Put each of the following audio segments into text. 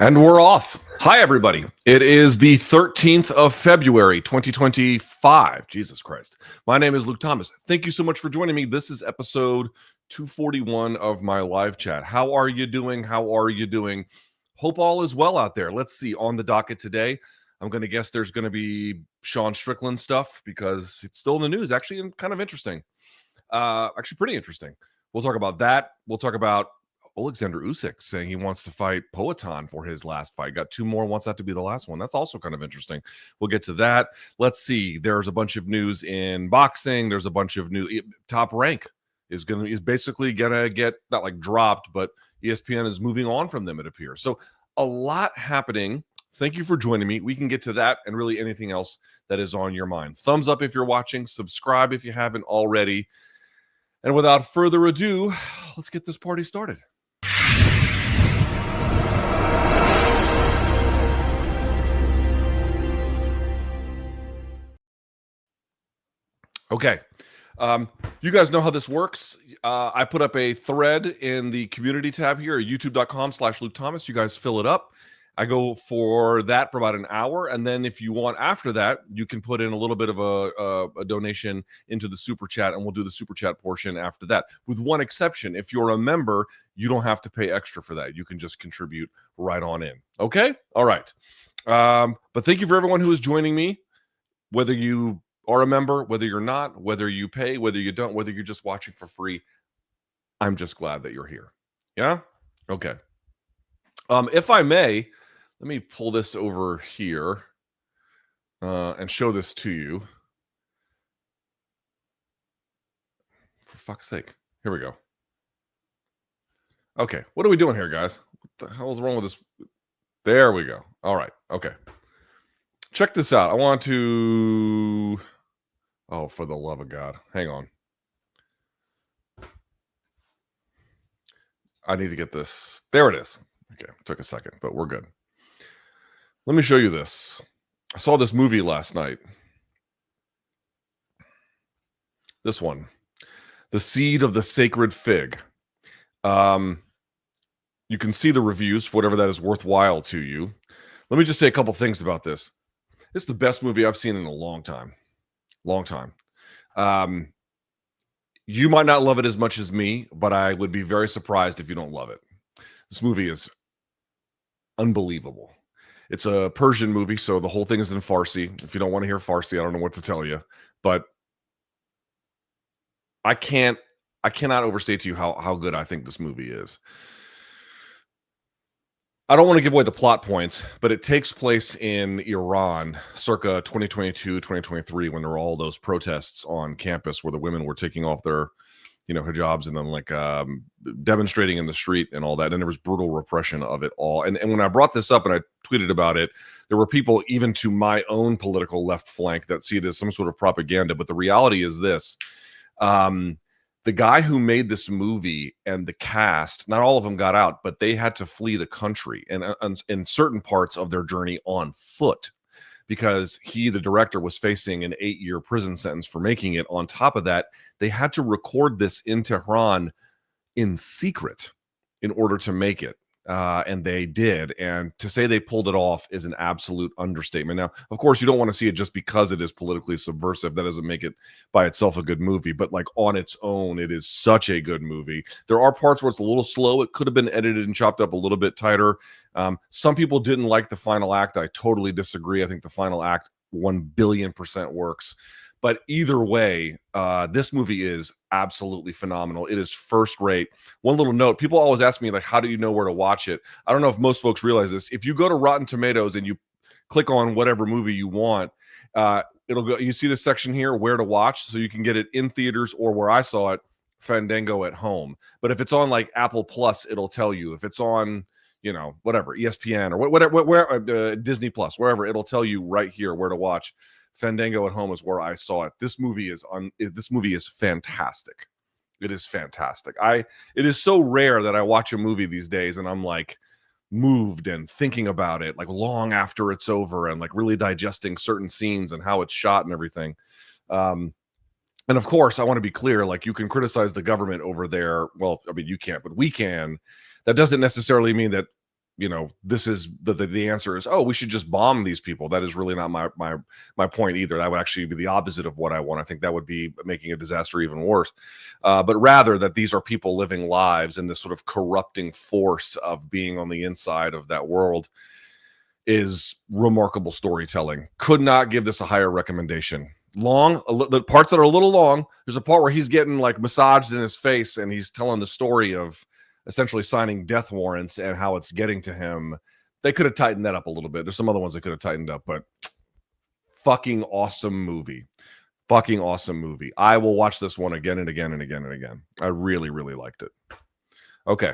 And we're off. Hi, everybody. It is the 13th of February, 2025. Jesus Christ. My name is Luke Thomas. Thank you so much for joining me. This is episode 241 of my live chat. How are you doing? How are you doing? Hope all is well out there. Let's see. On the docket today, I'm going to guess there's going to be Sean Strickland stuff because it's still in the news. Actually, kind of interesting. Actually, pretty interesting. We'll talk about that. We'll talk about Alexander Usyk saying he wants to fight Poatan for his last fight. Got two more, wants that to be the last one. That's also kind of interesting. We'll get to that. Let's see. There's a bunch of news in boxing. There's a bunch of new Top Rank is basically gonna get not like dropped, but ESPN is moving on from them, it appears. So a lot happening. Thank you for joining me. We can get to that and really anything else that is on your mind. Thumbs up if you're watching, subscribe if you haven't already. And without further ado, let's get this party started. Okay. You guys know how this works. I put up a thread in the community tab here at youtube.com/Luke Thomas. You guys fill it up. I go for that for about an hour. And then if you want after that, you can put in a little bit of a donation into the super chat, and we'll do the super chat portion after that. With one exception, if you're a member, you don't have to pay extra for that. You can just contribute right on in. Okay? All right. But thank you for everyone who is joining me, whether you are a member, whether you're not, whether you pay, whether you don't, whether you're just watching for free. I'm just glad that you're here. Yeah? Okay. If I may, let me pull this over here and show this to you. For fuck's sake. Here we go. Okay. What are we doing here, guys? What the hell is wrong with this? There we go. All right. Okay. Check this out. I want to... Oh, for the love of God. Hang on. I need to get this. There it is. Okay. Took a second, but we're good. Let me show you this. I saw this movie last night. This one. The Seed of the Sacred Fig. You can see the reviews for whatever that is worthwhile to you. Let me just say a couple things about this. It's the best movie I've seen in a long time. Long time. You might not love it as much as me, but I would be very surprised if you don't love it. This movie is unbelievable. It's a Persian movie, so the whole thing is in Farsi. If you don't want to hear Farsi, I don't know what to tell you. But I cannot overstate to you how good I think this movie is. I don't want to give away the plot points, but it takes place in Iran circa 2022, 2023, when there were all those protests on campus where the women were taking off their, hijabs and then like demonstrating in the street and all that. And there was brutal repression of it all. And when I brought this up and I tweeted about it, there were people even to my own political left flank that see it as some sort of propaganda. But the reality is this. The guy who made this movie and the cast, not all of them got out, but they had to flee the country and in certain parts of their journey on foot because the director, was facing an 8-year prison sentence for making it. On top of that, they had to record this in Tehran in secret in order to make it. And they did. And to say they pulled it off is an absolute understatement. Now, of course, you don't want to see it just because it is politically subversive. That doesn't make it by itself a good movie. But like on its own, it is such a good movie. There are parts where it's a little slow. It could have been edited and chopped up a little bit tighter. Some people didn't like the final act. I totally disagree. I think the final act 1,000,000,000% works. But either way, this movie is absolutely phenomenal. It is first rate. One little note, people always ask me, like, how do you know where to watch it? I don't know if most folks realize this. If you go to Rotten Tomatoes and you click on whatever movie you want, it'll go. You see this section here, where to watch, so you can get it in theaters or where I saw it, Fandango at home. But if it's on like Apple Plus, it'll tell you. If it's on, whatever, ESPN or whatever, Disney Plus, wherever, it'll tell you right here where to watch. Fandango at home is where I saw it. This movie is fantastic. It is fantastic. It is so rare that I watch a movie these days and I'm like moved and thinking about it like long after it's over and like really digesting certain scenes and how it's shot and everything. And of course, I want to be clear, like you can criticize the government over there. Well, I mean, you can't, but we can. That doesn't necessarily mean that this is the answer is, oh, we should just bomb these people. That is really not my point either. That would actually be the opposite of what I want. I think that would be making a disaster even worse. But rather that these are people living lives, and this sort of corrupting force of being on the inside of that world is remarkable storytelling. Could not give this a higher recommendation. Long, the parts that are a little long. There's a part where he's getting like massaged in his face, and he's telling the story of essentially signing death warrants and how it's getting to him. They could have tightened that up a little bit. There's some other ones they could have tightened up, but fucking awesome movie. Fucking awesome movie. I will watch this one again and again and again and again. I really, really liked it. Okay.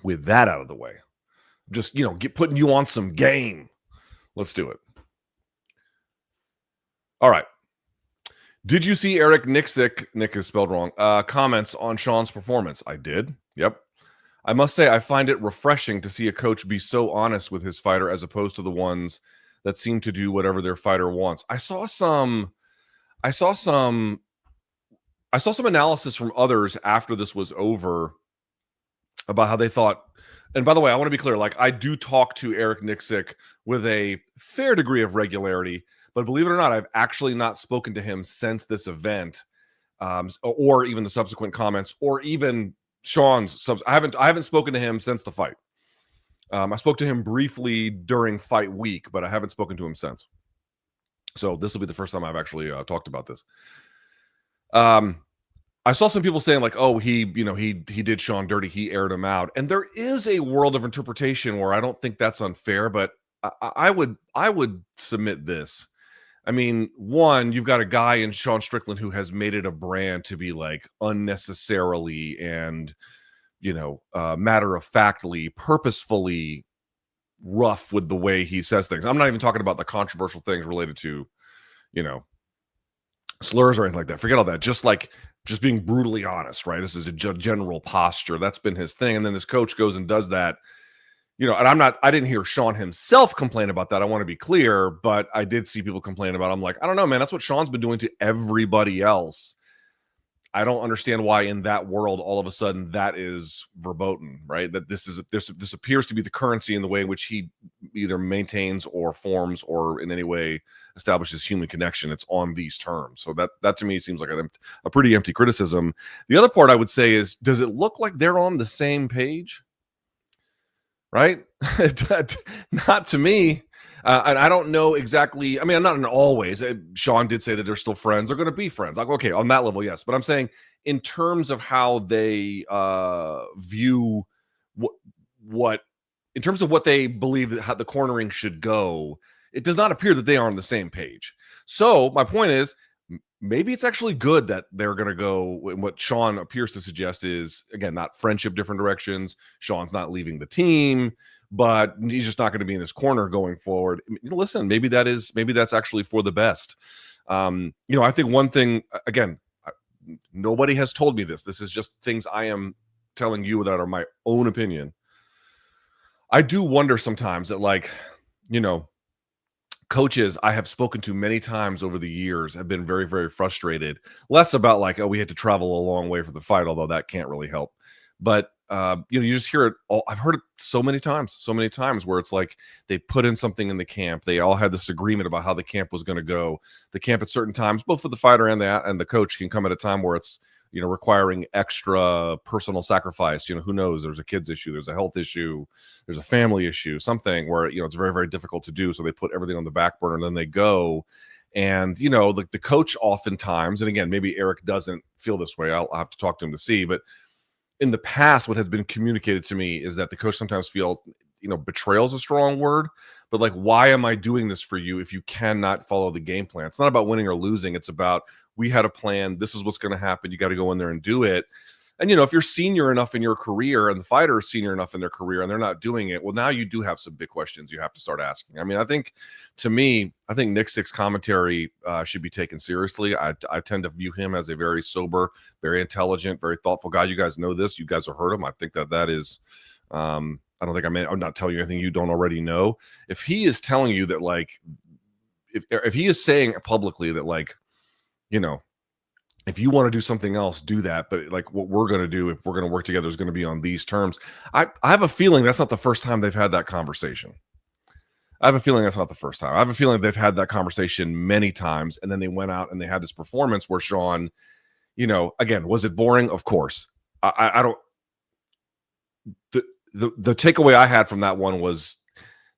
With that out of the way, just, putting you on some game. Let's do it. All right. Did you see Eric Nicksick, Nick is spelled wrong, comments on Sean's performance? I did. Yep. I must say, I find it refreshing to see a coach be so honest with his fighter as opposed to the ones that seem to do whatever their fighter wants. I saw some analysis from others after this was over about how they thought, and by the way, I want to be clear, like I do talk to Eric Nicksick with a fair degree of regularity, but believe it or not, I've actually not spoken to him since this event, or even the subsequent comments, or even Sean's. I haven't spoken to him since the fight. I spoke to him briefly during fight week, but I haven't spoken to him since. So this will be the first time I've actually talked about this. I saw some people saying like, oh, he did Sean dirty. He aired him out. And there is a world of interpretation where I don't think that's unfair, but I would submit this. I mean, one, you've got a guy in Sean Strickland who has made it a brand to be like unnecessarily and, matter-of-factly, purposefully rough with the way he says things. I'm not even talking about the controversial things related to, slurs or anything like that. Forget all that. Just being brutally honest, right? This is a general posture. That's been his thing. And then this coach goes and does that. And I didn't hear Sean himself complain about that. I want to be clear, but I did see people complain about it. I'm like, I don't know, man. That's what Sean's been doing to everybody else. I don't understand why in that world, all of a sudden that is verboten, right? That this appears to be the currency in the way in which he either maintains or forms or in any way establishes human connection. It's on these terms. So that to me seems like a pretty empty criticism. The other part I would say is, does it look like they're on the same page? Right? Not to me. And I don't know exactly. I mean, I'm not in always. Sean did say that they're still friends. They're going to be friends. Like, okay, on that level, yes. But I'm saying in terms of how they view what in terms of what they believe that how the cornering should go, it does not appear that they are on the same page. So my point is, maybe it's actually good that they're going to go. What Sean appears to suggest is, again, not friendship, different directions. Sean's not leaving the team, but he's just not going to be in his corner going forward. Listen, maybe that's actually for the best. I think one thing, again, nobody has told me this. This is just things I am telling you that are my own opinion. I do wonder sometimes that, coaches I have spoken to many times over the years have been very, very frustrated. Less about we had to travel a long way for the fight, although that can't really help. But you just hear it all. I've heard it so many times where it's like they put in something in the camp. They all had this agreement about how the camp was going to go. The camp at certain times, both for the fighter and the coach, can come at a time where it's requiring extra personal sacrifice. Who knows? There's a kids issue, there's a health issue, there's a family issue, something where it's very, very difficult to do. So they put everything on the back burner, and then they go. And the coach oftentimes, and again, maybe Eric doesn't feel this way. I'll have to talk to him to see. But in the past, what has been communicated to me is that the coach sometimes feels, betrayal is a strong word, but why am I doing this for you if you cannot follow the game plan? It's not about winning or losing. It's about, we had a plan. This is what's going to happen. You got to go in there and do it. And, if you're senior enough in your career and the fighter is senior enough in their career and they're not doing it, well, now you do have some big questions you have to start asking. I mean, I think Nicksick's commentary should be taken seriously. I tend to view him as a very sober, very intelligent, very thoughtful guy. You guys know this. You guys have heard him. I think that is I don't think I'm not telling you anything you don't already know. If he is telling you that if he is saying publicly that if you want to do something else, do that. But like what we're going to do, if we're going to work together, is going to be on these terms. I have a feeling that's not the first time they've had that conversation. I have a feeling that's not the first time. I have a feeling they've had that conversation many times, and then they went out and they had this performance where Sean, again, was it boring? Of course. I don't. The takeaway I had from that one was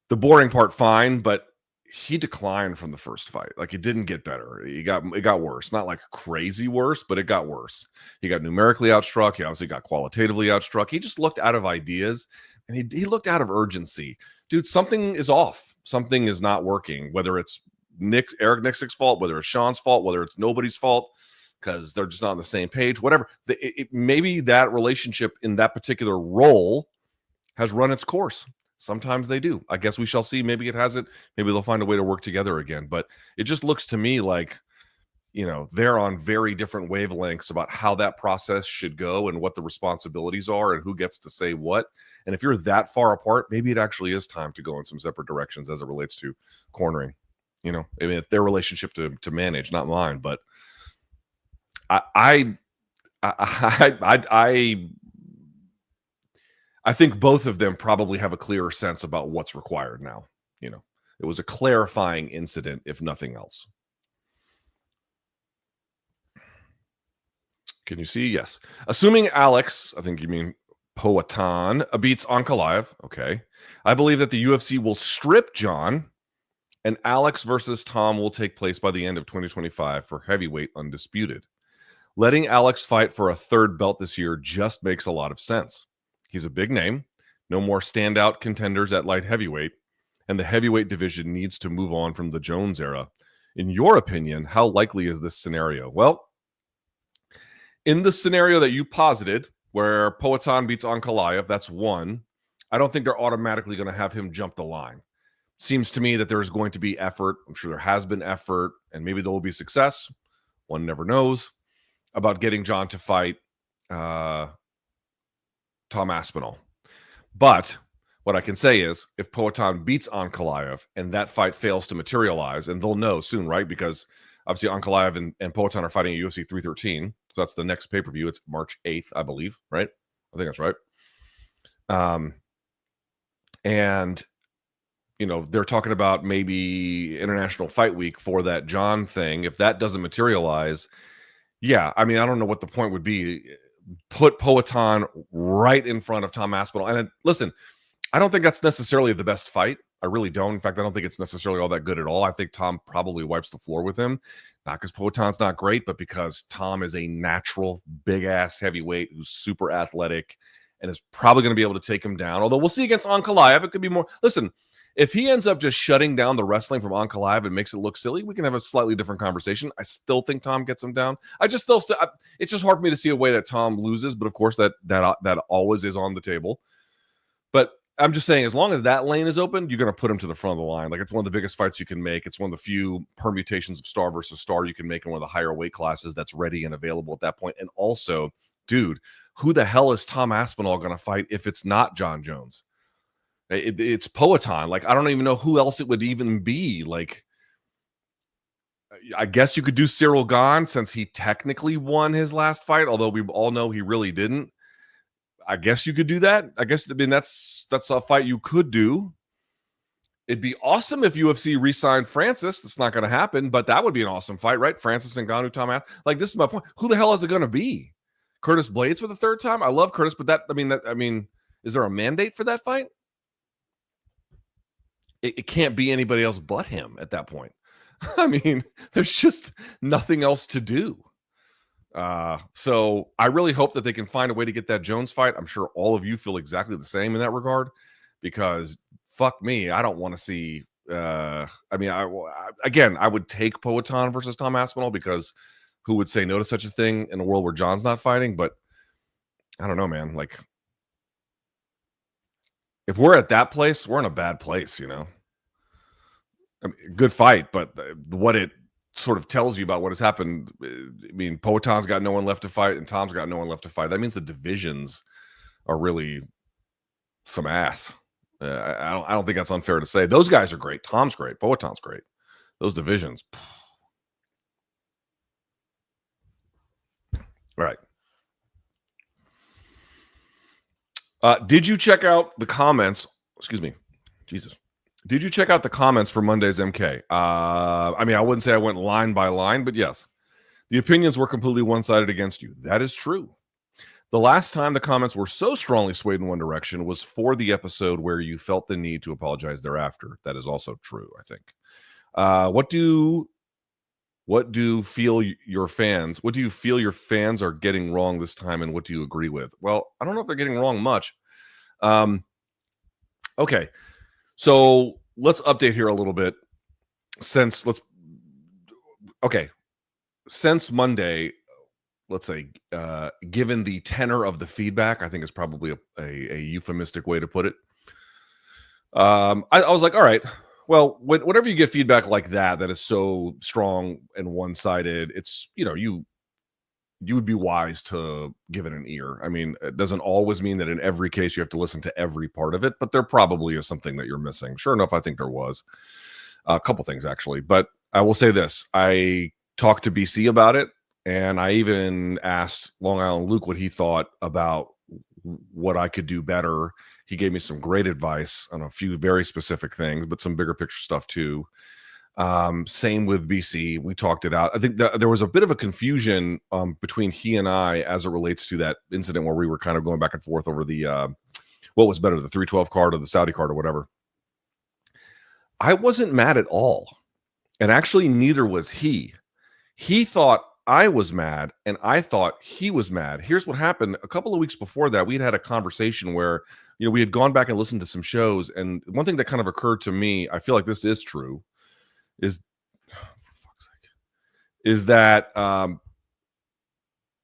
the boring part, fine, but he declined from the first fight. Like, it didn't get better. It got worse. Not like crazy worse, but it got worse. He got numerically outstruck. He obviously got qualitatively outstruck. He just looked out of ideas, and he looked out of urgency. Dude, something is off. Something is not working. Whether it's Eric Nicksick's fault, whether it's Sean's fault, whether it's nobody's fault, because they're just not on the same page. Whatever. Maybe that relationship in that particular role has run its course. Sometimes they do. I guess we shall see. Maybe it hasn't. Maybe they'll find a way to work together again. But it just looks to me like, they're on very different wavelengths about how that process should go and what the responsibilities are and who gets to say what. And if you're that far apart, maybe it actually is time to go in some separate directions as it relates to cornering. I mean, it's their relationship to manage, not mine. But I think both of them probably have a clearer sense about what's required now. It was a clarifying incident, if nothing else. Can you see? Yes. Assuming Alex, I think you mean Poatan, beats Ankalaev. Okay. I believe that the UFC will strip John, and Alex versus Tom will take place by the end of 2025 for heavyweight undisputed. Letting Alex fight for a third belt this year just makes a lot of sense. He's a big name, no more standout contenders at light heavyweight, and the heavyweight division needs to move on from the Jones era. In your opinion, how likely is this scenario? Well, in the scenario that you posited, where Poatan beats Ankalaev, that's one. I don't think they're automatically going to have him jump the line. Seems to me that there's going to be effort. I'm sure there has been effort, and maybe there will be success. One never knows about getting John to fight Tom Aspinall. But what I can say is, if Poatan beats Ankalaev and that fight fails to materialize, and they'll know soon, right? Because obviously Ankalaev and Poatan are fighting at UFC 313. So that's the next pay-per-view. It's March 8th, I believe, right? I think that's right. And, they're talking about maybe International Fight Week for that John thing. If that doesn't materialize, yeah, I mean, I don't know what the point would be. Put Poatan right in front of Tom Aspinall. And listen, I don't think that's necessarily the best fight. I really don't. In fact, I don't think it's necessarily all that good at all. I think Tom probably wipes the floor with him. Not because Poatan's not great, but because Tom is a natural big-ass heavyweight who's super athletic and is probably going to be able to take him down. Although we'll see against Ankalaev. It could be more. Listen, if he ends up just shutting down the wrestling from Ankalaev and makes it look silly, we can have a slightly different conversation. I still think Tom gets him down. It's just hard for me to see a way that Tom loses, but of course that always is on the table. But I'm just saying, as long as that lane is open, you're going to put him to the front of the line. Like, it's one of the biggest fights you can make. It's one of the few permutations of star versus star you can make in one of the higher weight classes that's ready and available at that point. And also, dude, who the hell is Tom Aspinall going to fight if it's not John Jones? It's Poatan. Like, I don't even know who else it would even be. Like, I guess you could do Cyril Gane since he technically won his last fight, although we all know he really didn't. I guess you could do that. That's a fight you could do. It'd be awesome if UFC re-signed Francis. That's not going to happen, but that would be an awesome fight, right? Francis and Ngannou, Tom Aspinall. Like, this is my point. Who the hell is it going to be? Curtis Blades for the third time? I love Curtis, but is there a mandate for that fight? It can't be anybody else but him at that point. I mean, there's just nothing else to do. So I really hope that they can find a way to get that Jones fight. I'm sure all of you feel exactly the same in that regard, because fuck me, I don't want to see. I would take Poatan versus Tom Aspinall, because who would say no to such a thing in a world where John's not fighting? But I don't know, man. Like, if we're at that place, we're in a bad place, I mean, good fight, but what it sort of tells you about what has happened. I mean, Poatan's got no one left to fight, and Tom's got no one left to fight. That means the divisions are really some ass. I don't think that's unfair to say. Those guys are great. Tom's great. Poatan's great. Those divisions. All right. Did you check out the comments? Excuse me. Jesus. Did you check out the comments for Monday's MK? I mean, I wouldn't say I went line by line, but yes. The opinions were completely one-sided against you. That is true. The last time the comments were so strongly swayed in one direction was for the episode where you felt the need to apologize thereafter. That is also true, I think. What do you feel your fans are getting wrong this time, and what do you agree with? Well, I don't know if they're getting wrong much. Okay, so let's update here a little bit. Since Monday, let's say, given the tenor of the feedback, I think is probably a euphemistic way to put it. I was like, all right, well, whenever you get feedback like that is so strong and one-sided, it's, you would be wise to give it an ear. I mean, it doesn't always mean that in every case you have to listen to every part of it, but there probably is something that you're missing. Sure enough, I think there was a couple things actually, but I will say this. I talked to BC about it, and I even asked Long Island Luke what he thought about what I could do better. He gave me some great advice on a few very specific things, but some bigger picture stuff too. Same with BC. We talked it out. I think there was a bit of a confusion between he and I as it relates to that incident where we were kind of going back and forth over the what was better, the 312 card or the Saudi card or whatever. I wasn't mad at all. And actually, neither was he. He thought I was mad, and I thought he was mad. Here's what happened. A couple of weeks before that, we'd had a conversation where, we had gone back and listened to some shows. And one thing that kind of occurred to me, I feel like this is true, is that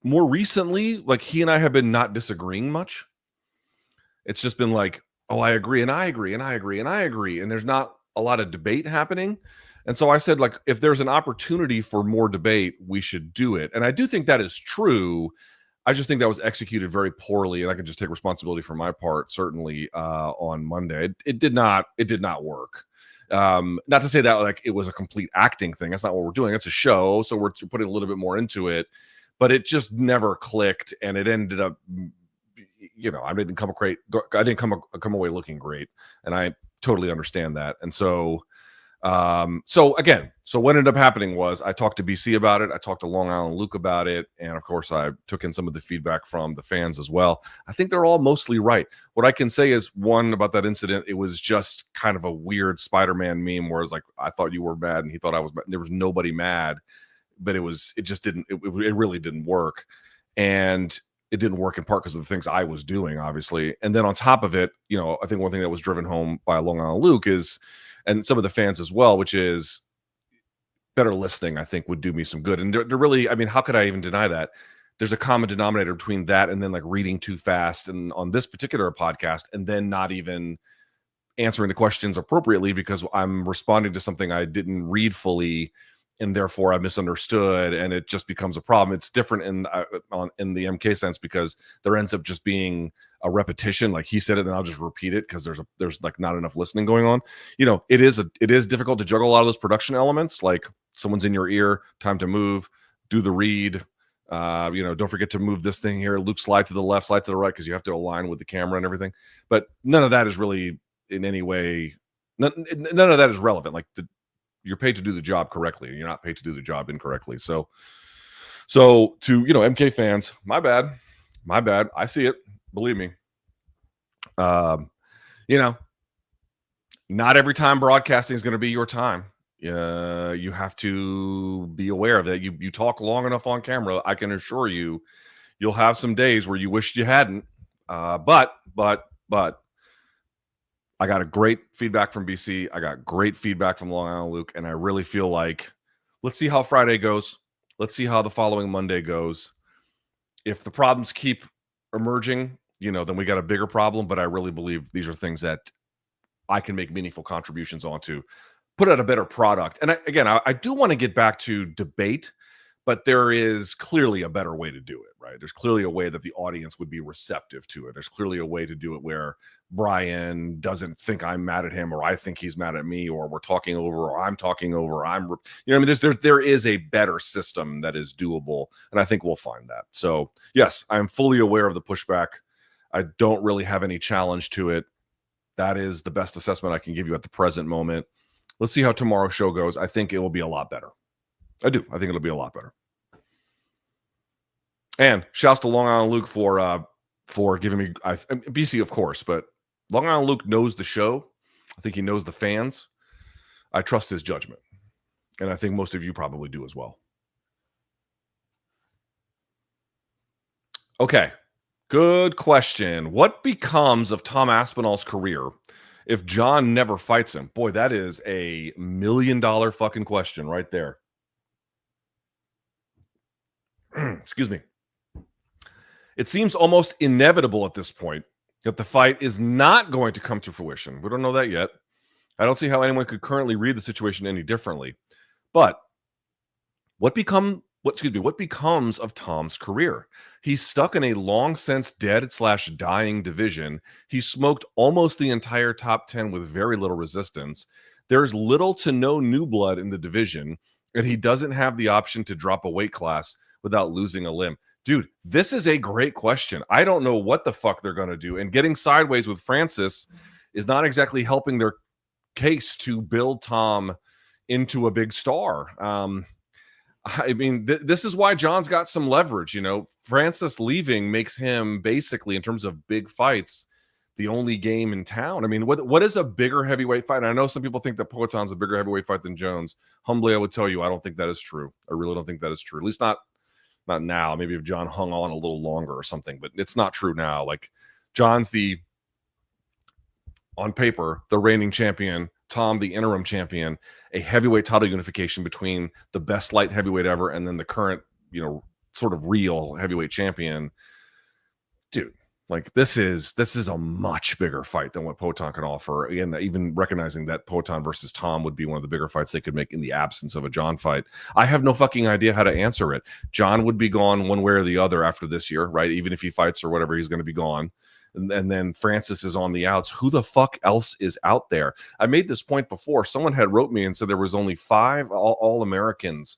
more recently, like, he and I have been not disagreeing much. It's just been like, oh, I agree, and I agree, and I agree, and I agree. And there's not a lot of debate happening. And so I said, like, if there's an opportunity for more debate, we should do it. And I do think that is true. I just think that was executed very poorly, and I can just take responsibility for my part, certainly, on Monday. It did not work. Not to say that like it was a complete acting thing. That's not what we're doing. It's a show, so we're putting a little bit more into it. But it just never clicked, and it ended up, I didn't come away looking great, and I totally understand that. And so what ended up happening was I talked to BC about it. I talked to Long Island Luke about it. And of course, I took in some of the feedback from the fans as well. I think they're all mostly right. What I can say is, one, about that incident, it was just kind of a weird Spider-Man meme where it's like, I thought you were mad and he thought I was mad. There was nobody mad, but it really didn't work. And it didn't work in part because of the things I was doing, obviously. And then on top of it, I think one thing that was driven home by Long Island Luke is, and some of the fans as well, which is better listening, I think, would do me some good. And they're really, I mean, how could I even deny that? There's a common denominator between that and then like reading too fast and on this particular podcast, and then not even answering the questions appropriately because I'm responding to something I didn't read fully, and therefore I misunderstood, and it just becomes a problem. It's different in the MK sense because there ends up just being a repetition. Like he said it, and I'll just repeat it because there's like not enough listening going on. It is difficult to juggle a lot of those production elements. Like someone's in your ear, time to move, do the read. Don't forget to move this thing here. Luke, slide to the left, slide to the right because you have to align with the camera and everything. But none of that is really in any way. None of that is relevant. Like you're paid to do the job correctly, and you're not paid to do the job incorrectly. So to MK fans, my bad. I see it. Believe me. Not every time broadcasting is going to be your time. You have to be aware of that. You talk long enough on camera, I can assure you, you'll have some days where you wished you hadn't. But I got a great feedback from BC. I got great feedback from Long Island Luke, and I really feel like, let's see how Friday goes. Let's see how the following Monday goes. If the problems keep emerging, then we got a bigger problem. But I really believe these are things that I can make meaningful contributions onto, put out a better product. And I do want to get back to debate, But there is clearly a better way to do it, right? There's clearly a way that the audience would be receptive to it. There's clearly a way to do it where Brian doesn't think I'm mad at him, or I think he's mad at me, or we're talking over, or I'm talking over, I mean, there is a better system that is doable, and I think we'll find that. So yes, I'm fully aware of the pushback. I don't really have any challenge to it. That is the best assessment I can give you at the present moment. Let's see how tomorrow's show goes. I think it will be a lot better. I do. I think it'll be a lot better. And shouts to Long Island Luke for giving me BC, of course, but Long Island Luke knows the show. I think he knows the fans. I trust his judgment, and I think most of you probably do as well. Okay, good question. What becomes of Tom Aspinall's career if John never fights him? Boy, that is a $1 million fucking question right there. Excuse me. It seems almost inevitable at this point that the fight is not going to come to fruition. We don't know that yet. I don't see how anyone could currently read the situation any differently. But what becomes of Tom's career? He's stuck in a long since dead/dying division. He smoked almost the entire top 10 with very little resistance. There's little to no new blood in the division, and he doesn't have the option to drop a weight class without losing a limb. Dude, this is a great question. I don't know what the fuck they're going to do. And getting sideways with Francis is not exactly helping their case to build Tom into a big star. I mean, this is why John's got some leverage. You know, Francis leaving makes him basically, in terms of big fights, the only game in town. I mean, what is a bigger heavyweight fight? And I know some people think that Poaton's a bigger heavyweight fight than Jones. Humbly, I would tell you, I don't think that is true. I really don't think that is true. At least not now. Maybe if John hung on a little longer or something, but it's not true now. Like, John's on paper, the reigning champion, Tom, the interim champion, a heavyweight title unification between the best light heavyweight ever and then the current, sort of real heavyweight champion. Dude, like, this is a much bigger fight than what Poatan can offer. Again, even recognizing that Poatan versus Tom would be one of the bigger fights they could make in the absence of a John fight. I have no fucking idea how to answer it. John would be gone one way or the other after this year, right? Even if he fights or whatever, he's going to be gone. And then Francis is on the outs. Who the fuck else is out there? I made this point before. Someone had wrote me and said there was only 5 All-Americans.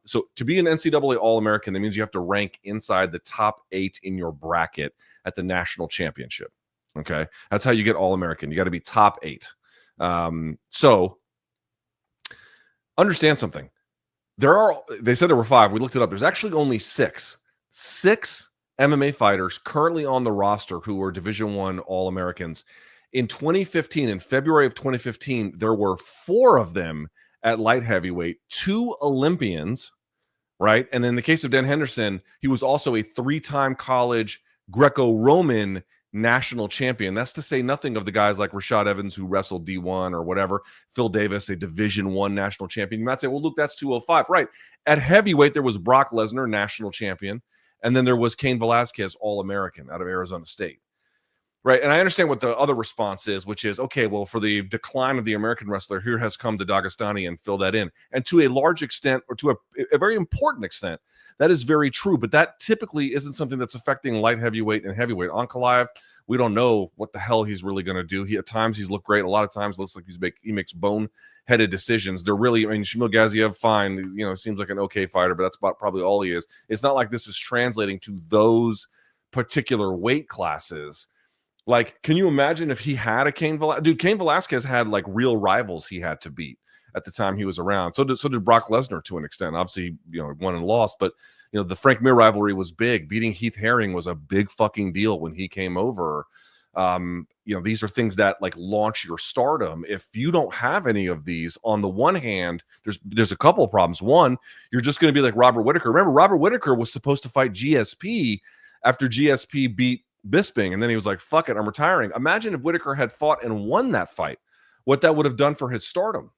So to be an NCAA All-American, that means you have to rank inside the top 8 in your bracket at the national championship. Okay, that's how you get All-American. You got to be top 8. So understand something. They said there were 5. We looked it up. There's actually only 6. 6 MMA fighters currently on the roster who were Division I All-Americans. In 2015, in February of 2015, there were 4 of them at light heavyweight, 2 Olympians, right? And in the case of Dan Henderson, he was also a 3-time college Greco-Roman national champion. That's to say nothing of the guys like Rashad Evans, who wrestled D1 or whatever, Phil Davis, a Division I national champion. You might say, well, look, that's 205. Right. At heavyweight, there was Brock Lesnar, national champion. And then there was Cain Velasquez, All-American out of Arizona State. Right. And I understand what the other response is, which is, okay, well, for the decline of the American wrestler, here has come the Dagestani and fill that in. And to a large extent, or to a very important extent, that is very true. But that typically isn't something that's affecting light heavyweight and heavyweight. Ankalaev, we don't know what the hell he's really going to do. At times he's looked great. A lot of times it looks like he makes bone-headed decisions. They're really, I mean, Shamil Gaziev, fine, seems like an okay fighter, but that's about probably all he is. It's not like this is translating to those particular weight classes. Like, can you imagine if he had a Cain Velasquez? Dude, Cain Velasquez had like real rivals he had to beat at the time he was around. So did Brock Lesnar to an extent. Obviously, won and lost, but the Frank Mir rivalry was big. Beating Heath Herring was a big fucking deal when he came over. These are things that like launch your stardom. If you don't have any of these, on the one hand, there's a couple of problems. One, you're just going to be like Robert Whittaker. Remember, Robert Whittaker was supposed to fight GSP after GSP beat Bisping, and then he was like, fuck it, I'm retiring. Imagine if Whittaker had fought and won that fight, what that would have done for his stardom.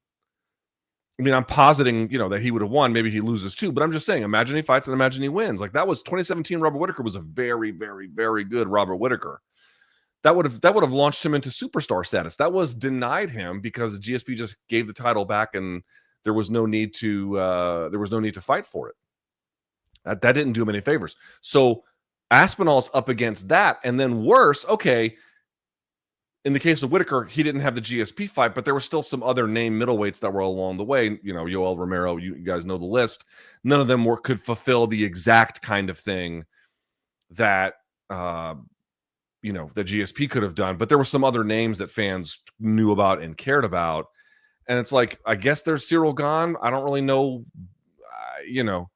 I mean, I'm positing, that he would have won. Maybe he loses too, but I'm just saying, imagine he fights and imagine he wins. Like, that was 2017 Robert Whittaker was a very, very, very good Robert Whittaker. That would have launched him into superstar status. That was denied him because GSP just gave the title back and there was no need to fight for it. That didn't do him any favors. So Aspinall's up against that. And then worse, okay, in the case of Whitaker, he didn't have the GSP fight, but there were still some other named middleweights that were along the way. You know, Yoel Romero, you guys know the list. None of them could fulfill the exact kind of thing that, you know, the GSP could have done. But there were some other names that fans knew about and cared about. And it's like, I guess there's Cyril Gane. I don't really know, you know,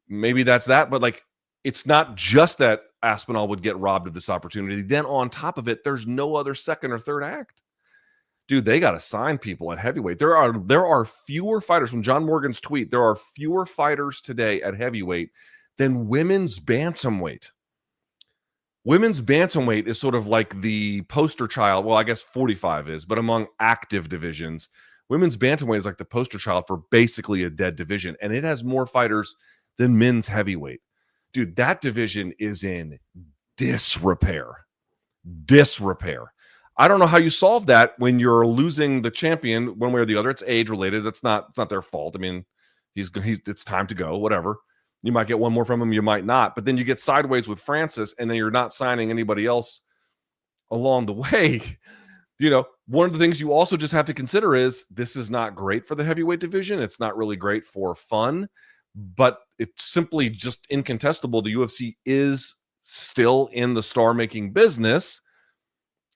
maybe that's that. But like, it's not just that Aspinall would get robbed of this opportunity. Then on top of it, there's no other second or third act. Dude, they got to sign people at heavyweight. There are fewer fighters. From John Morgan's tweet, there are fewer fighters today at heavyweight than women's bantamweight. Women's bantamweight is sort of like the poster child. Well, I guess 45 is, but among active divisions, women's bantamweight is like the poster child for basically a dead division. And it has more fighters than men's heavyweight. Dude, that division is in disrepair. Disrepair. I don't know how you solve that when you're losing the champion one way or the other. It's age related. It's not their fault. I mean, it's time to go, whatever. You might get one more from him, you might not. But then you get sideways with Francis, and then you're not signing anybody else along the way. You know, one of the things you also just have to consider is this is not great for the heavyweight division. It's not really great for fun. But it's simply just incontestable. The UFC is still in the star-making business,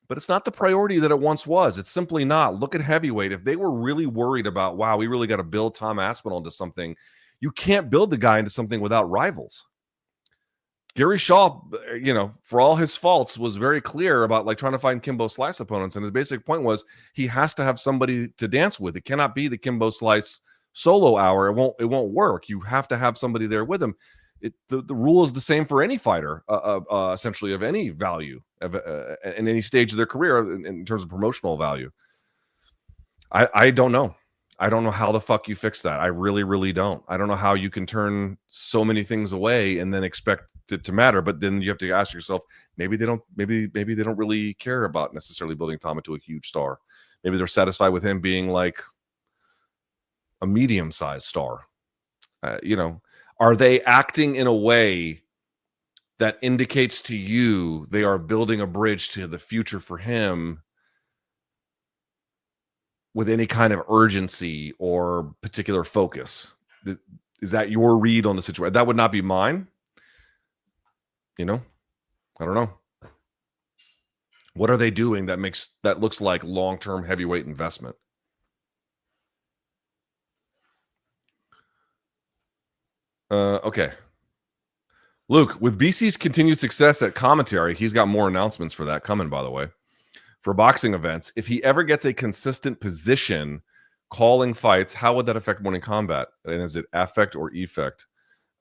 but it's not the priority that it once was. It's simply not. Look at heavyweight. If they were really worried about, wow, we really got to build Tom Aspinall into something, you can't build the guy into something without rivals. Gary Shaw, you know, for all his faults, was very clear about like trying to find Kimbo Slice opponents. And his basic point was he has to have somebody to dance with. It cannot be the Kimbo Slice solo hour. It won't work. You have to have somebody there with him. The rule is the same for any fighter, essentially of any value in any stage of their career in terms of promotional value. I don't know. I don't know how the fuck you fix that. I really, really don't. I don't know how you can turn so many things away and then expect it to matter. But then you have to ask yourself, maybe they don't really care about necessarily building Tom into a huge star. Maybe they're satisfied with him being like a medium-sized star. You know, are they acting in a way that indicates to you they are building a bridge to the future for him with any kind of urgency or particular focus? Is that your read on the situation? That would not be mine. You know, I don't know. What are they doing that looks like long-term heavyweight investment? Okay. Luke, with BC's continued success at commentary, he's got more announcements for that coming, by the way, for boxing events. If he ever gets a consistent position calling fights, how would that affect Morning Combat? And is it affect or effect?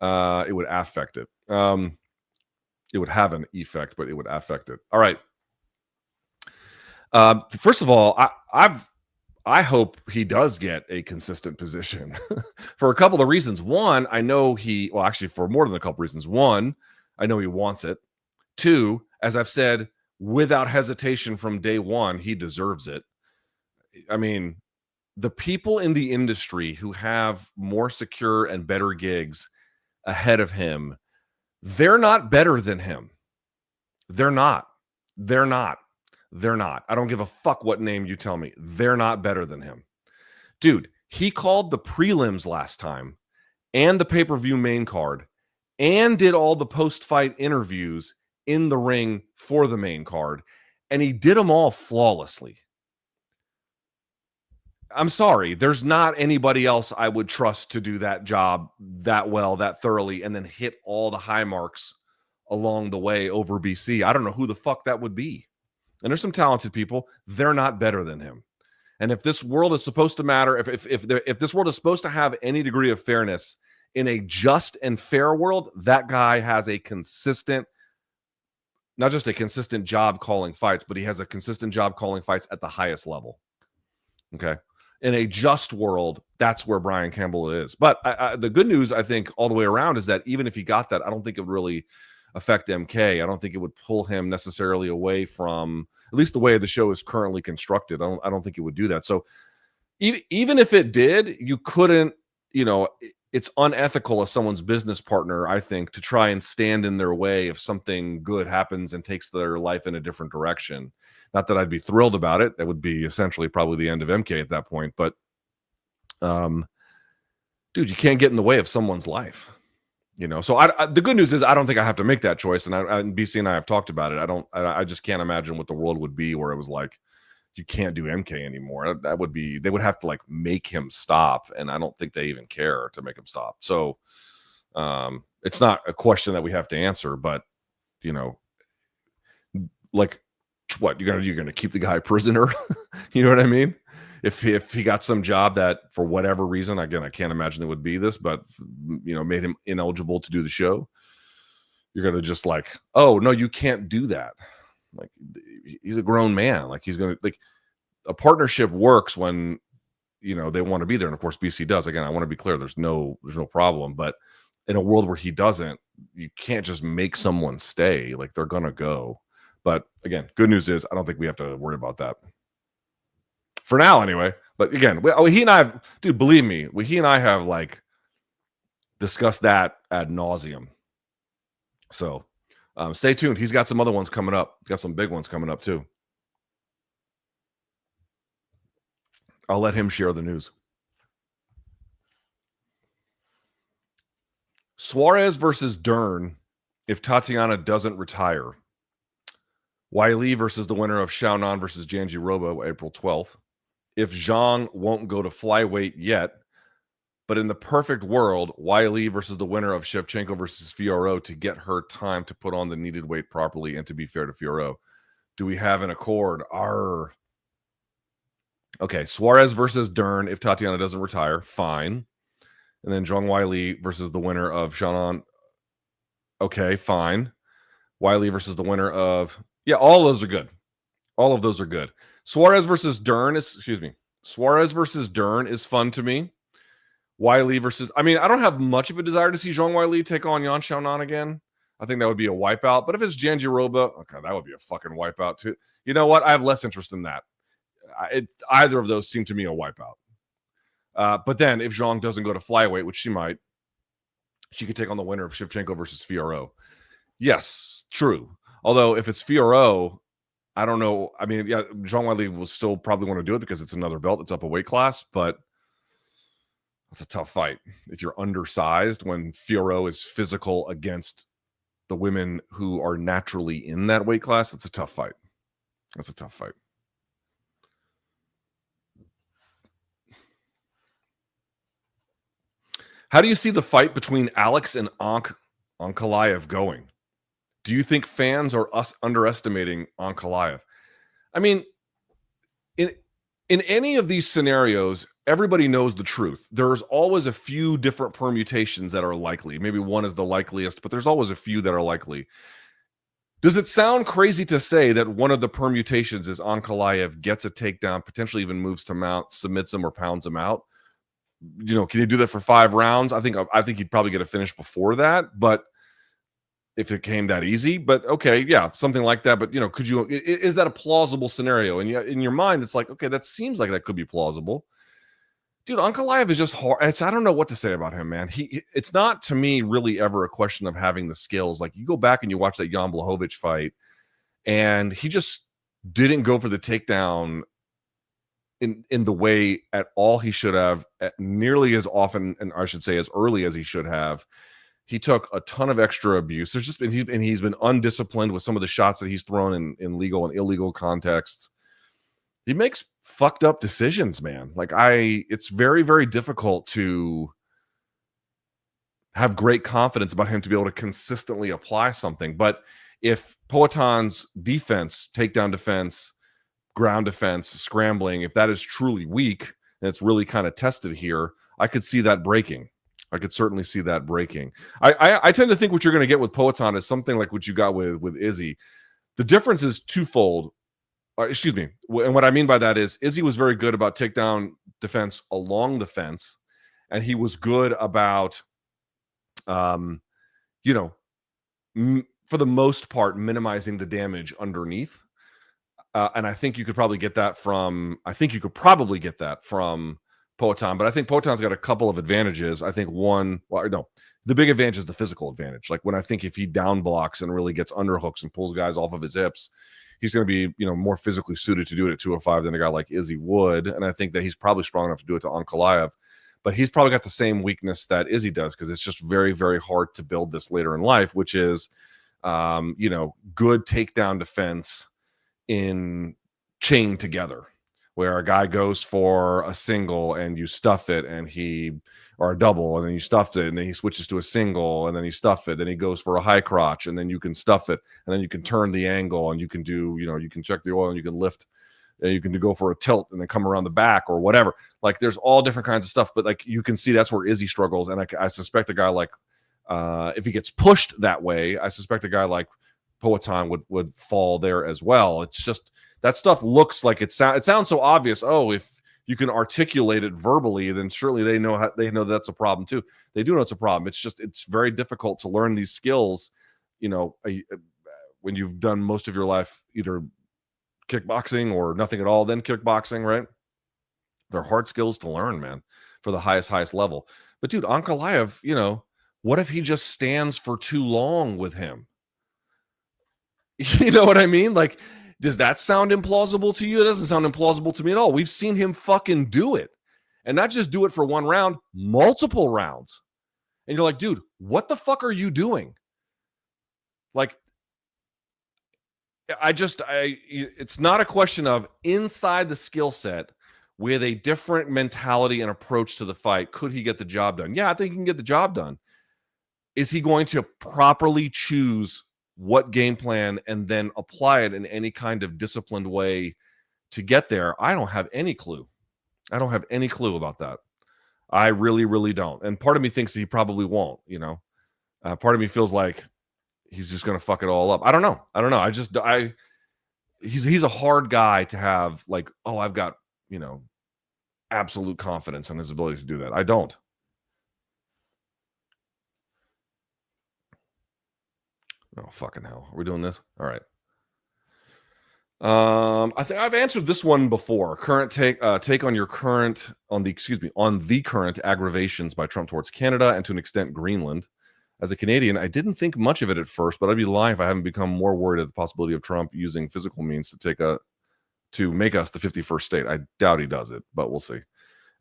It would affect it. It would have an effect, but it would affect it. All right. First of all, I hope he does get a consistent position for a couple of reasons. One, I know for more than a couple of reasons. One, I know he wants it. Two, as I've said, without hesitation from day one, he deserves it. I mean, the people in the industry who have more secure and better gigs ahead of him, they're not better than him. They're not. I don't give a fuck what name you tell me. They're not better than him. Dude, he called the prelims last time and the pay-per-view main card and did all the post-fight interviews in the ring for the main card, and he did them all flawlessly. I'm sorry, there's not anybody else I would trust to do that job that well, that thoroughly, and then hit all the high marks along the way over BC. I don't know who the fuck that would be. And there's some talented people. They're not better than him. And if this world is supposed to matter, if this world is supposed to have any degree of fairness in a just and fair world, that guy has a consistent, not just a consistent job calling fights, but he has a consistent job calling fights at the highest level. Okay. In a just world, that's where Brian Campbell is. But the good news, I think, all the way around is that even if he got that, I don't think it would really affect MK. I don't think it would pull him necessarily away from, at least the way the show is currently constructed. I don't think it would do that. So even if it did, you couldn't, it's unethical as someone's business partner, I think, to try and stand in their way if something good happens and takes their life in a different direction. Not that I'd be thrilled about it. That would be essentially probably the end of MK at that point. But, dude, you can't get in the way of someone's life. So the good news is I don't think I have to make that choice. And BC and I have talked about it. I just can't imagine what the world would be where it was like, you can't do MK anymore. They would have to like make him stop. And I don't think they even care to make him stop. So it's not a question that we have to answer, but like what you're gonna keep the guy prisoner? You know what I mean? If he got some job that for whatever reason, again, I can't imagine it would be this, but made him ineligible to do the show, you're gonna just like, oh no, you can't do that. Like, he's a grown man. Like, he's gonna, like, a partnership works when they want to be there, and of course BC does. Again, I want to be clear, there's no problem, but in a world where he doesn't, you can't just make someone stay. Like, they're gonna go. But again, good news is I don't think we have to worry about that for now anyway. But again, he and I, dude, believe me, he and I have like discussed that ad nauseum. So stay tuned. He's got some other ones coming up. Got some big ones coming up too. I'll let him share the news. Suarez versus Dern if Tatiana doesn't retire. Wiley versus the winner of Xiaonan versus Jandiroba, April 12th. If Zhang won't go to flyweight yet, but in the perfect world, Wiley versus the winner of Shevchenko versus Fiorot to get her time to put on the needed weight properly and to be fair to Fiorot. Do we have an accord? Okay, Suarez versus Dern if Tatiana doesn't retire, fine. And then Zhang Wiley versus the winner of Xiaonan. Okay, fine. Wiley versus the winner of... Yeah, all those are good. All of those are good. Suarez versus Dern is fun to me. Wiley versus... I mean, I don't have much of a desire to see Zhang Wiley take on Yan Xiaonan again. I think that would be a wipeout. But if it's Jandiroba, okay, that would be a fucking wipeout too. You know what? I have less interest in that. Either of those seem to me a wipeout. But then if Zhang doesn't go to flyweight, which she might, she could take on the winner of Shevchenko versus Fiorot. Yes, true. Although if it's Fiorot, I don't know. I mean, yeah, Zhang Wiley will still probably want to do it because it's another belt. It's up a weight class, but it's a tough fight. If you're undersized when Fiorot is physical against the women who are naturally in that weight class, it's a tough fight. That's a tough fight. How do you see the fight between Alex and Ankalaev going? Do you think fans are underestimating Ankalaev? I mean, in any of these scenarios, everybody knows the truth. There's always a few different permutations that are likely. Maybe one is the likeliest, but there's always a few that are likely. Does it sound crazy to say that one of the permutations is Ankalaev gets a takedown, potentially even moves to mount, submits him, or pounds him out? Can you do that for 5 rounds? I think he'd probably get a finish before that, but if it came that easy, but okay, yeah, something like that. But is that a plausible scenario? And in your mind, it's like, okay, that seems like that could be plausible. Dude, Ankalaev is just hard. I don't know what to say about him, man. It's not to me really ever a question of having the skills. Like, you go back and you watch that Jan Blachowicz fight, and he just didn't go for the takedown in the way at all he should have, nearly as often, and I should say as early as he should have. He took a ton of extra abuse. There's just been he's been undisciplined with some of the shots that he's thrown in legal and illegal contexts. He makes fucked up decisions, man. Like, it's very, very difficult to have great confidence about him to be able to consistently apply something. But if Poatan's defense, takedown defense, ground defense, scrambling, if that is truly weak and it's really kind of tested here, I could see that breaking. I could certainly see that breaking. I tend to think what you're going to get with Poatan is something like what you got with Izzy. The difference is twofold. Excuse me. And what I mean by that is Izzy was very good about takedown defense along the fence, and he was good about, for the most part, minimizing the damage underneath. And I think you could probably get that from Poatan, but I think Poatan's got a couple of advantages. I think one, well, no, the big advantage is the physical advantage. Like when I think if he down blocks and really gets underhooks and pulls guys off of his hips, he's going to be, more physically suited to do it at 205 than a guy like Izzy would. And I think that he's probably strong enough to do it to Ankalaev, but he's probably got the same weakness that Izzy does because it's just very, very hard to build this later in life, which is, good takedown defense in chain together, where a guy goes for a single and you stuff it or a double and then you stuff it and then he switches to a single and then you stuff it. Then he goes for a high crotch and then you can stuff it and then you can turn the angle and you can do, you can check the oil and you can lift and you can go for a tilt and then come around the back or whatever. Like there's all different kinds of stuff, but like you can see that's where Izzy struggles. And I suspect a guy like, if he gets pushed that way, I suspect a guy like Poatan would fall there as well. It's just, that stuff looks like it sounds so obvious. Oh, if you can articulate it verbally, then surely they know that's a problem too. They do know it's a problem. It's just it's very difficult to learn these skills. When you've done most of your life either kickboxing or nothing at all, then kickboxing, right? They're hard skills to learn, man, for the highest level. But dude, Ankalaev, what if he just stands for too long with him? You know what I mean? Like, does that sound implausible to you? It doesn't sound implausible to me at all. We've seen him fucking do it. And not just do it for one round, multiple rounds. And you're like, dude, what the fuck are you doing? Like, it's not a question of inside the skill set with a different mentality and approach to the fight. Could he get the job done? Yeah, I think he can get the job done. Is he going to properly choose what game plan and then apply it in any kind of disciplined way to get there? I don't have any clue. I don't have any clue about that. I really, really don't. And part of me thinks that he probably won't, part of me feels like he's just going to fuck it all up. I don't know. He's a hard guy to have like, oh, I've got, absolute confidence in his ability to do that. I don't. Oh, fucking hell. Are we doing this? All right. I think I've answered this one before. Current take on the current aggravations by Trump towards Canada and to an extent Greenland. As a Canadian, I didn't think much of it at first, but I'd be lying if I haven't become more worried at the possibility of Trump using physical means to make us the 51st state. I doubt he does it, but we'll see.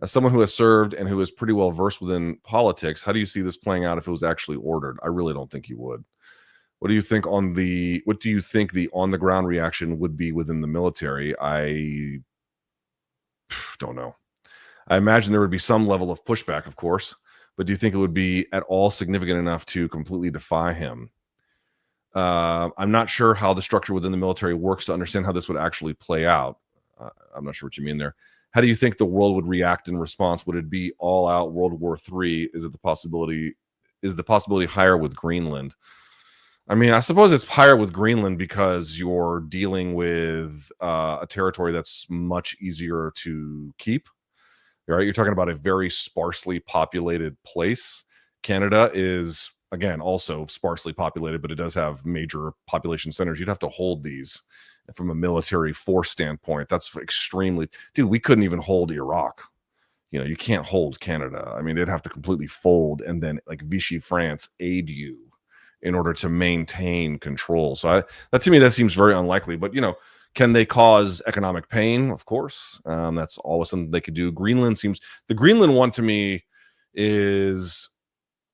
As someone who has served and who is pretty well versed within politics, how do you see this playing out if it was actually ordered? I really don't think he would. What do you think the on the ground reaction would be within the military? I don't know. I imagine there would be some level of pushback, of course, but do you think it would be at all significant enough to completely defy him? I'm not sure how the structure within the military works to understand how this would actually play out. I'm not sure what you mean there. How do you think the world would react in response? Would it be all out World War III? Is the possibility higher with Greenland? I mean, I suppose it's higher with Greenland because you're dealing with a territory that's much easier to keep. Right? You're talking about a very sparsely populated place. Canada is, again, also sparsely populated, but it does have major population centers. You'd have to hold these from a military force standpoint. That's extremely... Dude, we couldn't even hold Iraq. You can't hold Canada. I mean, they'd have to completely fold and then, like, Vichy France aid you in order to maintain control. So that to me, that seems very unlikely. But, can they cause economic pain? Of course. That's always something they could do. The Greenland one to me is,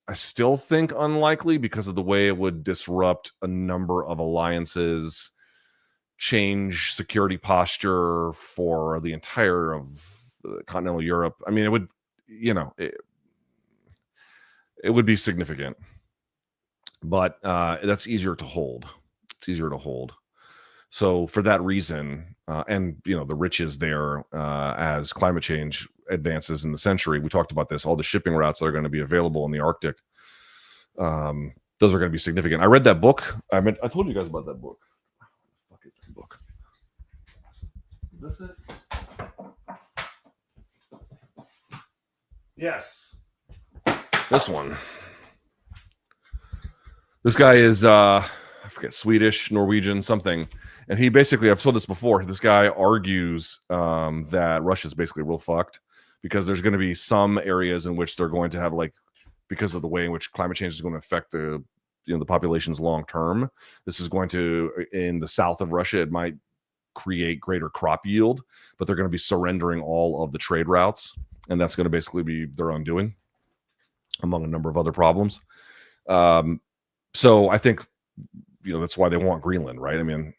I still think unlikely because of the way it would disrupt a number of alliances, change security posture for the entire of continental Europe. I mean, it would, it would be significant. But that's easier to hold. It's easier to hold. So for that reason, and the riches there as climate change advances in the century, we talked about this, all the shipping routes that are going to be available in the Arctic, those are going to be significant. I read that book. I told you guys about that book. What the fuck is that book? Is this it? Yes. This one. This guy is, I forget, Swedish, Norwegian, something. And he basically, I've told this before, this guy argues that Russia's basically real fucked because there's going to be some areas in which they're going to have, like, because of the way in which climate change is going to affect the populations long term. This is going to, in the south of Russia, it might create greater crop yield, but they're going to be surrendering all of the trade routes, and that's going to basically be their undoing, among a number of other problems. So I think, that's why they want Greenland, right? I mean,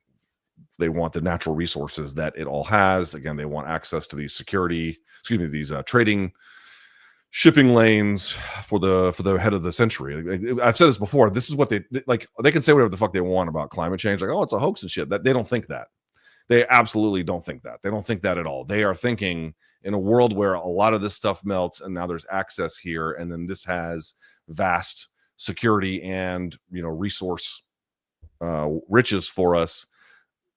they want the natural resources that it all has. Again, they want access to these these trading shipping lanes for the head of the century. I've said this before. This is what they like. They can say whatever the fuck they want about climate change, like, oh, it's a hoax and shit. That they don't think that. They absolutely don't think that. They don't think that at all. They are thinking in a world where a lot of this stuff melts and now there's access here, and then this has vast security and resource riches for us.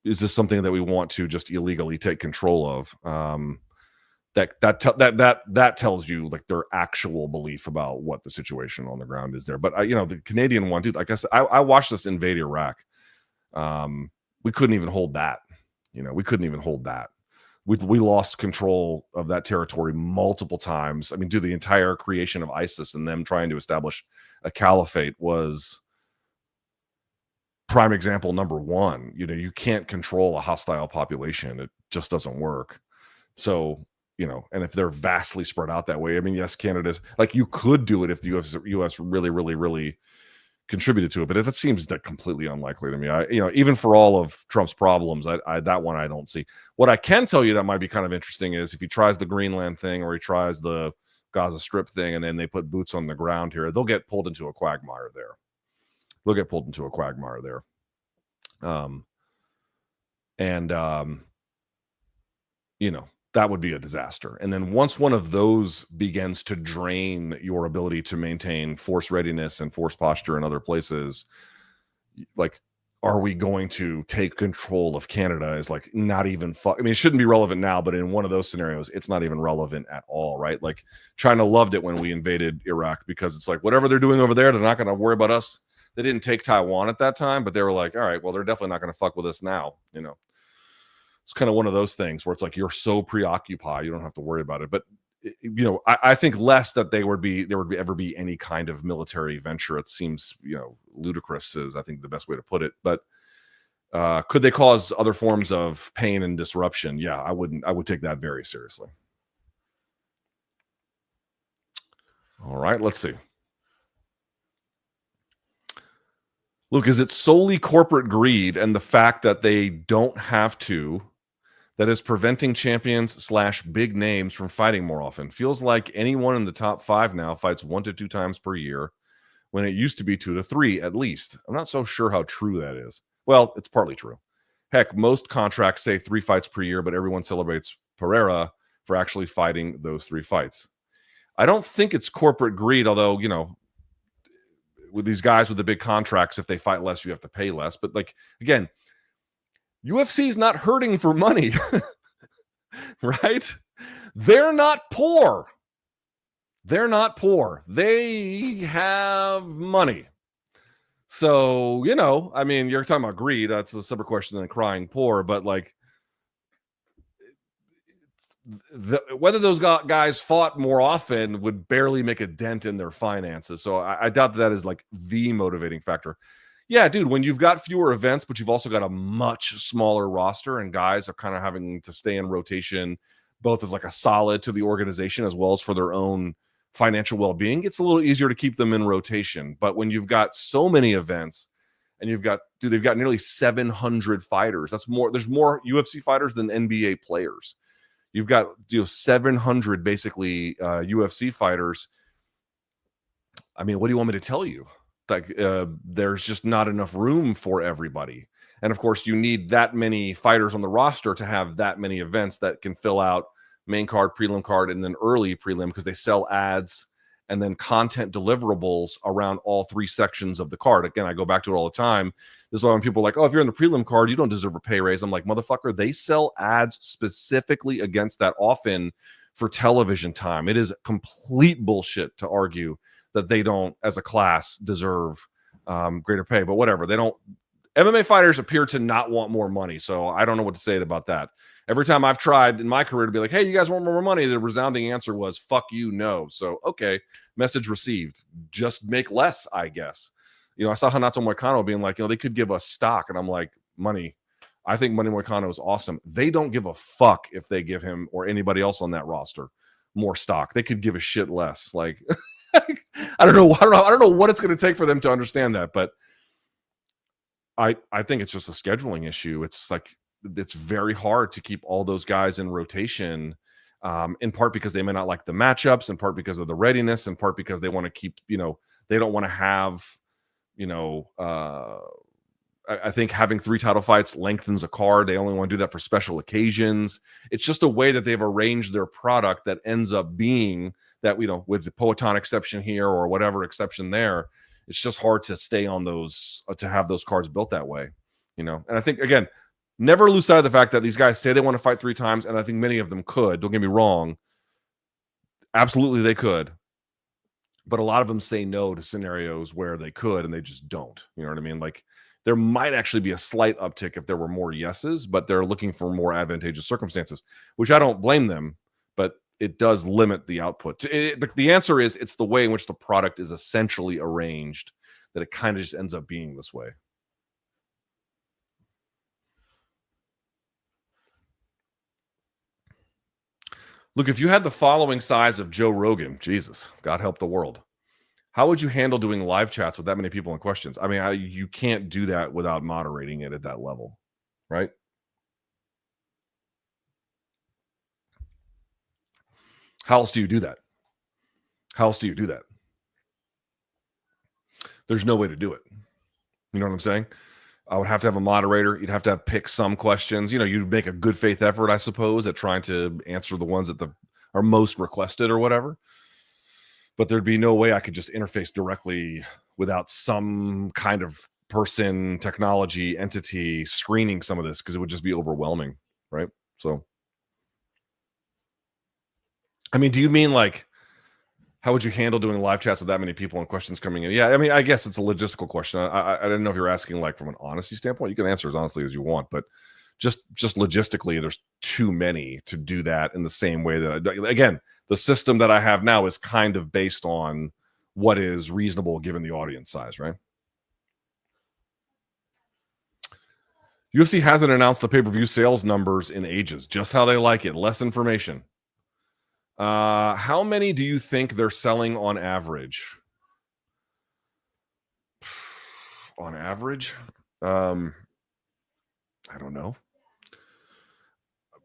Is this something that we want to just illegally take control of? That tells you like their actual belief about what the situation on the ground is there. But the Canadian one, dude, like I said, I watched this invade Iraq. We couldn't even hold that. We couldn't even hold that. We lost control of that territory multiple times. I mean, dude, the entire creation of ISIS and them trying to establish a caliphate was prime example number one. You can't control a hostile population. It just doesn't work. So, and if they're vastly spread out that way, I mean, yes, Canada's like, you could do it if the US really, really, really contributed to it, but if it seems completely unlikely to me, even for all of Trump's problems, that one I don't see. What I can tell you that might be kind of interesting is if he tries the Greenland thing or he tries the Gaza Strip thing, and then they put boots on the ground here, they'll get pulled into a quagmire there. That would be a disaster. And then once one of those begins to drain your ability to maintain force readiness and force posture in other places, like, are we going to take control of Canada is like not even I mean, it shouldn't be relevant now, but in one of those scenarios, it's not even relevant at all, right? Like, China loved it when we invaded Iraq because it's like, whatever they're doing over there, they're not going to worry about us. They didn't take Taiwan at that time, but they were like, all right, well, they're definitely not going to fuck with us now, It's kind of one of those things where it's like you're so preoccupied, you don't have to worry about it. But I think less that there would ever be any kind of military venture. It seems ludicrous is I think the best way to put it. But could they cause other forms of pain and disruption? Yeah, I would take that very seriously. All right, let's see. Luke, is it solely corporate greed and the fact that they don't have to that is preventing champions / big names from fighting more often? Feels like anyone in the top 5 now fights 1 to 2 times per year when it used to be 2 to 3 at least. I'm not so sure how true that is. Well, it's partly true. Heck, most contracts say 3 fights per year, but everyone celebrates Pereira for actually fighting those 3 fights. I don't think it's corporate greed, although, with these guys with the big contracts, if they fight less, you have to pay less. But like, again, UFC's not hurting for money, right? They're not poor. They have money. So, I mean, you're talking about greed. That's a separate question than crying poor. But like, whether those guys fought more often would barely make a dent in their finances. So I doubt that is like the motivating factor. Yeah, dude, when you've got fewer events, but you've also got a much smaller roster and guys are kind of having to stay in rotation, both as like a solid to the organization as well as for their own financial well-being, it's a little easier to keep them in rotation. But when you've got so many events and they've got nearly 700 fighters. There's more UFC fighters than NBA players. You've got 700 basically UFC fighters. I mean, what do you want me to tell you? Like, there's just not enough room for everybody. And of course, you need that many fighters on the roster to have that many events that can fill out main card, prelim card, and then early prelim, because they sell ads and then content deliverables around all 3 sections of the card. Again, I go back to it all the time. This is why when people are like, oh, if you're in the prelim card, you don't deserve a pay raise. I'm like, motherfucker, they sell ads specifically against that often for television time. It is complete bullshit to argue that they don't, as a class, deserve greater pay. But whatever, they don't. MMA fighters appear to not want more money, so I don't know what to say about that. Every time I've tried in my career to be like, hey, you guys want more money? The resounding answer was, fuck you, no. So, okay, message received. Just make less, I guess. I saw Renato Moicano being like, they could give us stock. And I'm like, money. I think Money Moicano is awesome. They don't give a fuck if they give him or anybody else on that roster more stock. They could give a shit less. Like, I don't know. I don't know what it's going to take for them to understand that, but I think it's just a scheduling issue. It's like, it's very hard to keep all those guys in rotation, in part because they may not like the matchups, in part because of the readiness, in part because they want to keep, they don't want to have, I think having 3 title fights lengthens a card. They only want to do that for special occasions. It's just a way that they've arranged their product that ends up being that, with the Poetan exception here or whatever exception there, it's just hard to stay on those, to have those cards built that way, And I think, again, never lose sight of the fact that these guys say they want to fight 3 times, and I think many of them could. Don't get me wrong. Absolutely, they could. But a lot of them say no to scenarios where they could, and they just don't. You know what I mean? Like, there might actually be a slight uptick if there were more yeses, but they're looking for more advantageous circumstances, which I don't blame them, but it does limit the output. The answer is it's the way in which the product is essentially arranged that it kind of just ends up being this way. Look, if you had the following size of Joe Rogan, Jesus, God help the world, how would you handle doing live chats with that many people and questions? I mean, you can't do that without moderating it at that level, right? How else do you do that? There's no way to do it. You know what I'm saying? I would have to have a moderator. You'd have to pick some questions. You'd make a good faith effort, I suppose, at trying to answer the ones that are most requested or whatever. But there'd be no way I could just interface directly without some kind of person, technology, entity screening some of this, because it would just be overwhelming, right? So, I mean, do you mean like, how would you handle doing live chats with that many people and questions coming in? Yeah, I mean, I guess it's a logistical question. I didn't know if you're asking like from an honesty standpoint. You can answer as honestly as you want, but just logistically, there's too many to do that in the same way that again, the system that I have now is kind of based on what is reasonable given the audience size, right? UFC hasn't announced the pay-per-view sales numbers in ages. Just how they like it. Less information. How many do you think they're selling on average? On average? I don't know.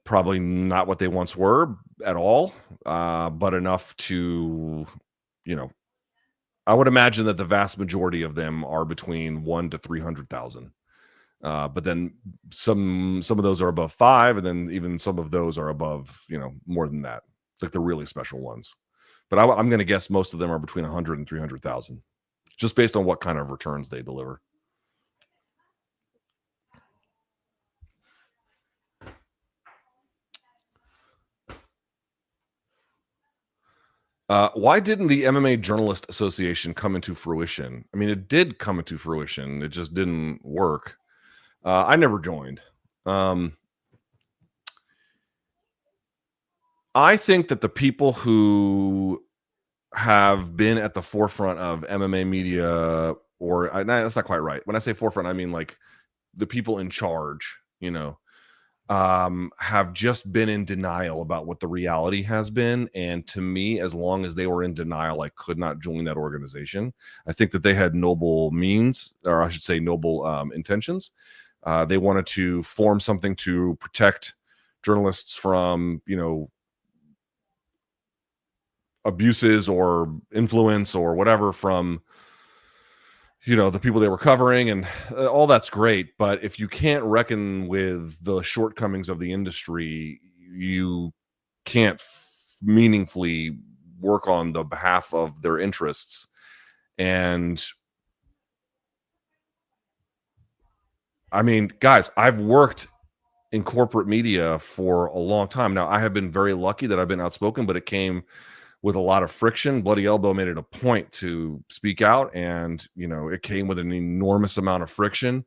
Probably not what they once were at all, but enough to, I would imagine that the vast majority of them are between 1 to 300,000. But then some of those are above 5, and then even some of those are above, more than that. Like the really special ones. But I'm going to guess most of them are between 100 and 300,000, just based on what kind of returns they deliver. Why didn't the MMA Journalist Association come into fruition? I mean, it did come into fruition. It just didn't work. I never joined. I think that the people who have been at the forefront of MMA media, or that's not quite right. When I say forefront, I mean like the people in charge, have just been in denial about what the reality has been. And to me, as long as they were in denial, I could not join that organization. I think that they had noble means, or I should say noble intentions. They wanted to form something to protect journalists from, abuses or influence or whatever from, the people they were covering, and all that's great. But if you can't reckon with the shortcomings of the industry, you can't meaningfully work on the behalf of their interests. And I mean, guys, I've worked in corporate media for a long time. Now, I have been very lucky that I've been outspoken, but it came with a lot of friction. Bloody Elbow made it a point to speak out, and it came with an enormous amount of friction.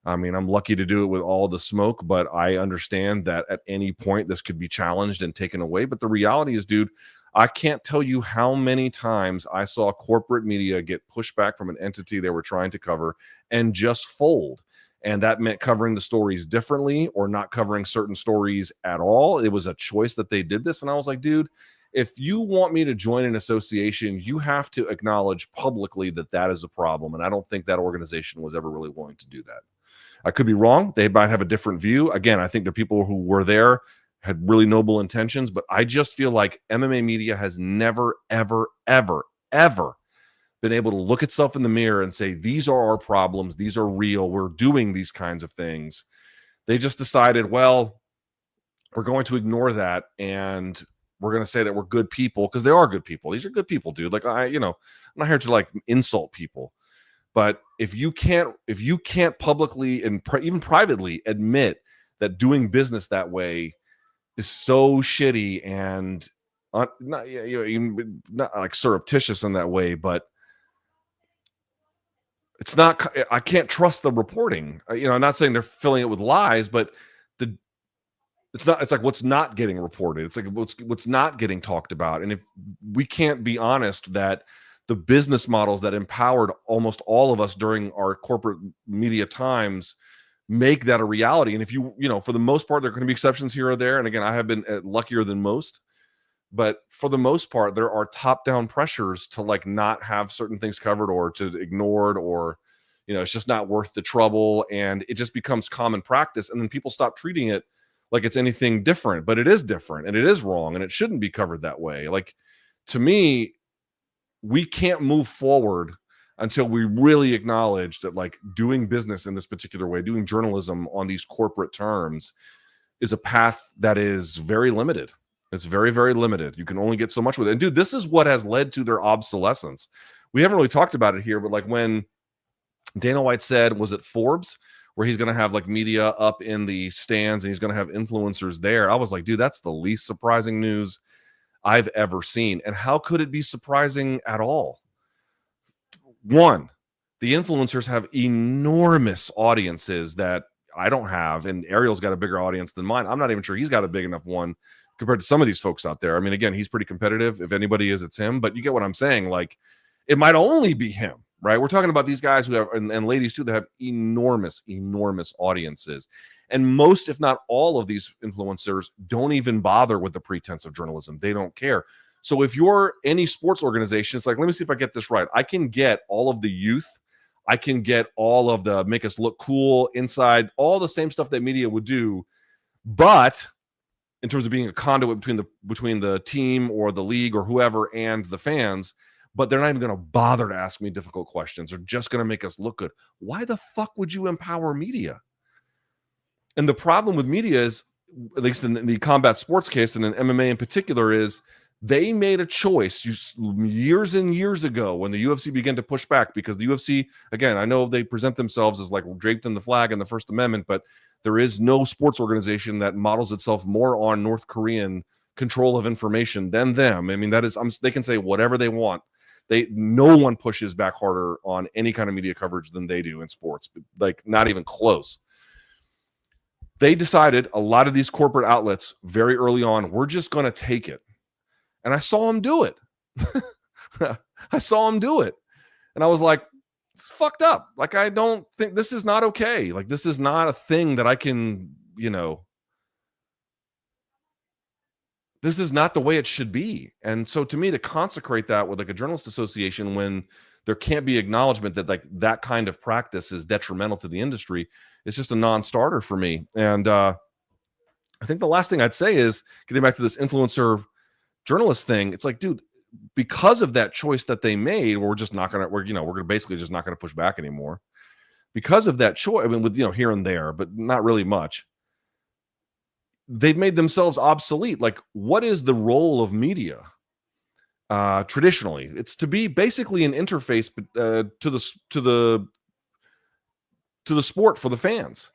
I mean, I'm lucky to do it with all the smoke, but I understand that at any point this could be challenged and taken away. But the reality is, dude, I can't tell you how many times I saw corporate media get pushback from an entity they were trying to cover and just fold. And that meant covering the stories differently or not covering certain stories at all. It was a choice that they did this. And I was like, dude, if you want me to join an association, you have to acknowledge publicly that that is a problem. And I don't think that organization was ever really willing to do that. I could be wrong. They might have a different view. Again, I think the people who were there had really noble intentions, but I just feel like MMA media has never, ever, ever, ever been able to look itself in the mirror and say, these are our problems. These are real. We're doing these kinds of things. They just decided, well, we're going to ignore that and we're going to say that we're good people because they are good people. These are good people, dude. Like I'm not here to like insult people. But if you can't publicly and even privately admit that doing business that way is so shitty and not like surreptitious in that way, but it's not. I can't trust the reporting. I'm not saying they're filling it with lies, but it's not. It's like what's not getting reported. It's like what's not getting talked about. And if we can't be honest that the business models that empowered almost all of us during our corporate media times make that a reality. And if for the most part, there are going to be exceptions here or there. And again, I have been luckier than most, but for the most part, there are top-down pressures to like not have certain things covered or to ignored, or, it's just not worth the trouble. And it just becomes common practice. And then people stop treating it like it's anything different, but it is different and it is wrong and it shouldn't be covered that way. Like, to me, we can't move forward until we really acknowledge that like doing business in this particular way, doing journalism on these corporate terms is a path that is very limited. It's very, very limited. You can only get so much with it. And dude, this is what has led to their obsolescence. We haven't really talked about it here, but like when Dana White said, was it Forbes, where he's going to have like media up in the stands and he's going to have influencers there, I was like, dude, that's the least surprising news I've ever seen. And how could it be surprising at all? One, the influencers have enormous audiences that I don't have, and Ariel's got a bigger audience than mine. I'm not even sure he's got a big enough one compared to some of these folks out there. I mean, again, he's pretty competitive. If anybody is, it's him. But you get what I'm saying. Like, it might only be him, right? We're talking about these guys who have, and ladies too, that have enormous, enormous audiences. And most, if not all of these influencers don't even bother with the pretense of journalism. They don't care. So if you're any sports organization, it's like, let me see if I get this right. I can get all of the youth. I can get all of the make us look cool inside, all the same stuff that media would do. But in terms of being a conduit between the team or the league or whoever and the fans, but they're not even going to bother to ask me difficult questions. They're just going to make us look good. Why the fuck would you empower media? And the problem with media is, at least in the combat sports case and in MMA in particular, is they made a choice years and years ago when the UFC began to push back, because the UFC, again, I know they present themselves as like draped in the flag and the First Amendment, but there is no sports organization that models itself more on North Korean control of information than them. I mean, that is, they can say whatever they want. No one pushes back harder on any kind of media coverage than they do in sports, like not even close. They decided, a lot of these corporate outlets very early on, we're just going to take it. And I saw them do it. I saw them do it. And I was like, it's fucked up. Like, I don't think this is not okay. Like, this is not a thing that I can, this is not the way it should be. And so to me, to consecrate that with like a journalist association when there can't be acknowledgement that like that kind of practice is detrimental to the industry, it's just a non-starter for me. And I think the last thing I'd say is, getting back to this influencer journalist thing, it's like, dude, because of that choice that they made, we're going to basically just not going to push back anymore. Because of that choice, I mean, with, here and there, but not really much, they've made themselves obsolete. Like, what is the role of media? Traditionally, it's to be basically an interface to the sport for the fans.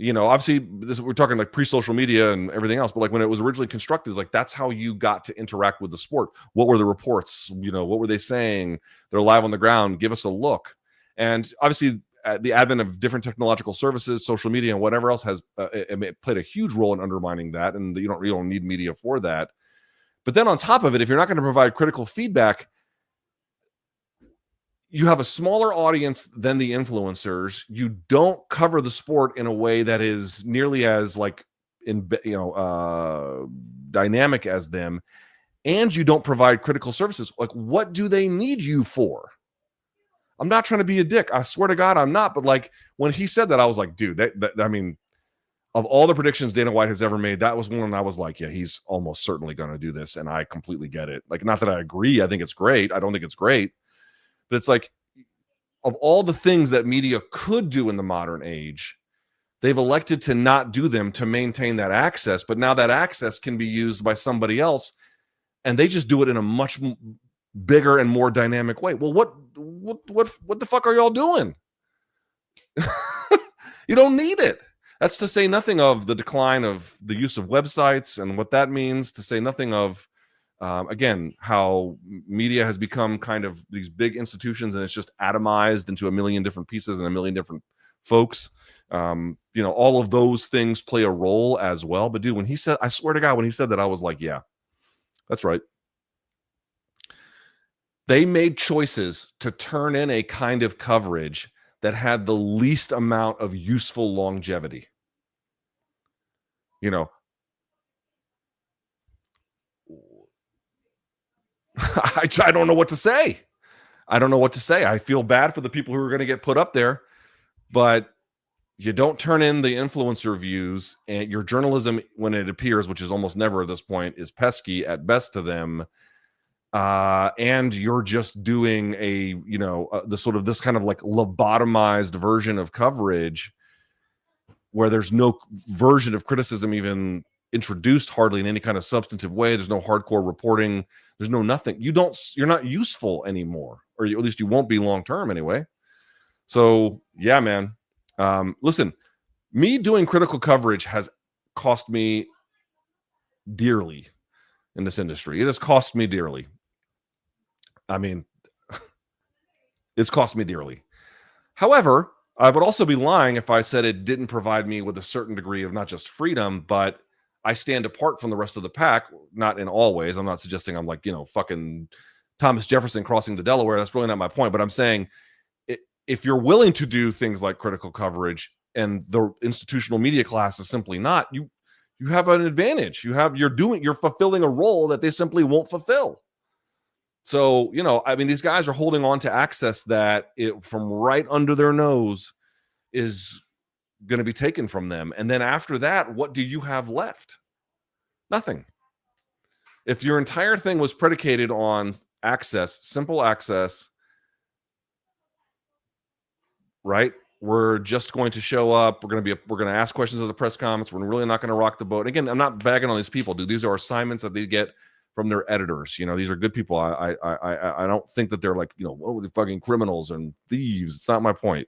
Obviously we're talking like pre-social media and everything else, but like when it was originally constructed, it's like, that's how you got to interact with the sport. What were the reports? What were they saying? They're live on the ground. Give us a look. And obviously the advent of different technological services, social media, and whatever else has it played a huge role in undermining that. And you don't need media for that. But then on top of it, if you're not going to provide critical feedback, you have a smaller audience than the influencers. You don't cover the sport in a way that is nearly as dynamic as them, and you don't provide critical services. Like, what do they need you for? I'm not trying to be a dick. I swear to God, I'm not. But like when he said that, I was like, dude, I mean, of all the predictions Dana White has ever made, that was one I was like, yeah, he's almost certainly going to do this. And I completely get it. Like, not that I agree. I think it's great. I don't think it's great. But it's like, of all the things that media could do in the modern age, they've elected to not do them to maintain that access. But now that access can be used by somebody else, and they just do it in a much bigger and more dynamic way. Well, what the fuck are y'all doing? You don't need it. That's to say nothing of the decline of the use of websites and what that means, to say nothing of, again, how media has become kind of these big institutions and it's just atomized into a million different pieces and a million different folks. All of those things play a role as well. But dude, when he said, I swear to God, when he said that, I was like, yeah, that's right. They made choices to turn in a kind of coverage that had the least amount of useful longevity. I don't know what to say. I feel bad for the people who are going to get put up there, but you don't turn in the influencer views, and your journalism, when it appears, which is almost never at this point, is pesky at best to them. And you're just doing this kind of like lobotomized version of coverage where there's no version of criticism even introduced hardly in any kind of substantive way. There's no hardcore reporting. There's no nothing. You're not useful anymore, or at least you won't be long-term anyway. So yeah, man. Listen, me doing critical coverage has cost me dearly in this industry. It has cost me dearly. I mean, it's cost me dearly. However, I would also be lying if I said it didn't provide me with a certain degree of not just freedom, but I stand apart from the rest of the pack, not in all ways. I'm not suggesting I'm like, fucking Thomas Jefferson crossing the Delaware. That's really not my point. But I'm saying if you're willing to do things like critical coverage and the institutional media class is simply not, you have an advantage. You're fulfilling a role that they simply won't fulfill. So, these guys are holding on to access that from right under their nose is going to be taken from them. And then after that, what do you have left? Nothing. If your entire thing was predicated on access, simple access, right? We're just going to show up. We're going to ask questions of the press conference. We're really not going to rock the boat. Again, I'm not bagging on these people, dude. These are assignments that they get from their editors. These are good people. I don't think that they're like, they're fucking criminals and thieves. It's not my point.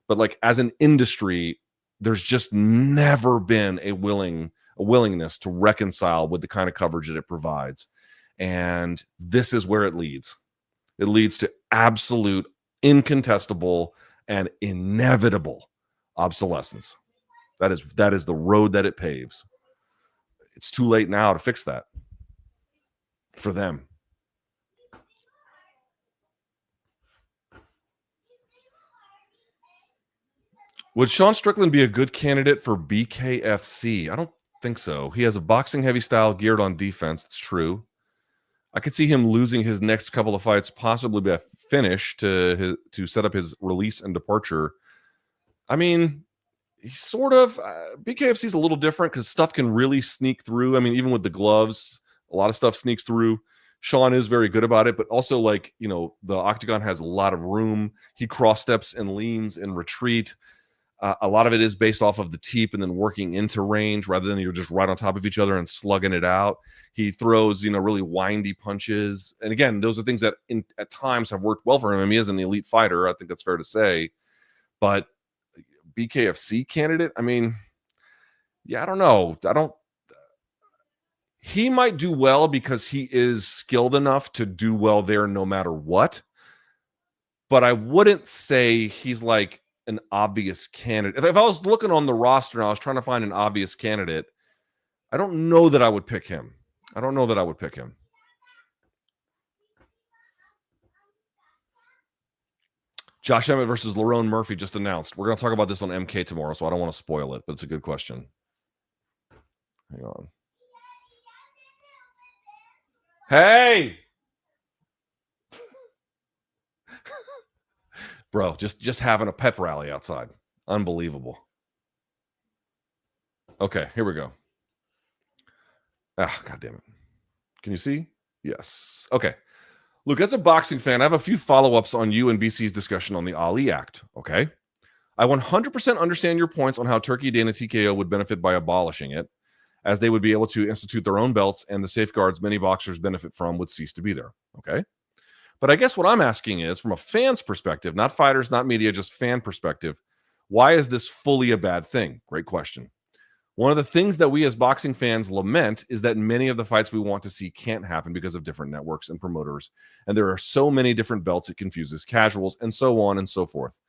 But like as an industry, there's just never been a willingness to reconcile with the kind of coverage that it provides. And this is where it leads. It leads to absolute, incontestable, and inevitable obsolescence. That is the road that it paves. It's too late now to fix that for them. Would Sean Strickland be a good candidate for BKFC? I don't think so. He has a boxing heavy style geared on defense. It's true. I could see him losing his next couple of fights, possibly by a finish to set up his release and departure. I mean, he's sort of BKFC is a little different because stuff can really sneak through. I mean, even with the gloves, a lot of stuff sneaks through. Sean is very good about it, but also the octagon has a lot of room. He cross steps and leans in retreat. A lot of it is based off of the teep and then working into range rather than you're just right on top of each other and slugging it out. He throws, really windy punches. And again, those are things that at times have worked well for him. I mean, he is an elite fighter. I think that's fair to say. But BKFC candidate, I mean, yeah, I don't know. He might do well because he is skilled enough to do well there no matter what. But I wouldn't say he's like an obvious candidate. If I was looking on the roster and I was trying to find an obvious candidate, I don't know that I would pick him. I don't know that I would pick him. Josh Emmett versus Lerone Murphy just announced. We're going to talk about this on MK tomorrow, so I don't want to spoil it, but it's a good question. Hang on. Hey! Bro, just having a pep rally outside. Unbelievable. Okay, here we go. Ah, God damn it. Can you see? Yes. Okay. Look, as a boxing fan, I have a few follow-ups on you and BC's discussion on the Ali Act, okay? I 100% understand your points on how Turkey, Dana, TKO would benefit by abolishing it, as they would be able to institute their own belts and the safeguards many boxers benefit from would cease to be there, okay? But I guess what I'm asking is, from a fan's perspective, not fighters, not media, just fan perspective, why is this fully a bad thing? Great question. One of the things that we as boxing fans lament is that many of the fights we want to see can't happen because of different networks and promoters. And there are so many different belts, it confuses casuals and so on and so forth.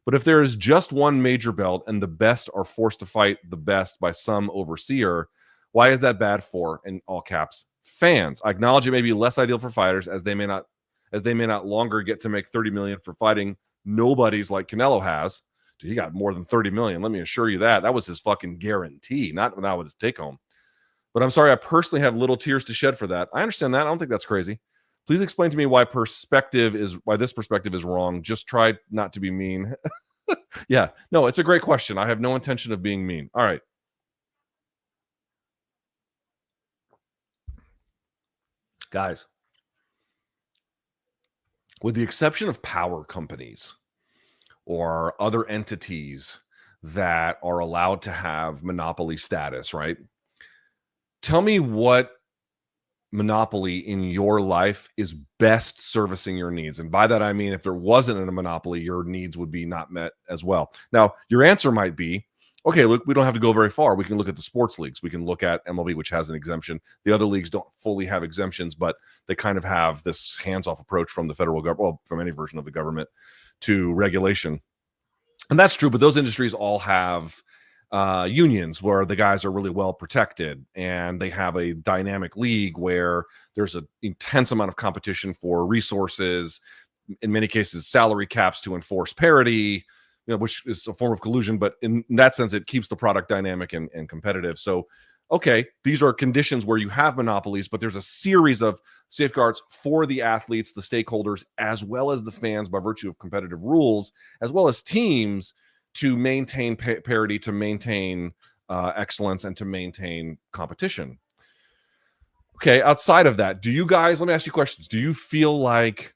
But if there is just one major belt and the best are forced to fight the best by some overseer, why is that bad for, in all caps, fans? I acknowledge it may be less ideal for fighters as they may not longer get to make 30 million for fighting nobodies like Canelo has. Dude, he got more than 30 million. Let me assure you that. That was his fucking guarantee, not with his take home. But I'm sorry, I personally have little tears to shed for that. I understand that. I don't think that's crazy. Please explain to me why this perspective is wrong. Just try not to be mean. Yeah, no, it's a great question. I have no intention of being mean. All right. Guys, with the exception of power companies or other entities that are allowed to have monopoly status, right? Tell me what monopoly in your life is best servicing your needs. And by that, I mean, if there wasn't a monopoly, your needs would be not met as well. Now, your answer might be, okay, look, we don't have to go very far. We can look at the sports leagues. We can look at MLB, which has an exemption. The other leagues don't fully have exemptions, but they kind of have this hands-off approach from the federal government, well, from any version of the government to regulation. And that's true, but those industries all have unions where the guys are really well protected, and they have a dynamic league where there's an intense amount of competition for resources, in many cases salary caps to enforce parity, which is a form of collusion, but in that sense it keeps the product dynamic and competitive. So okay, these are conditions where you have monopolies, but there's a series of safeguards for the athletes, the stakeholders, as well as the fans by virtue of competitive rules, as well as teams to maintain parity, to maintain excellence, and to maintain competition. Okay, outside of that, do you guys, let me ask you questions. Do you feel like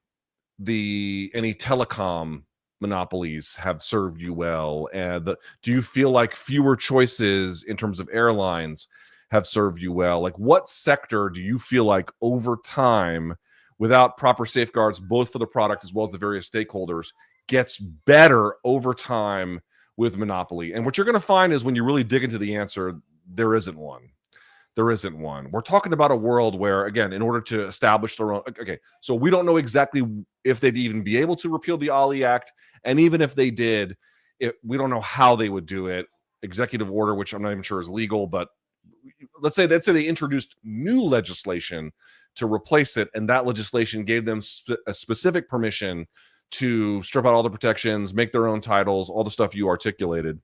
any telecom monopolies have served you well? And do you feel like fewer choices in terms of airlines have served you well? Like, what sector do you feel like over time, without proper safeguards, both for the product as well as the various stakeholders, gets better over time with monopoly? And what you're going to find is when you really dig into the answer, there isn't one. There isn't one. We're talking about a world where, again, in order to establish their own, okay, so we don't know exactly if they'd even be able to repeal the Ali Act. And even if they did, we don't know how they would do it. Executive order, which I'm not even sure is legal, but let's say they introduced new legislation to replace it, and that legislation gave them a specific permission to strip out all the protections, make their own titles, all the stuff you articulated.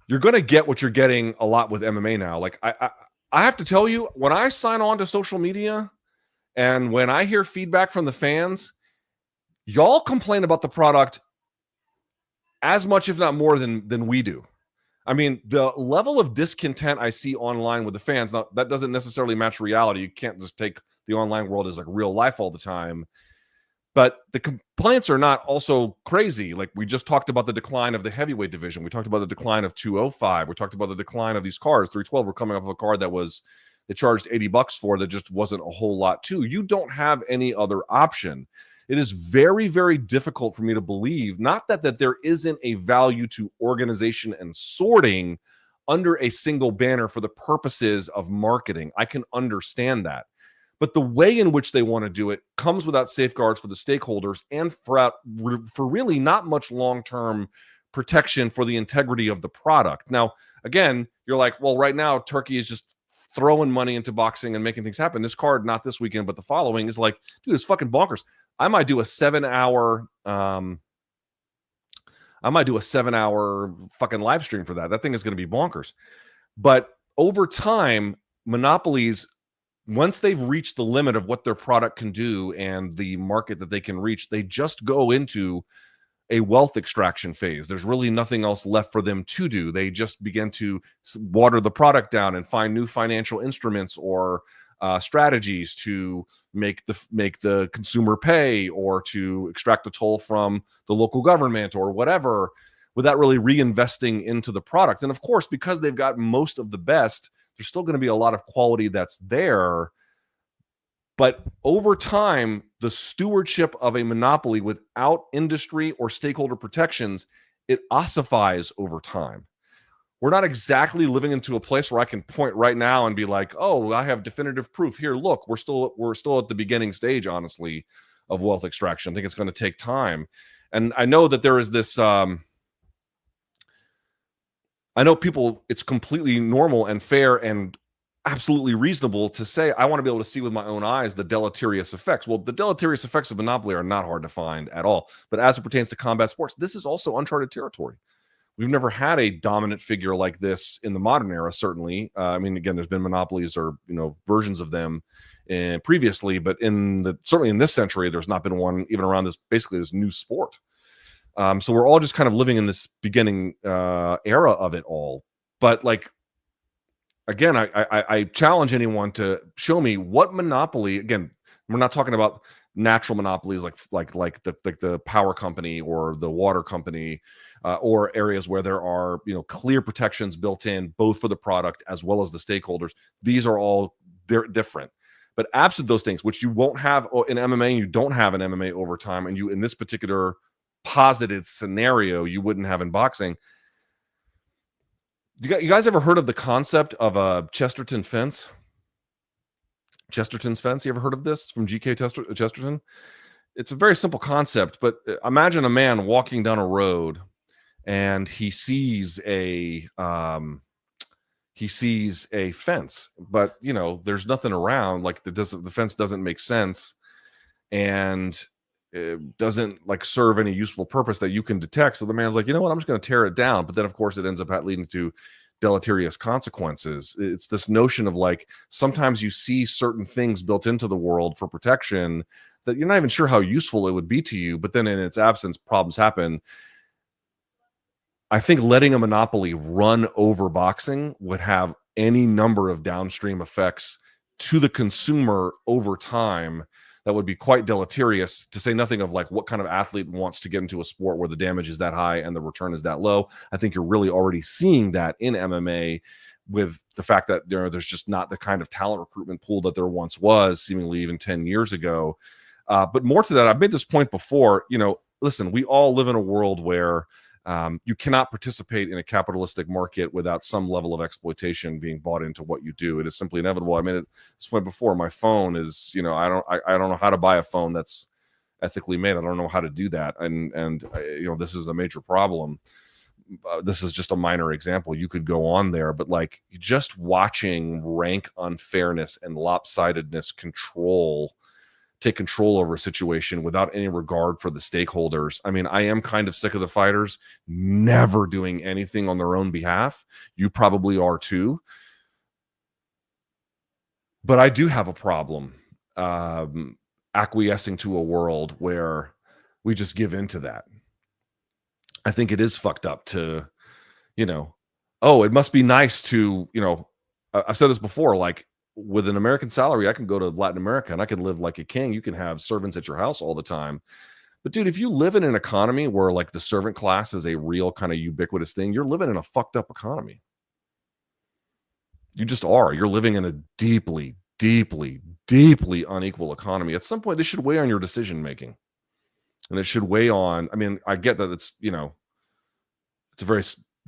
You're going to get what you're getting a lot with MMA now. Like, I have to tell you, when I sign on to social media and when I hear feedback from the fans, y'all complain about the product as much, if not more, than we do. I mean, the level of discontent I see online with the fans, now, that doesn't necessarily match reality. You can't just take the online world as like real life all the time. But the complaints are not also crazy. Like, we just talked about the decline of the heavyweight division. We talked about the decline of 205. We talked about the decline of these cars. 312 were coming off of a card that they charged $80 for, that just wasn't a whole lot too. You don't have any other option. It is very, very difficult for me to believe, not that there isn't a value to organization and sorting under a single banner for the purposes of marketing. I can understand that. But the way in which they want to do it comes without safeguards for the stakeholders and for really not much long-term protection for the integrity of the product. Now, again, you're like, well, right now, Turkey is just throwing money into boxing and making things happen. This card, not this weekend, but the following, is like, dude, it's fucking bonkers. I might do a 7-hour fucking live stream for that. That thing is going to be bonkers. But over time, monopolies, once they've reached the limit of what their product can do and the market that they can reach, they just go into a wealth extraction phase. There's really nothing else left for them to do. They just begin to water the product down and find new financial instruments or strategies to make the consumer pay, or to extract a toll from the local government or whatever, without really reinvesting into the product. And of course, because they've got most of the best, there's still going to be a lot of quality that's there. But over time, the stewardship of a monopoly without industry or stakeholder protections, it ossifies over time. We're not exactly living into a place where I can point right now and be like, oh, I have definitive proof. Here, look, we're still at the beginning stage, honestly, of wealth extraction. I think it's going to take time. And I know that there is this... I know people, it's completely normal and fair and absolutely reasonable to say, I want to be able to see with my own eyes the deleterious effects. Well, the deleterious effects of monopoly are not hard to find at all. But as it pertains to combat sports, this is also uncharted territory. We've never had a dominant figure like this in the modern era, certainly. I mean, again, there's been monopolies or, versions of them previously, but certainly in this century, there's not been one even around this new sport. So we're all just kind of living in this beginning era of it all. But again, I challenge anyone to show me what monopoly. Again, we're not talking about natural monopolies like the power company or the water company, or areas where there are clear protections built in both for the product as well as the stakeholders. These are all different. But absent those things, which you won't have in MMA, and you don't have in MMA over time, and you in this particular posited scenario you wouldn't have in boxing. You guys ever heard of the concept of a Chesterton's fence? Chesterton's fence. You ever heard of this from G.K. Chesterton? It's a very simple concept, but imagine a man walking down a road and he sees a fence, but there's nothing around. The fence doesn't make sense, and it doesn't serve any useful purpose that you can detect. So the man's like, you know what, I'm just going to tear it down. But then of course it ends up leading to deleterious consequences. It's this notion of sometimes you see certain things built into the world for protection that you're not even sure how useful it would be to you. But then in its absence, problems happen. I think letting a monopoly run over boxing would have any number of downstream effects to the consumer over time that would be quite deleterious, to say nothing of what kind of athlete wants to get into a sport where the damage is that high and the return is that low. I think you're really already seeing that in MMA with the fact that there's just not the kind of talent recruitment pool that there once was, seemingly even 10 years ago. But more to that, I've made this point before, listen, we all live in a world where you cannot participate in a capitalistic market without some level of exploitation being bought into what you do. It is simply inevitable. I made this point before. My phone is, I don't know how to buy a phone that's ethically made. I don't know how to do that, and this is a major problem. This is just a minor example. You could go on there, but just watching rank unfairness and lopsidedness take control over a situation without any regard for the stakeholders. I mean, I am kind of sick of the fighters never doing anything on their own behalf. You probably are too. But I do have a problem acquiescing to a world where we just give into that. I think it is fucked up to, oh, it must be nice to, I've said this before, with an American salary, I can go to Latin America and I can live like a king. You can have servants at your house all the time. But dude, if you live in an economy where the servant class is a real kind of ubiquitous thing, you're living in a fucked up economy. You just are. You're living in a deeply, deeply, deeply unequal economy. At some point, this should weigh on your decision making. And it should weigh on, I get that it's, it's a very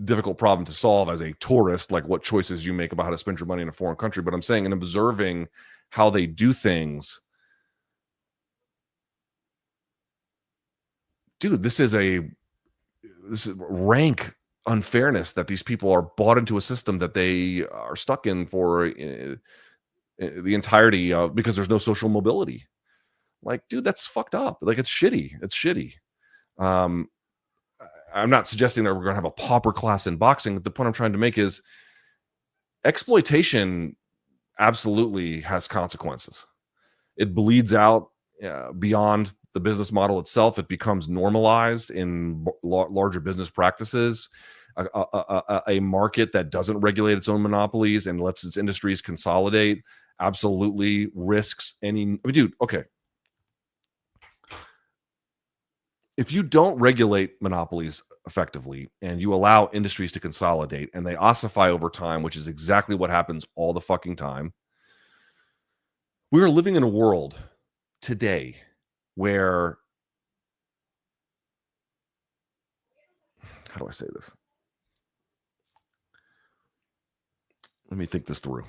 difficult problem to solve as a tourist, what choices you make about how to spend your money in a foreign country. But I'm saying, in observing how they do things. Dude, this is rank unfairness that these people are bought into a system that they are stuck in for the entirety of, because there's no social mobility. Like, dude, that's fucked up. Like, it's shitty. It's shitty. I'm not suggesting that we're going to have a pauper class in boxing. The point I'm trying to make is exploitation absolutely has consequences. It bleeds out beyond the business model itself. It becomes normalized in larger business practices. A market that doesn't regulate its own monopolies and lets its industries consolidate absolutely risks any. I mean, dude, okay. If you don't regulate monopolies effectively and you allow industries to consolidate and they ossify over time, which is exactly what happens all the fucking time, we are living in a world today where, how do I say this? Let me think this through.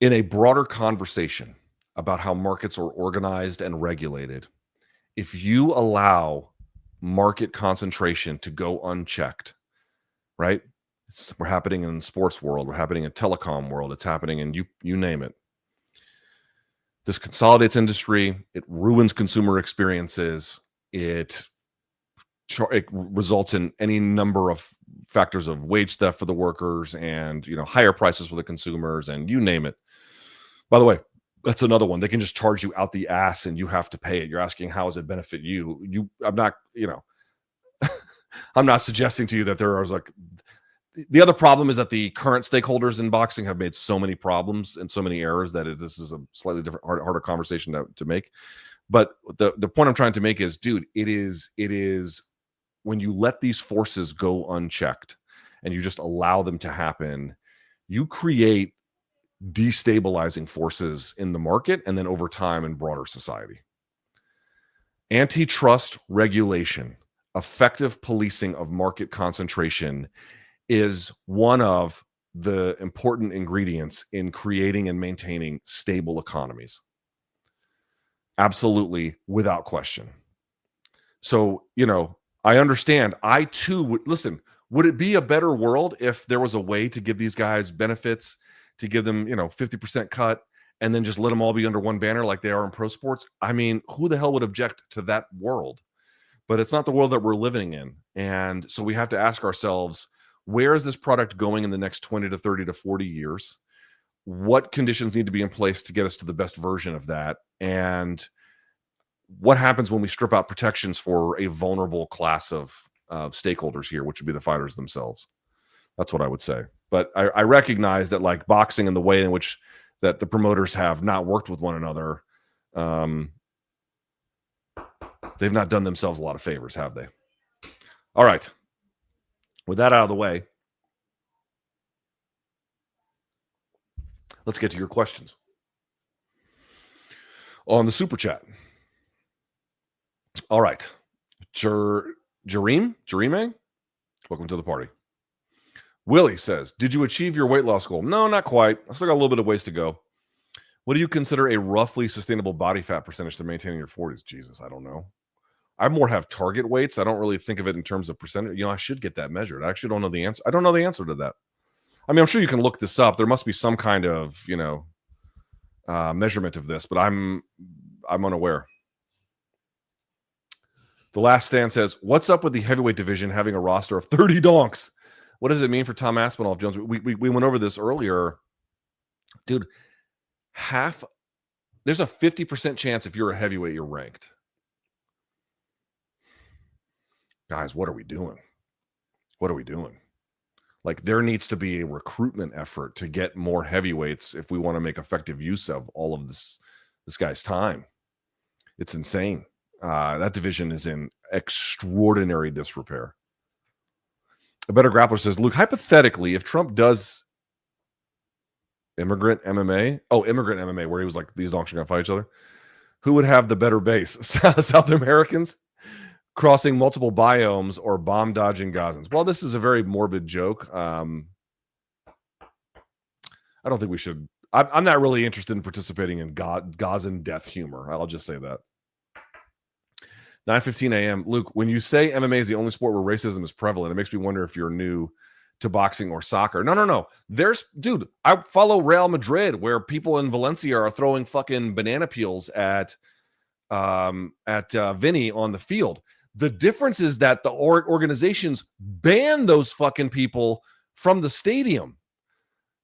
In a broader conversation about how markets are organized and regulated, if you allow market concentration to go unchecked, right? We're happening in the sports world, we're happening in telecom world, it's happening in you name it. This consolidates industry, it ruins consumer experiences, it results in any number of factors of wage theft for the workers and higher prices for the consumers and you name it. By the way, that's another one. They can just charge you out the ass and you have to pay it. You're asking, how does it benefit you? I'm not, I'm not suggesting to you that there is like, the other problem is that the current stakeholders in boxing have made so many problems and so many errors that this is a slightly different, harder conversation to make. But the point I'm trying to make is, dude, it is when you let these forces go unchecked and you just allow them to happen, you create destabilizing forces in the market and then over time in broader society. Antitrust regulation, effective policing of market concentration is one of the important ingredients in creating and maintaining stable economies. Absolutely, without question. So, I understand. I too would listen. Would it be a better world if there was a way to give these guys benefits, to give them, 50% cut, and then just let them all be under one banner like they are in pro sports? I mean, who the hell would object to that world? But it's not the world that we're living in. And so we have to ask ourselves, where is this product going in the next 20 to 30 to 40 years? What conditions need to be in place to get us to the best version of that? And what happens when we strip out protections for a vulnerable class of stakeholders here, which would be the fighters themselves? That's what I would say. But I recognize that, like boxing and the way in which that the promoters have not worked with one another, they've not done themselves a lot of favors, have they? All right. With that out of the way, let's get to your questions on the super chat. All right. Jarime, welcome to the party. Willie says, did you achieve your weight loss goal? No, not quite. I still got a little bit of ways to go. What do you consider a roughly sustainable body fat percentage to maintain in your 40s? Jesus, I don't know. I more have target weights. I don't really think of it in terms of percentage. I should get that measured. I actually don't know the answer. I don't know the answer to that. I mean, I'm sure you can look this up. There must be some kind of, measurement of this, but I'm unaware. The Last Stand says, what's up with the heavyweight division having a roster of 30 donks? What does it mean for Tom Aspinall Jones? We went over this earlier. Dude, there's a 50% chance if you're a heavyweight, you're ranked. Guys, what are we doing? Like, there needs to be a recruitment effort to get more heavyweights if we want to make effective use of all of this guy's time. It's insane. That division is in extraordinary disrepair. A Better Grappler says, Luke, hypothetically, if Trump does immigrant MMA, where he was like, these donks are going to fight each other, who would have the better base? South Americans? crossing multiple biomes or bomb dodging Gazans. Well, this is a very morbid joke. I don't think we should. I'm not really interested in participating in Gazan death humor. I'll just say that. 9:15 a.m. Luke, when you say MMA is the only sport where racism is prevalent, it makes me wonder if you're new to boxing or soccer. No. Dude, I follow Real Madrid, where people in Valencia are throwing fucking banana peels at Vinny on the field. The difference is that the organizations ban those fucking people from the stadium.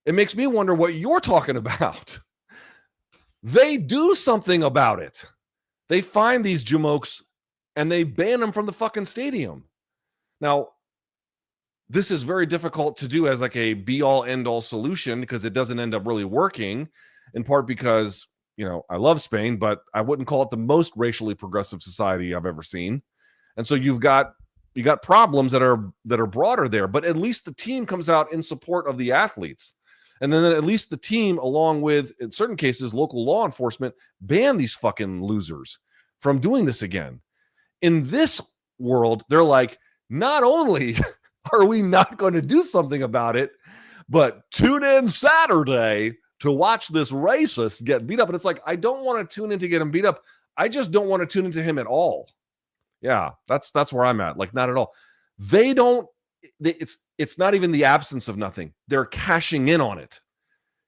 It makes me wonder what you're talking about. They do something about it. They find these jamokes and they ban them from the fucking stadium. Now, this is very difficult to do as like a be-all, end-all solution because it doesn't end up really working, in part because, I love Spain, but I wouldn't call it the most racially progressive society I've ever seen. And so you got problems that are broader there, but at least the team comes out in support of the athletes. And then at least the team, along with, in certain cases, local law enforcement, ban these fucking losers from doing this again. In this world, they're like, not only are we not going to do something about it, but tune in Saturday to watch this racist get beat up. And it's like, I don't want to tune in to get him beat up. I just don't want to tune into him at all. Yeah, that's where I'm at. Like, not at all. It's not even the absence of nothing. They're cashing in on it.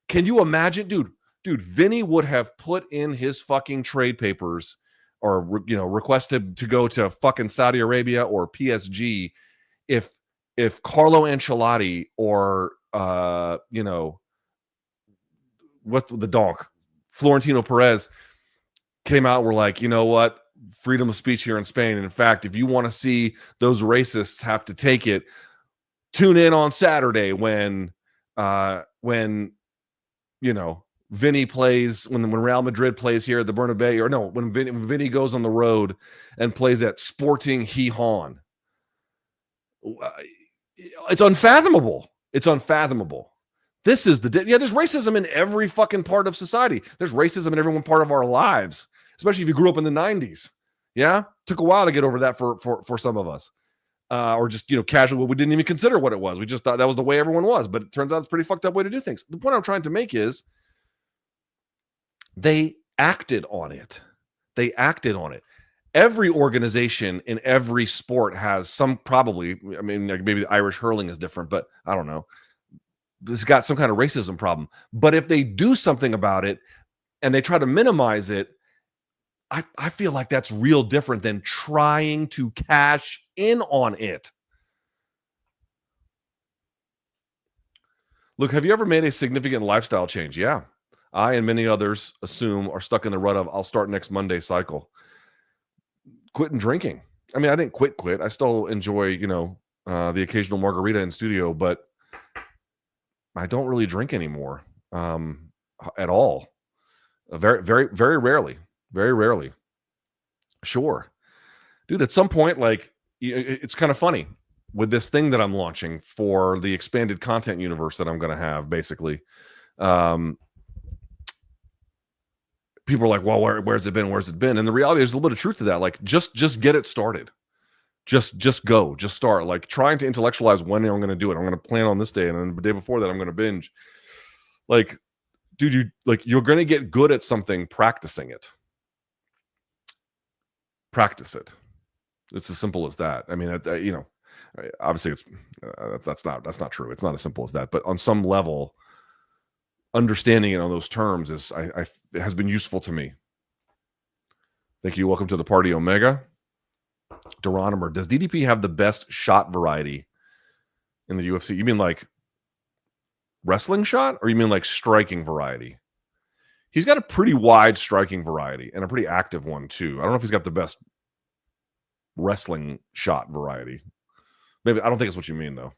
Can you imagine? Dude, Vinny would have put in his fucking trade papers or, requested to go to fucking Saudi Arabia or PSG if Carlo Ancelotti or, what's the donk, Florentino Perez came out and were like, you know what? Freedom of speech here in Spain. And in fact, if you want to see those racists have to take it, tune in on Saturday when Vinny plays, when Real Madrid plays here at the Bernabeu, or no, when Vinny goes on the road and plays at Sporting Gijón. It's unfathomable. It's unfathomable. This is there's racism in every fucking part of society. There's racism in every one part of our lives, especially if you grew up in the 90s. Yeah? Took a while to get over that for some of us. Or just, casual. We didn't even consider what it was. We just thought that was the way everyone was. But it turns out it's a pretty fucked up way to do things. The point I'm trying to make is they acted on it. They acted on it. Every organization in every sport has some, probably, I mean, like maybe the Irish hurling is different, but I don't know. It's got some kind of racism problem. But if they do something about it and they try to minimize it, I feel like that's real different than trying to cash in on it. Look, have you ever made a significant lifestyle change? Yeah. I and many others assume are stuck in the rut of I'll start next Monday cycle. Quitting drinking. I mean, I didn't quit. I still enjoy, the occasional margarita in studio, but I don't really drink anymore at all. Very, very, very rarely. Very rarely. Sure. Dude, at some point, like, it's kind of funny with this thing that I'm launching for the expanded content universe that I'm going to have, basically. People are like, well, where's it been? Where's it been? And the reality is a little bit of truth to that. Like, just get it started. Just go. Just start. Like, trying to intellectualize when I'm going to do it. I'm going to plan on this day, and then the day before that, I'm going to binge. Like, dude, you're going to get good at something practicing it. Practice it. It's as simple as that. I mean, obviously it's that's not true. It's not as simple as that. But on some level, understanding it on those terms it has been useful to me. Thank you. Welcome to the party, Omega. Deronimer, does DDP have the best shot variety in the UFC? You mean like wrestling shot, or you mean like striking variety? He's got a pretty wide striking variety and a pretty active one too. I don't know if he's got the best wrestling shot variety. Maybe, I don't think it's what you mean though.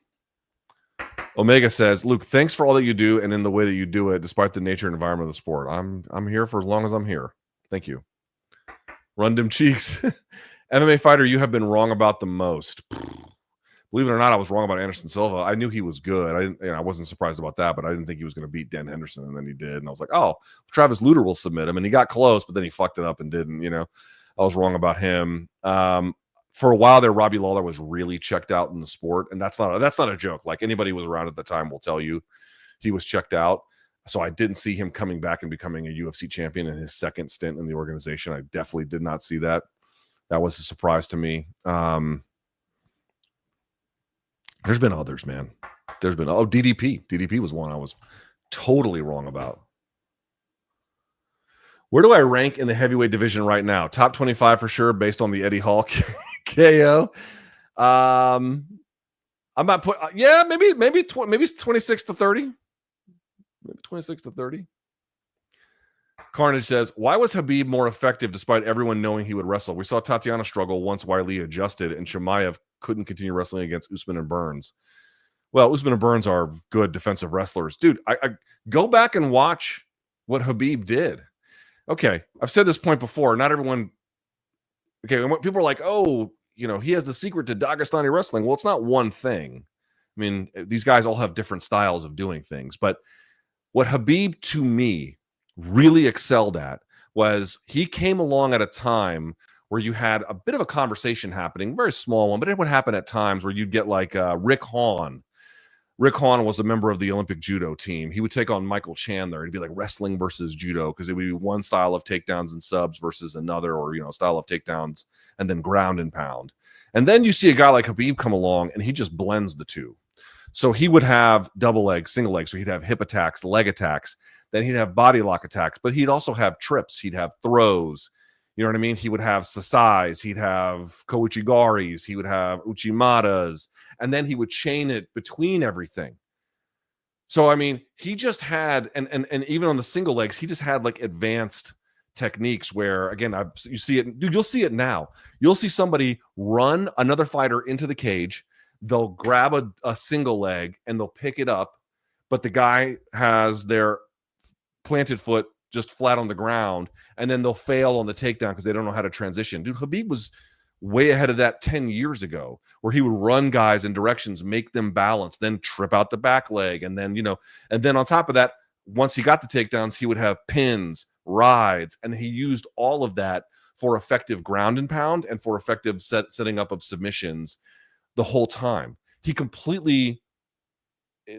Omega says, Luke, thanks for all that you do and in the way that you do it, despite the nature and environment of the sport. I'm here for as long as I'm here. Thank you. Run them cheeks. MMA fighter you have been wrong about the most. Believe it or not, I was wrong about Anderson Silva. I knew he was good. I wasn't surprised about that, but I didn't think he was going to beat Dan Henderson, and then he did. And I was like, oh, Travis Lutter will submit him. And he got close, but then he fucked it up and didn't, I was wrong about him. for a while there, Robbie Lawler was really checked out in the sport, and that's not a joke. Like, anybody who was around at the time will tell you he was checked out. So I didn't see him coming back and becoming a UFC champion in his second stint in the organization. I definitely did not see that. That was a surprise to me. There's been others, man. There's been DDP. DDP was one I was totally wrong about. Where do I rank in the heavyweight division right now? Top 25 for sure, based on the Eddie Hall KO. I'm not put. Yeah, maybe 26 to 30. Maybe 26 to 30. Carnage says, why was Khabib more effective despite everyone knowing he would wrestle? We saw Tatiana struggle once Wiley adjusted, and Chimaev couldn't continue wrestling against Usman and Burns. Well, Usman and Burns are good defensive wrestlers. Dude, I go back and watch what Khabib did. Okay, I've said this point before. Not everyone... Okay, when people are like, oh, he has the secret to Dagestani wrestling. Well, it's not one thing. I mean, these guys all have different styles of doing things. But what Khabib, to me, really excelled at was he came along at a time where you had a bit of a conversation happening, very small one, but it would happen at times where you'd get like Rick Hahn. Rick Hahn was a member of the Olympic judo team. He would take on Michael Chandler. It'd be like wrestling versus judo, because it would be one style of takedowns and subs versus another, or, style of takedowns and then ground and pound. And then you see a guy like Khabib come along and he just blends the two. So he would have double legs, single legs. So he'd have hip attacks, leg attacks. Then he'd have body lock attacks, but he'd also have trips. He'd have throws. You know what I mean? He would have sasais. He'd have kouchigaris. He would have uchimatas. And then he would chain it between everything. So, I mean, he just had, and even on the single legs, he just had like advanced techniques where, again, you see it, dude, you'll see it now. You'll see somebody run another fighter into the cage. They'll grab a single leg and they'll pick it up, but the guy has their planted foot just flat on the ground, and then they'll fail on the takedown because they don't know how to transition. Dude, Khabib was way ahead of that 10 years ago, where he would run guys in directions, make them balance, then trip out the back leg. And then, and then on top of that, once he got the takedowns, he would have pins, rides, and he used all of that for effective ground and pound and for effective setting up of submissions the whole time. He completely,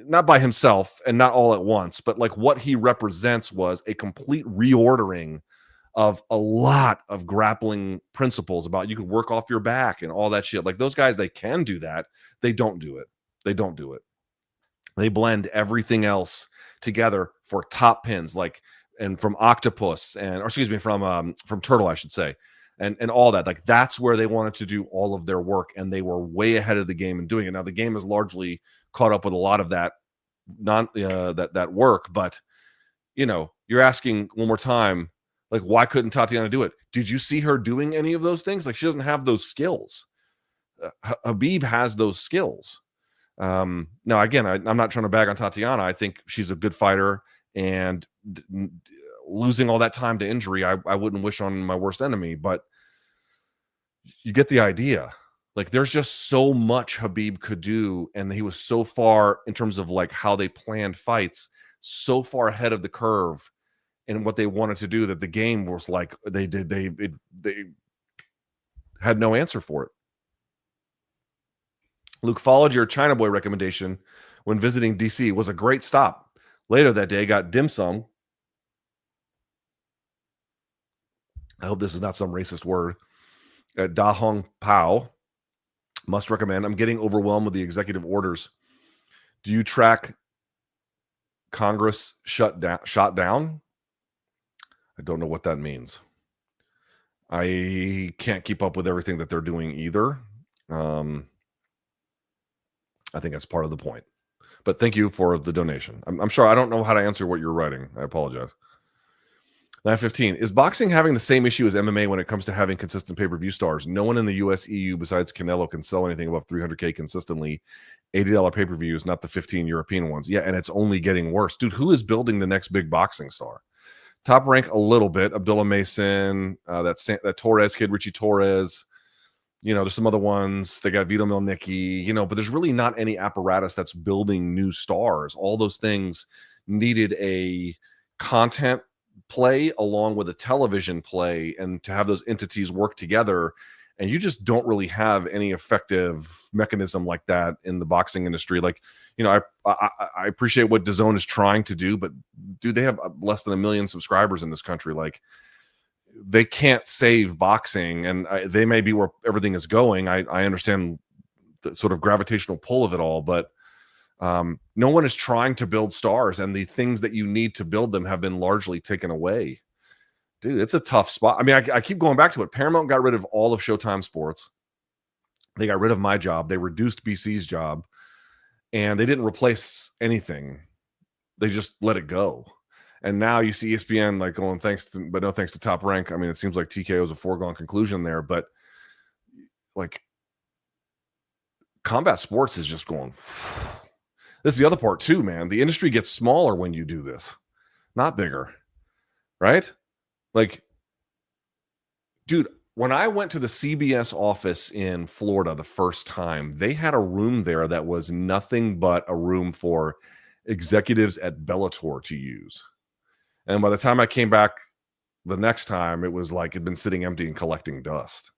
not by himself and not all at once, but like what he represents was a complete reordering of a lot of grappling principles about you could work off your back and all that shit. Like, those guys, they can do that. They don't do it. They blend everything else together for top pins, and from octopus from turtle, I should say. And all that. Like, that's where they wanted to do all of their work, and they were way ahead of the game in doing it. Now, the game is largely caught up with a lot of that that work, but you're asking one more time, like, why couldn't Tatiana do it? Did you see her doing any of those things? Like, she doesn't have those skills. Khabib has those skills. Now, again, I'm not trying to bag on Tatiana. I think she's a good fighter, and losing all that time to injury, I wouldn't wish on my worst enemy, but you get the idea. Like, there's just so much Khabib could do, and he was so far in terms of like how they planned fights, so far ahead of the curve in what they wanted to do, that the game was like they had no answer for it. Luke, followed your China Boy recommendation when visiting DC. It was a great stop. Later that day, got dim sum. I hope this is not some racist word. Da Hong Pao. Must recommend. I'm getting overwhelmed with the executive orders. Do you track Congress shot down? I don't know what that means. I can't keep up with everything that they're doing either. I think that's part of the point. But thank you for the donation. I'm sure I don't know how to answer what you're writing. I apologize. 9:15. Is boxing having the same issue as MMA when it comes to having consistent pay-per-view stars? No one in the US, EU besides Canelo can sell anything above $300K consistently. $80 pay-per-views, not the 15 European ones. Yeah, and it's only getting worse. Dude, who is building the next big boxing star? Top rank a little bit. Abdullah Mason, that Torres kid, Richie Torres. There's some other ones. They got Vito Milnicki, but there's really not any apparatus that's building new stars. All those things needed a content play along with a television play, and to have those entities work together And you just don't really have any effective mechanism like that in the boxing industry. Like, you know, I appreciate what DAZN is trying to do, but dude, they have less than 1 million subscribers in this country. Like, they can't save boxing, and they may be where everything is going. I understand the sort of gravitational pull of it all, but no one is trying to build stars, and the things that you need to build them have been largely taken away. Dude, it's a tough spot. I mean, I keep going back to it. Paramount got rid of all of Showtime Sports. They got rid of my job. They reduced BC's job, and they didn't replace anything. They just let it go. And now you see ESPN like going, but no thanks to Top Rank. I mean, it seems like TKO is a foregone conclusion there, but like combat sports is just going. This is the other part too, man. The industry gets smaller when you do this, not bigger, right? Like, dude, when I went to the CBS office in Florida the first time, they had a room there that was nothing but a room for executives at Bellator to use. And by the time I came back the next time, it was like it'd been sitting empty and collecting dust.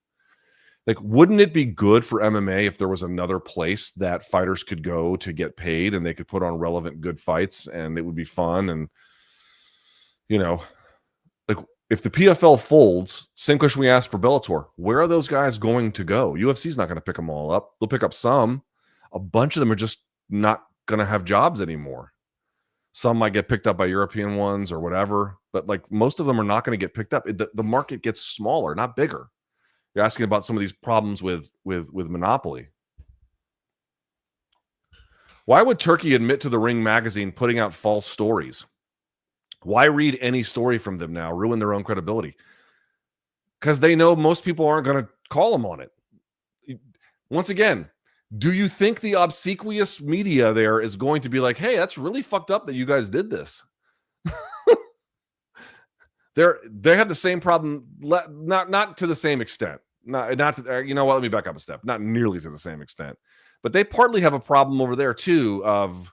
Like, wouldn't it be good for MMA if there was another place that fighters could go to get paid and they could put on relevant, good fights and it would be fun? And, you know, like, if the PFL folds, same question we asked for Bellator, where are those guys going to go? UFC's not going to pick them all up. They'll pick up some. A bunch of them are just not going to have jobs anymore. Some might get picked up by European ones or whatever, but like most of them are not going to get picked up. The market gets smaller, not bigger. You're asking about some of these problems with monopoly. Why would Turkey admit to the Ring magazine putting out false stories? Why read any story from them now? Ruin their own credibility. Because they know most people aren't going to call them on it. Once again, do you think the obsequious media there is going to be like, hey, that's really fucked up that you guys did this? They have the same problem, not to the same extent. Not to, you know what? Let me back up a step. Not nearly to the same extent, but they partly have a problem over there too of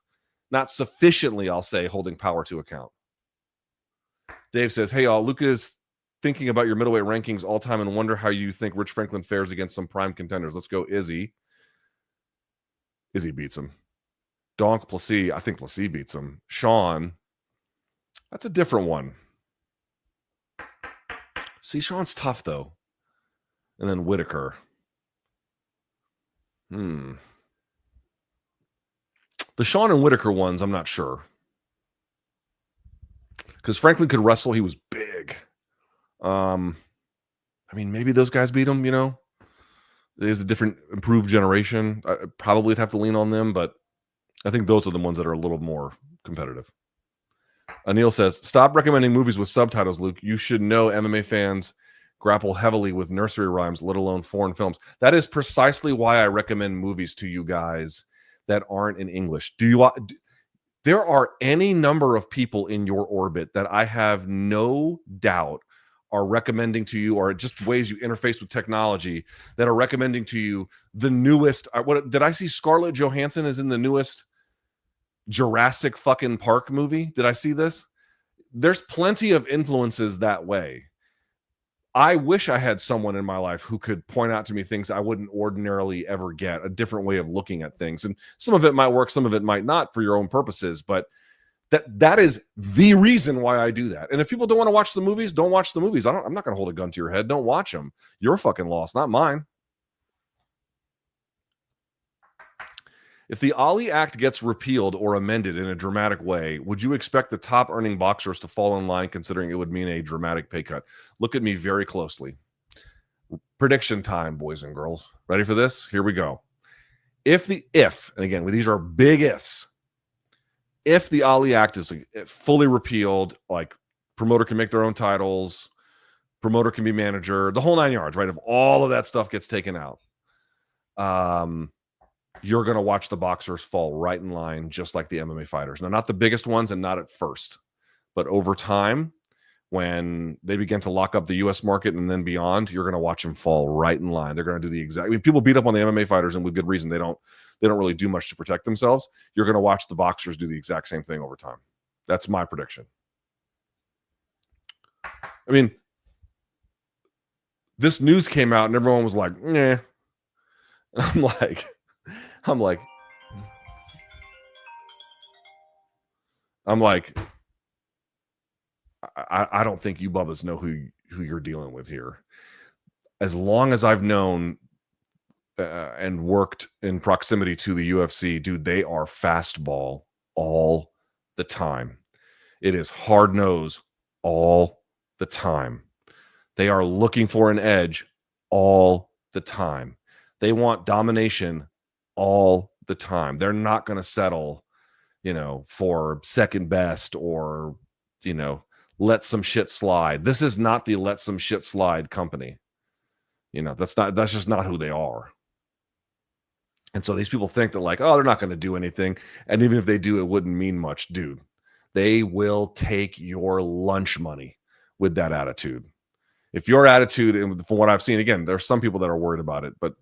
not sufficiently, I'll say, holding power to account. Dave says, "Hey, all, Luca is thinking about your middleweight rankings all time and wonder how you think Rich Franklin fares against some prime contenders. Let's go, Izzy. Izzy beats him. Donk Plessis, I think Plessis beats him. Sean, that's a different one. See, Sean's tough though. And then Whitaker. The Sean and Whitaker ones, I'm not sure. Because Franklin could wrestle. He was big. I mean, maybe those guys beat him, you know. There's a different, improved generation. I probably would have to lean on them, but I think those are the ones that are a little more competitive. Anil says, stop recommending movies with subtitles, Luke. You should know MMA fans grapple heavily with nursery rhymes, let alone foreign films. That is precisely why I recommend movies to you guys that aren't in English. There are any number of people in your orbit that I have no doubt are recommending to you, or just ways you interface with technology that are recommending to you the newest. What did I see? Scarlett Johansson is in the newest Jurassic fucking Park movie. Did I see this? There's plenty of influences that way. I wish I had someone in my life who could point out to me things I wouldn't ordinarily ever get, a different way of looking at things. And some of it might work, some of it might not for your own purposes, but that is the reason why I do that. And if people don't want to watch the movies, don't watch the movies. I'm not going to hold a gun to your head. Don't watch them. Your fucking loss, not mine. If the Ali Act gets repealed or amended in a dramatic way, would you expect the top earning boxers to fall in line, considering it would mean a dramatic pay cut? Look at me very closely. Prediction time, boys and girls. Ready for this? Here we go. And again, these are big ifs. If the Ali Act is fully repealed, like promoter can make their own titles, promoter can be manager, the whole 9 yards, right? If all of that stuff gets taken out, you're going to watch the boxers fall right in line, just like the MMA fighters. Now, not the biggest ones and not at first, but over time, when they begin to lock up the U.S. market and then beyond, you're going to watch them fall right in line. They're going to do the exact. I mean, people beat up on the MMA fighters, and with good reason. They don't really do much to protect themselves. You're going to watch the boxers do the exact same thing over time. That's my prediction. I mean, this news came out and everyone was like, "Nah." I'm like, I don't think you Bubbas know who you're dealing with here. As long as I've known and worked in proximity to the UFC, dude, they are fastball all the time. It is hard nose all the time. They are looking for an edge all the time. They want domination all the time. They're not going to settle, for second best or, let some shit slide. This is not the let some shit slide company. That's just not who they are. And so these people think that like, oh, they're not going to do anything. And even if they do, it wouldn't mean much. Dude, they will take your lunch money with that attitude. If your attitude, and from what I've seen, again, there's some people that are worried about it, but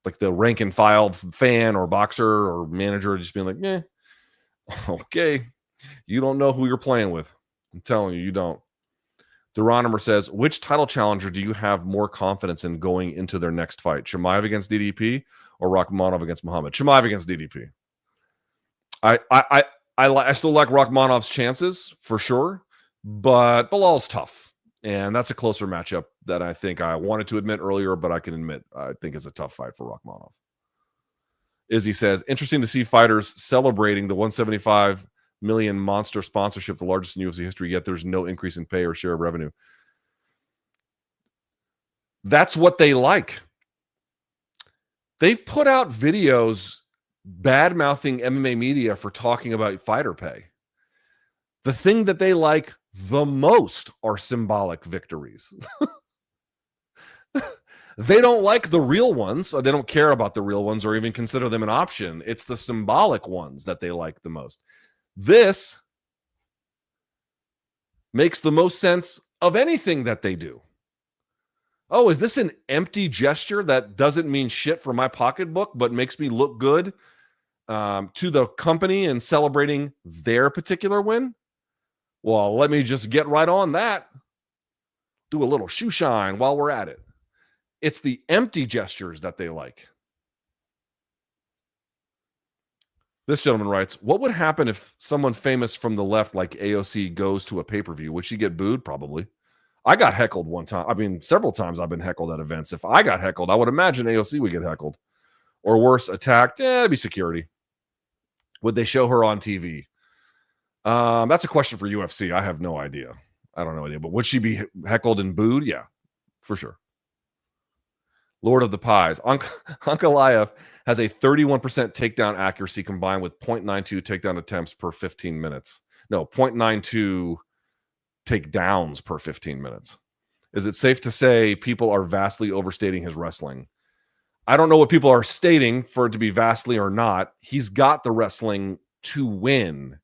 like the rank and file fan or boxer or manager just being like, okay, you don't know who you're playing with. I'm telling you, you don't. Deronimer says, which title challenger do you have more confidence in going into their next fight? Chimaev against DDP or Rakhmonov against Muhammad? Chimaev against DDP. I still like Rakhmonov's chances for sure, but Bilal's tough. And that's a closer matchup that I think I wanted to admit earlier, but I can admit I think it's a tough fight for Rakhmonov. Izzy says, interesting to see fighters celebrating the 175 million monster sponsorship, the largest in UFC history, yet there's no increase in pay or share of revenue. That's what they like. They've put out videos bad-mouthing MMA media for talking about fighter pay. The thing that they like the most are symbolic victories. They don't like the real ones, or they don't care about the real ones or even consider them an option. It's the symbolic ones that they like the most. This makes the most sense of anything that they do. Oh, is this an empty gesture that doesn't mean shit for my pocketbook, but makes me look good to the company and celebrating their particular win? Well, let me just get right on that. Do a little shoe shine while we're at it. It's the empty gestures that they like. This gentleman writes, what would happen if someone famous from the left like AOC goes to a pay-per-view? Would she get booed? Probably. I got heckled one time. I mean, several times I've been heckled at events. If I got heckled, I would imagine AOC would get heckled. Or worse, attacked. It'd be security. Would they show her on TV? That's a question for UFC. I have no idea. I don't know idea. But would she be heckled and booed? Yeah, for sure. Lord of the Pies. Ankalaev has a 31% takedown accuracy combined with 0.92 takedown attempts per 15 minutes. No, 0.92 takedowns per 15 minutes. Is it safe to say people are vastly overstating his wrestling? I don't know what people are stating for it to be vastly or not. He's got the wrestling to win,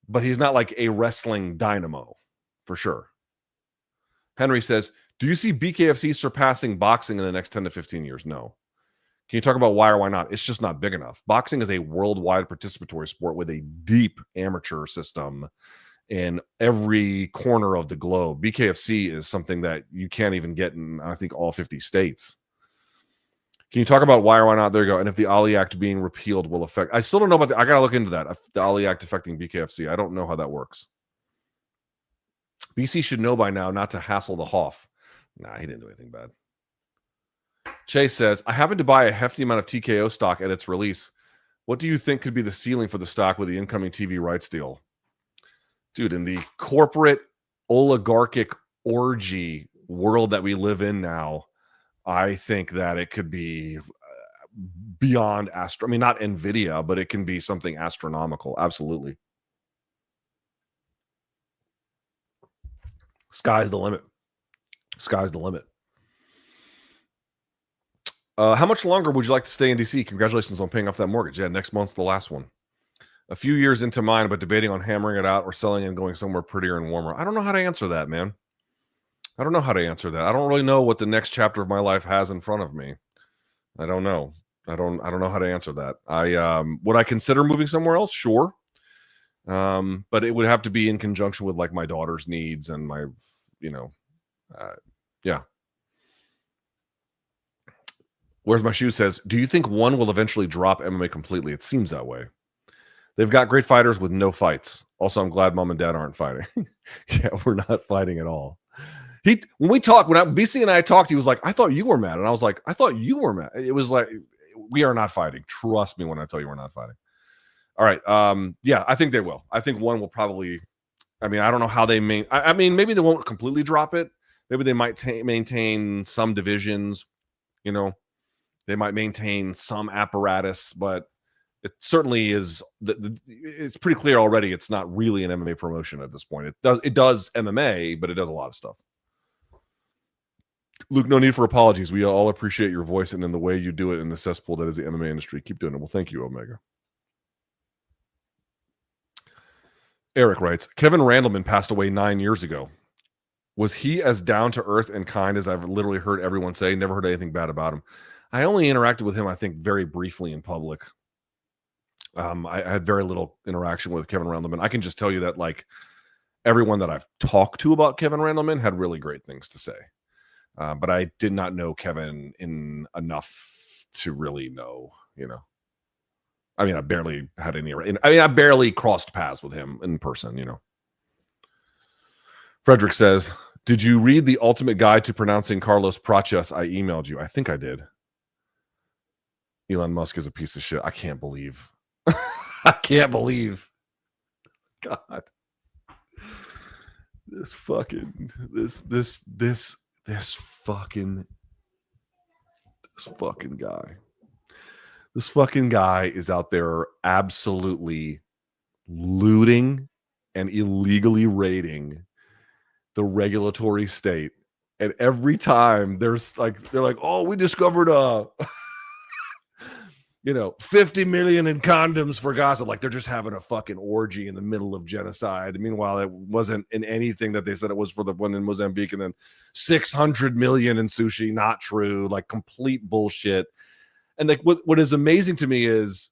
but he's not like a wrestling dynamo, for sure. Henry says, do you see BKFC surpassing boxing in the next 10 to 15 years? No. Can you talk about why or why not? It's just not big enough. Boxing is a worldwide participatory sport with a deep amateur system in every corner of the globe. BKFC is something that you can't even get in, I think, all 50 states. Can you talk about why or why not? There you go. And if the Ali Act being repealed will affect... I still don't know about I got to look into that. The Ali Act affecting BKFC. I don't know how that works. BC should know by now not to hassle the Hoff. Nah, he didn't do anything bad. Chase says, I happened to buy a hefty amount of TKO stock at its release. What do you think could be the ceiling for the stock with the incoming TV rights deal? Dude, in the corporate oligarchic orgy world that we live in now, I think that it could be beyond I mean, not NVIDIA, but it can be something astronomical. Absolutely. Sky's the limit. Sky's the limit. How much longer would you like to stay in DC? Congratulations on paying off that mortgage. Yeah, next month's the last one. A few years into mine, but debating on hammering it out or selling and going somewhere prettier and warmer. I don't know how to answer that, man. I don't know how to answer that. I don't really know what the next chapter of my life has in front of me. I don't know. I don't know how to answer that. Would I consider moving somewhere else? Sure. But it would have to be in conjunction with like my daughter's needs and my, yeah. Where's My Shoe says, do you think one will eventually drop MMA completely? It seems that way. They've got great fighters with no fights. Also, I'm glad mom and dad aren't fighting. Yeah, we're not fighting at all. When BC and I talked, he was like, I thought you were mad. And I was like, I thought you were mad. It was like, we are not fighting. Trust me when I tell you we're not fighting. All right. Yeah, I think they will. I think one will probably, I don't know how they maybe they won't completely drop it. Maybe they might maintain some divisions, they might maintain some apparatus, but it certainly is. It's pretty clear already. It's not really an MMA promotion at this point. It does MMA, but it does a lot of stuff. Luke, no need for apologies. We all appreciate your voice and in the way you do it in the cesspool that is the MMA industry. Keep doing it. Well, thank you, Omega. Eric writes, Kevin Randleman passed away 9 years ago. Was he as down to earth and kind as I've literally heard everyone say? Never heard anything bad about him. I only interacted with him, I think, very briefly in public. I had very little interaction with Kevin Randleman. I can just tell you that, like, everyone that I've talked to about Kevin Randleman had really great things to say. But I did not know Kevin enough to really know, I barely had any. I barely crossed paths with him in person, Frederick says, did you read the ultimate guide to pronouncing Carlos Praches? I emailed you. I think I did. Elon Musk is a piece of shit. I can't believe. I can't believe. God. This fucking guy. This fucking guy is out there absolutely looting and illegally raiding the regulatory state. And every time they're like, oh, we discovered 50 million in condoms for Gaza. Like, they're just having a fucking orgy in the middle of genocide. Meanwhile, it wasn't in anything that they said it was for the one in Mozambique. And then 600 million in sushi. Not true. Like, complete bullshit. And like, what is amazing to me is,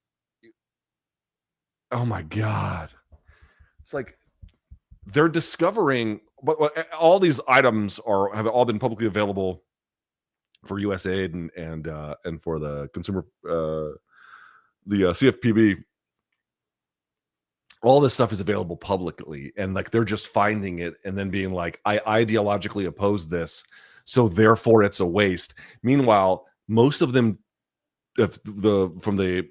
oh my God. It's like, they're discovering all these items have all been publicly available for USAID and for the consumer, the CFPB. All this stuff is available publicly, and like, they're just finding it and then being like, I ideologically oppose this, so therefore it's a waste. Meanwhile, most of them, from the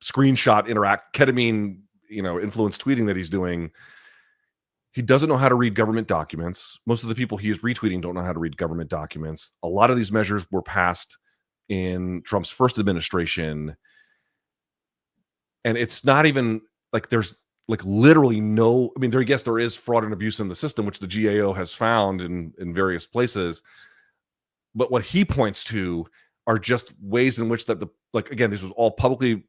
screenshot ketamine, influence tweeting that he's doing, he doesn't know how to read government documents. Most of the people he is retweeting don't know how to read government documents. A lot of these measures were passed in Trump's first administration. And it's not even like there's like literally no, there is fraud and abuse in the system, which the GAO has found in various places. But what he points to are just ways in which again, this was all publicly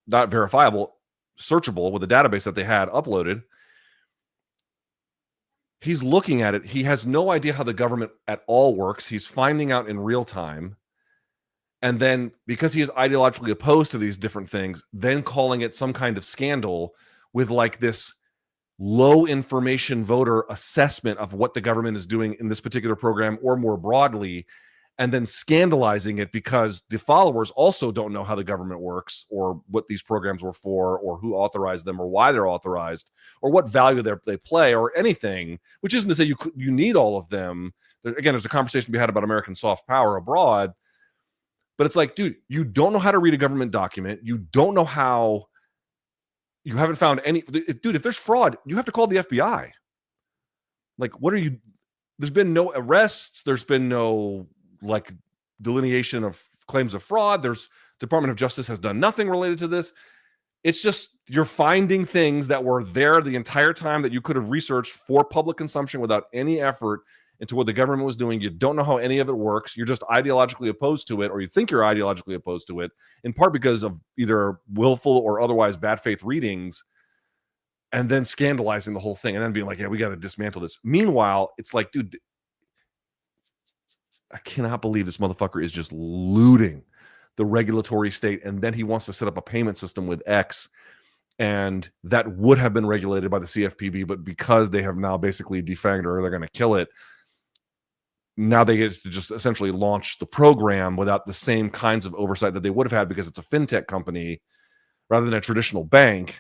not verifiable, searchable with a database that they had uploaded. He's looking at it. He has no idea how the government at all works. He's finding out in real time. And then because he is ideologically opposed to these different things, then calling it some kind of scandal with like this low information voter assessment of what the government is doing in this particular program or more broadly, and then scandalizing it because the followers also don't know how the government works or what these programs were for or who authorized them or why they're authorized or what value they play or anything, which isn't to say you need all of them. Again, there's a conversation to be had about American soft power abroad, but it's like, dude, you don't know how to read a government document. You don't know how, you haven't found any, dude, if there's fraud, you have to call the FBI. Like, there's been no arrests. There's been no like delineation of claims of fraud. Department of Justice has done nothing related to this. It's just, you're finding things that were there the entire time that you could have researched for public consumption without any effort into what the government was doing. You don't know how any of it works. You're just ideologically opposed to it, or you think you're ideologically opposed to it, in part because of either willful or otherwise bad faith readings, and then scandalizing the whole thing and then being like, yeah, we got to dismantle this. Meanwhile, it's like, dude, I cannot believe this motherfucker is just looting the regulatory state. And then he wants to set up a payment system with X. And that would have been regulated by the CFPB. But because they have now basically defanged or they're going to kill it, now they get to just essentially launch the program without the same kinds of oversight that they would have had because it's a fintech company rather than a traditional bank.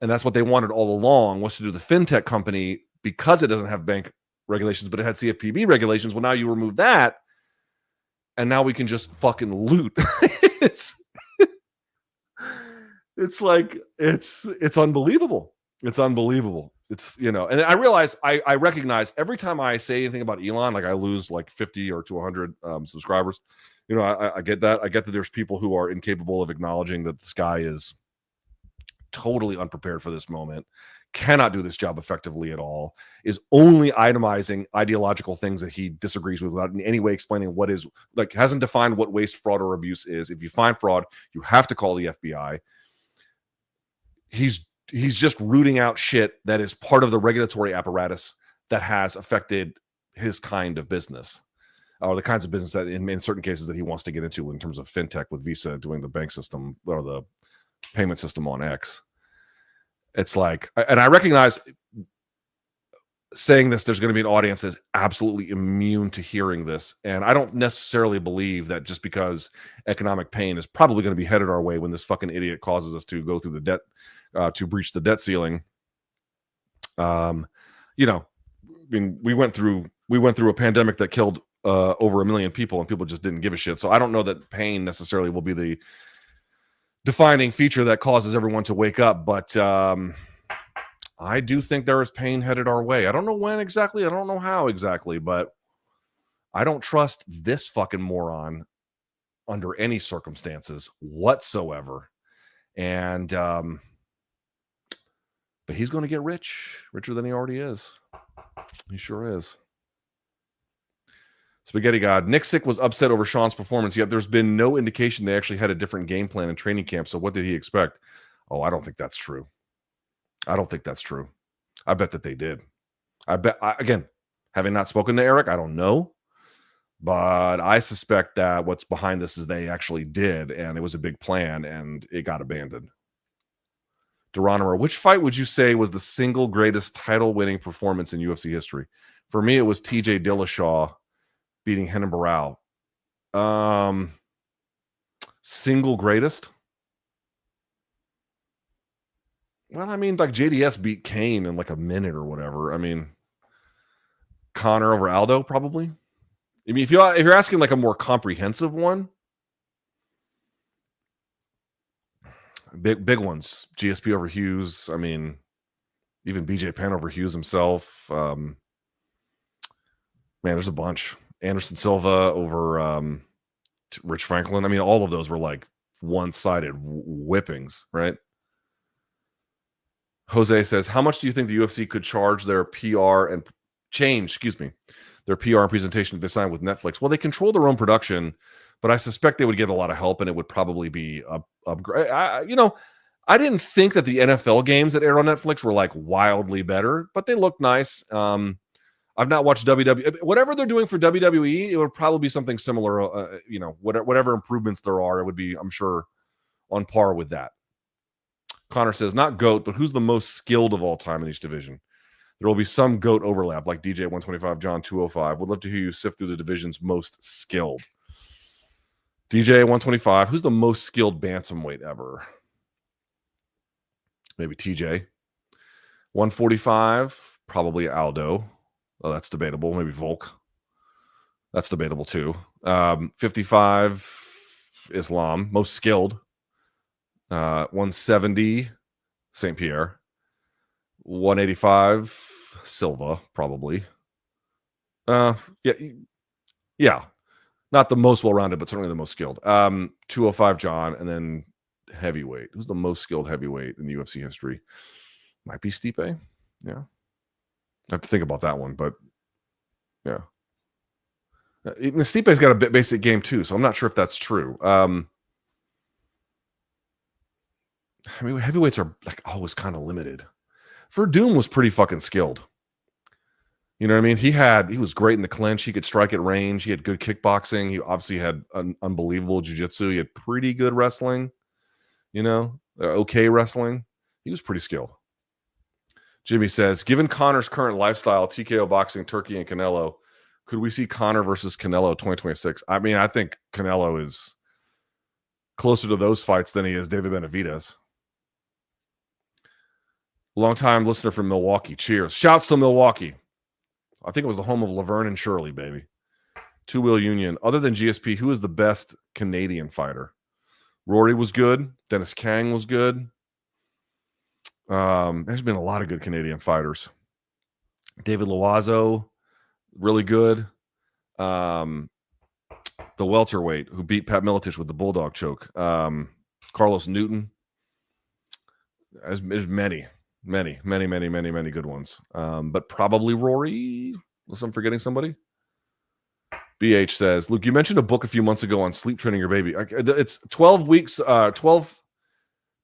And that's what they wanted all along, was to do the fintech company because it doesn't have bank regulations, but it had CFPB regulations. Well, now you remove that, and now we can just fucking loot. it's like it's unbelievable. It's unbelievable. It's, you know, and I realize I recognize every time I say anything about Elon, like I lose like 50 or to 100 subscribers. You know, I get that. I get that there's people who are incapable of acknowledging that this guy is totally unprepared for this moment, cannot do this job effectively at all, is only itemizing ideological things that he disagrees with without in any way explaining what is, like, hasn't defined what waste, fraud, or abuse is. If you find fraud, you have to call the FBI. He's just rooting out shit that is part of the regulatory apparatus that has affected his kind of business, or the kinds of business that in certain cases that he wants to get into in terms of fintech with Visa doing the bank system or the payment system on X. It's like, and I recognize saying this, there's going to be an audience that's absolutely immune to hearing this. And I don't necessarily believe that just because economic pain is probably going to be headed our way when this fucking idiot causes us to go through the debt, to breach the debt ceiling. You know, I mean, we went through a pandemic that killed over 1 million people, and people just didn't give a shit. So I don't know that pain necessarily will be the defining feature that causes everyone to wake up, but I do think there is pain headed our way. I don't know when exactly, I don't know how exactly, but I don't trust this fucking moron under any circumstances whatsoever. And but he's going to get richer than he already is. He sure is. Spaghetti God, Nicksick was upset over Sean's performance, yet there's been no indication they actually had a different game plan in training camp. So what did he expect? Oh, I don't think that's true. I don't think that's true. I bet that they did. Again, having not spoken to Eric, I don't know. But I suspect that what's behind this is they actually did, and it was a big plan, and it got abandoned. Geronimo, which fight would you say was the single greatest title-winning performance in UFC history? For me, it was TJ Dillashaw beating Renan Barão. Single greatest? Well, I mean, like JDS beat Kane in like a minute or whatever. I mean, Conor over Aldo, probably. I mean, if you're asking like a more comprehensive one, big ones. GSP over Hughes. I mean, even BJ Penn over Hughes himself. Man, there's a bunch. Anderson Silva over Rich Franklin. I mean, all of those were like one-sided whippings, right? Jose says, how much do you think the UFC could charge their PR and their PR and presentation if they sign with Netflix? Well, they control their own production, but I suspect they would get a lot of help, and it would probably be upgrade. I didn't think that the NFL games that air on Netflix were like wildly better, but they look nice. I've not watched WWE. Whatever they're doing for WWE, it would probably be something similar. Whatever improvements there are, it would be, I'm sure, on par with that. Connor says, not GOAT, but who's the most skilled of all time in each division? There will be some GOAT overlap, like DJ 125, John 205. Would love to hear you sift through the division's most skilled. DJ 125, who's the most skilled bantamweight ever? Maybe TJ. 145, probably Aldo. Oh, that's debatable. Maybe Volk. That's debatable too. 55, Islam, most skilled. 170, St. Pierre. 185, Silva, probably. Yeah. Not the most well-rounded, but certainly the most skilled. 205, John, and then heavyweight. Who's the most skilled heavyweight in the UFC history? Might be Stipe. Yeah. I have to think about that one, but yeah. Stipe's got a bit basic game too, so I'm not sure if that's true. I mean, heavyweights are like always kind of limited. Verdum was pretty fucking skilled. You know what I mean? He was great in the clinch. He could strike at range. He had good kickboxing. He obviously had unbelievable jiu-jitsu. He had pretty good wrestling. Okay wrestling. He was pretty skilled. Jimmy says, given Conor's current lifestyle, TKO boxing, Turkey, and Canelo, Could we see Conor versus Canelo 2026? I mean, I think Canelo is closer to those fights than he is David Benavidez. Long-time listener from Milwaukee. Cheers. Shouts to Milwaukee. I think it was the home of Laverne and Shirley, baby. Two-wheel union. Other than GSP, who is the best Canadian fighter? Rory was good. Dennis Kang was good. There's been a lot of good Canadian fighters. David Loazo, really good. The welterweight who beat Pat Miletich with the bulldog choke. Carlos Newton. There's many good ones. But probably Rory. Unless I'm forgetting somebody. BH says, Luke, you mentioned a book a few months ago on sleep training your baby. It's 12 weeks, 12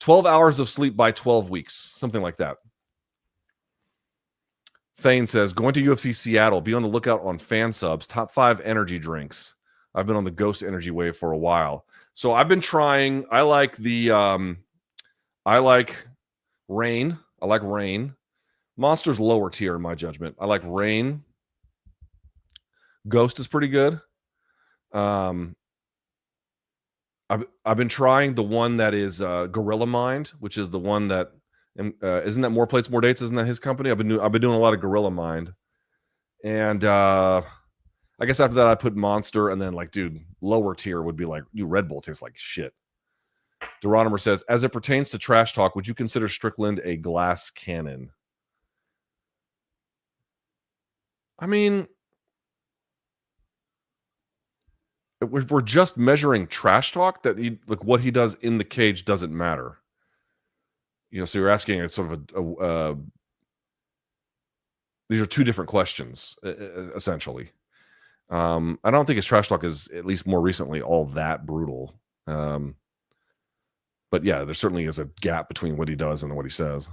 hours of sleep by 12 weeks, something like that. Thane says, going to UFC Seattle, be on the lookout on fan subs, top 5 energy drinks. I've been on the Ghost energy wave for a while. So I've been trying, I like Rain. I like Rain. Monster's lower tier in my judgment. I like Rain. Ghost is pretty good. I've been trying the one that is Gorilla Mind, which is the one that isn't that More Plates, More Dates? Isn't that his company? I've been doing a lot of Gorilla Mind, and I guess after that I put Monster, and then like, dude, lower tier would be like, Red Bull tastes like shit. Deronimer says, as it pertains to trash talk, would you consider Strickland a glass cannon? I mean, if we're just measuring trash talk, that what he does in the cage doesn't matter. So you're asking a sort of these are two different questions, essentially. I don't think his trash talk is, at least more recently, all that brutal. But yeah, there certainly is a gap between what he does and what he says.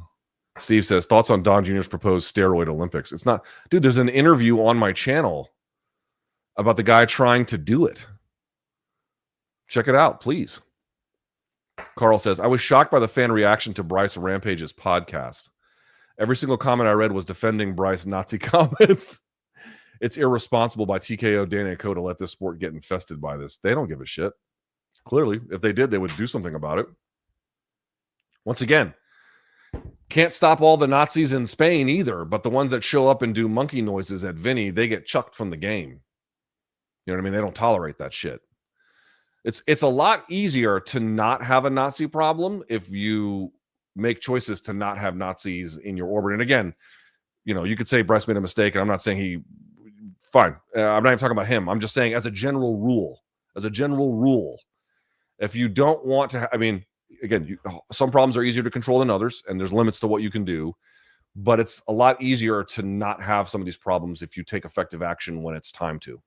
Steve says, thoughts on Don Jr.'s proposed steroid Olympics? It's not, dude, there's an interview on my channel about the guy trying to do it. Check it out, please. Carl says, I was shocked by the fan reaction to Bryce Rampage's podcast. Every single comment I read was defending Bryce Nazi comments. It's irresponsible by TKO, Dana, and Co. to let this sport get infested by this. They don't give a shit. Clearly, if they did, they would do something about it. Once again, can't stop all the Nazis in Spain either, but the ones that show up and do monkey noises at Vinny, they get chucked from the game. You know what I mean? They don't tolerate that shit. It's a lot easier to not have a Nazi problem if you make choices to not have Nazis in your orbit. And again, you could say Bryce made a mistake, and I'm not saying fine. I'm not even talking about him. I'm just saying as a general rule, if you don't want to, again, some problems are easier to control than others, and there's limits to what you can do, but it's a lot easier to not have some of these problems if you take effective action when it's time to.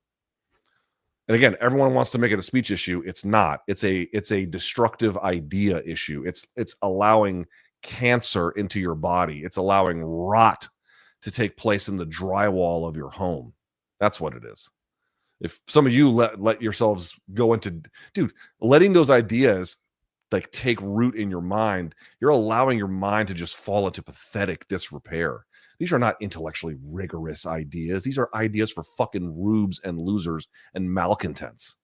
And again, everyone wants to make it a speech issue. It's not. It's a destructive idea issue. It's allowing cancer into your body. It's allowing rot to take place in the drywall of your home. That's what it is. If some of you let yourselves go into, dude, letting those ideas like take root in your mind, you're allowing your mind to just fall into pathetic disrepair. These are not intellectually rigorous ideas. These are ideas for fucking rubes and losers and malcontents.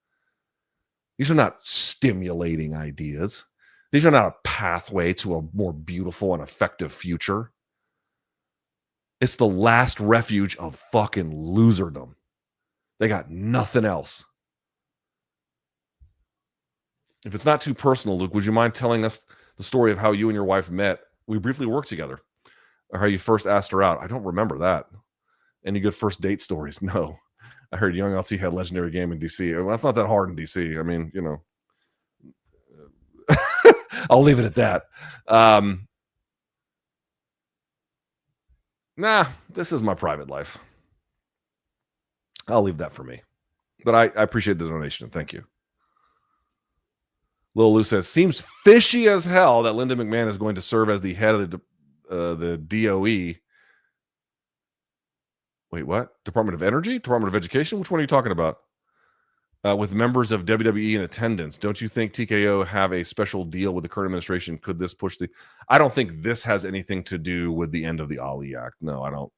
These are not stimulating ideas. These are not a pathway to a more beautiful and effective future. It's the last refuge of fucking loserdom. They got nothing else. If it's not too personal, Luke, would you mind telling us the story of how you and your wife met? We briefly worked together. Or how you first asked her out. I don't remember that. Any good first date stories? No. I heard Young LT had legendary game in DC. Well, that's not that hard in DC. I mean, I'll leave it at that. Nah, this is my private life. I'll leave that for me. But I appreciate the donation. Thank you. Lil Lou says, seems fishy as hell that Linda McMahon is going to serve as the head of the DOE. Wait, what? Department of Energy? Department of Education? Which one are you talking about? With members of WWE in attendance. Don't you think TKO have a special deal with the current administration? Could this push I don't think this has anything to do with the end of the Ali Act. No, I don't.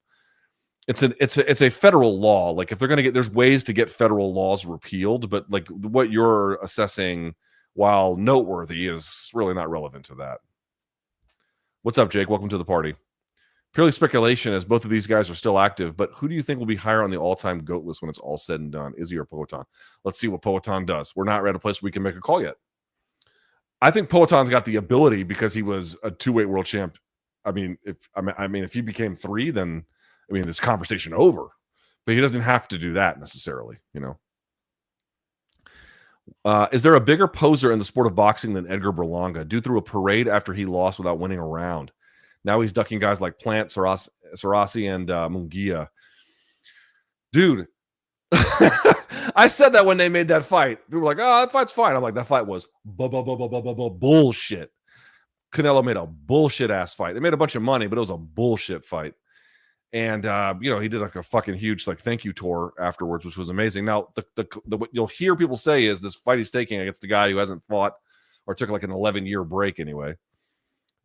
it's a federal law. Like if they're going to there's ways to get federal laws repealed, but like what you're assessing, while noteworthy, is really not relevant to that. What's up, Jake? Welcome to the party. Purely speculation, as both of these guys are still active, but who do you think will be higher on the all-time GOAT list when it's all said and done? Izzy or Poatan? Let's see what Poatan does. We're not at a place where we can make a call yet. I think Poatan's got the ability because he was a two-weight world champ. I mean, if he became 3, then this conversation over. But he doesn't have to do that necessarily, Is there a bigger poser in the sport of boxing than Edgar Berlanga? Dude threw a parade after he lost without winning a round. Now he's ducking guys like Plant, Sarasi, and Munguia. Dude, I said that when they made that fight. People were like, oh, that fight's fine. I'm like, that fight was bullshit. Canelo made a bullshit-ass fight. It made a bunch of money, but it was a bullshit fight. And, he did like a fucking huge thank you tour afterwards, which was amazing. Now, what you'll hear people say is this fight he's taking against the guy who hasn't fought or took like an 11-year break anyway,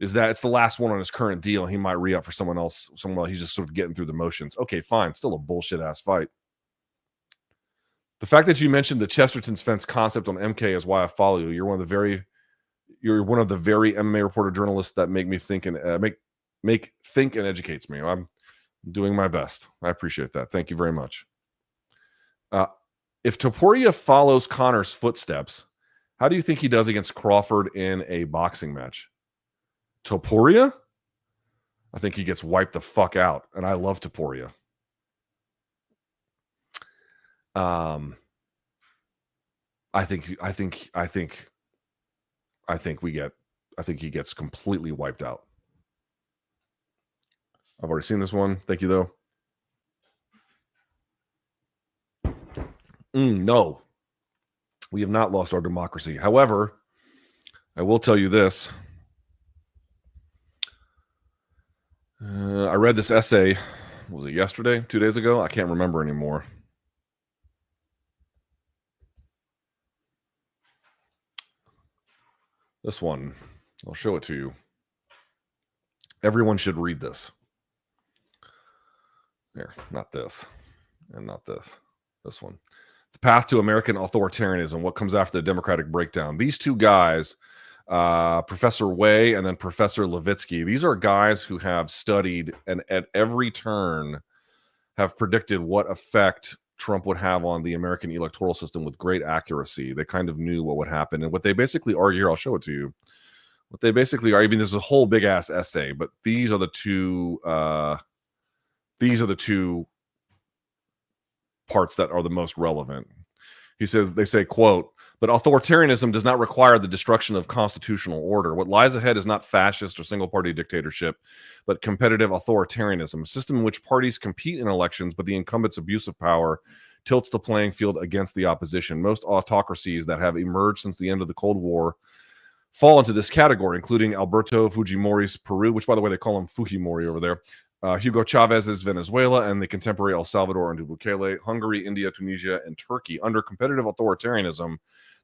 is that it's the last one on his current deal. He might re-up for someone else. He's just sort of getting through the motions. Okay, fine. Still a bullshit-ass fight. The fact that you mentioned the Chesterton's fence concept on MK is why I follow you. You're one of the very MMA reporter journalists that make me think and think and educates me. I'm doing my best. I appreciate that. Thank you very much. If Topuria follows Connor's footsteps, how do you think he does against Crawford in a boxing match? Topuria? I think he gets wiped the fuck out, and I love Topuria. I think he gets completely wiped out. I've already seen this one. Thank you, though. No. We have not lost our democracy. However, I will tell you this. I read this essay, was it yesterday, 2 days ago? I can't remember anymore. This one, I'll show it to you. Everyone should read this. Here, not this, and not this. This one. The Path to American Authoritarianism, What Comes After the Democratic Breakdown. These two guys, Professor Way and then Professor Levitsky, these are guys who have studied and at every turn have predicted what effect Trump would have on the American electoral system with great accuracy. They kind of knew what would happen. And what they basically argue here, I'll show it to you. What they basically argue, there's a whole big ass essay, but these are the two parts that are the most relevant. They say, quote, but authoritarianism does not require the destruction of constitutional order. What lies ahead is not fascist or single-party dictatorship, but competitive authoritarianism, a system in which parties compete in elections, but the incumbent's abuse of power tilts the playing field against the opposition. Most autocracies that have emerged since the end of the Cold War fall into this category, including Alberto Fujimori's Peru, which, by the way, they call him Fujimori over there, Hugo Chavez's Venezuela, and the contemporary El Salvador under Bukele, Hungary, India, Tunisia, and Turkey. Under competitive authoritarianism,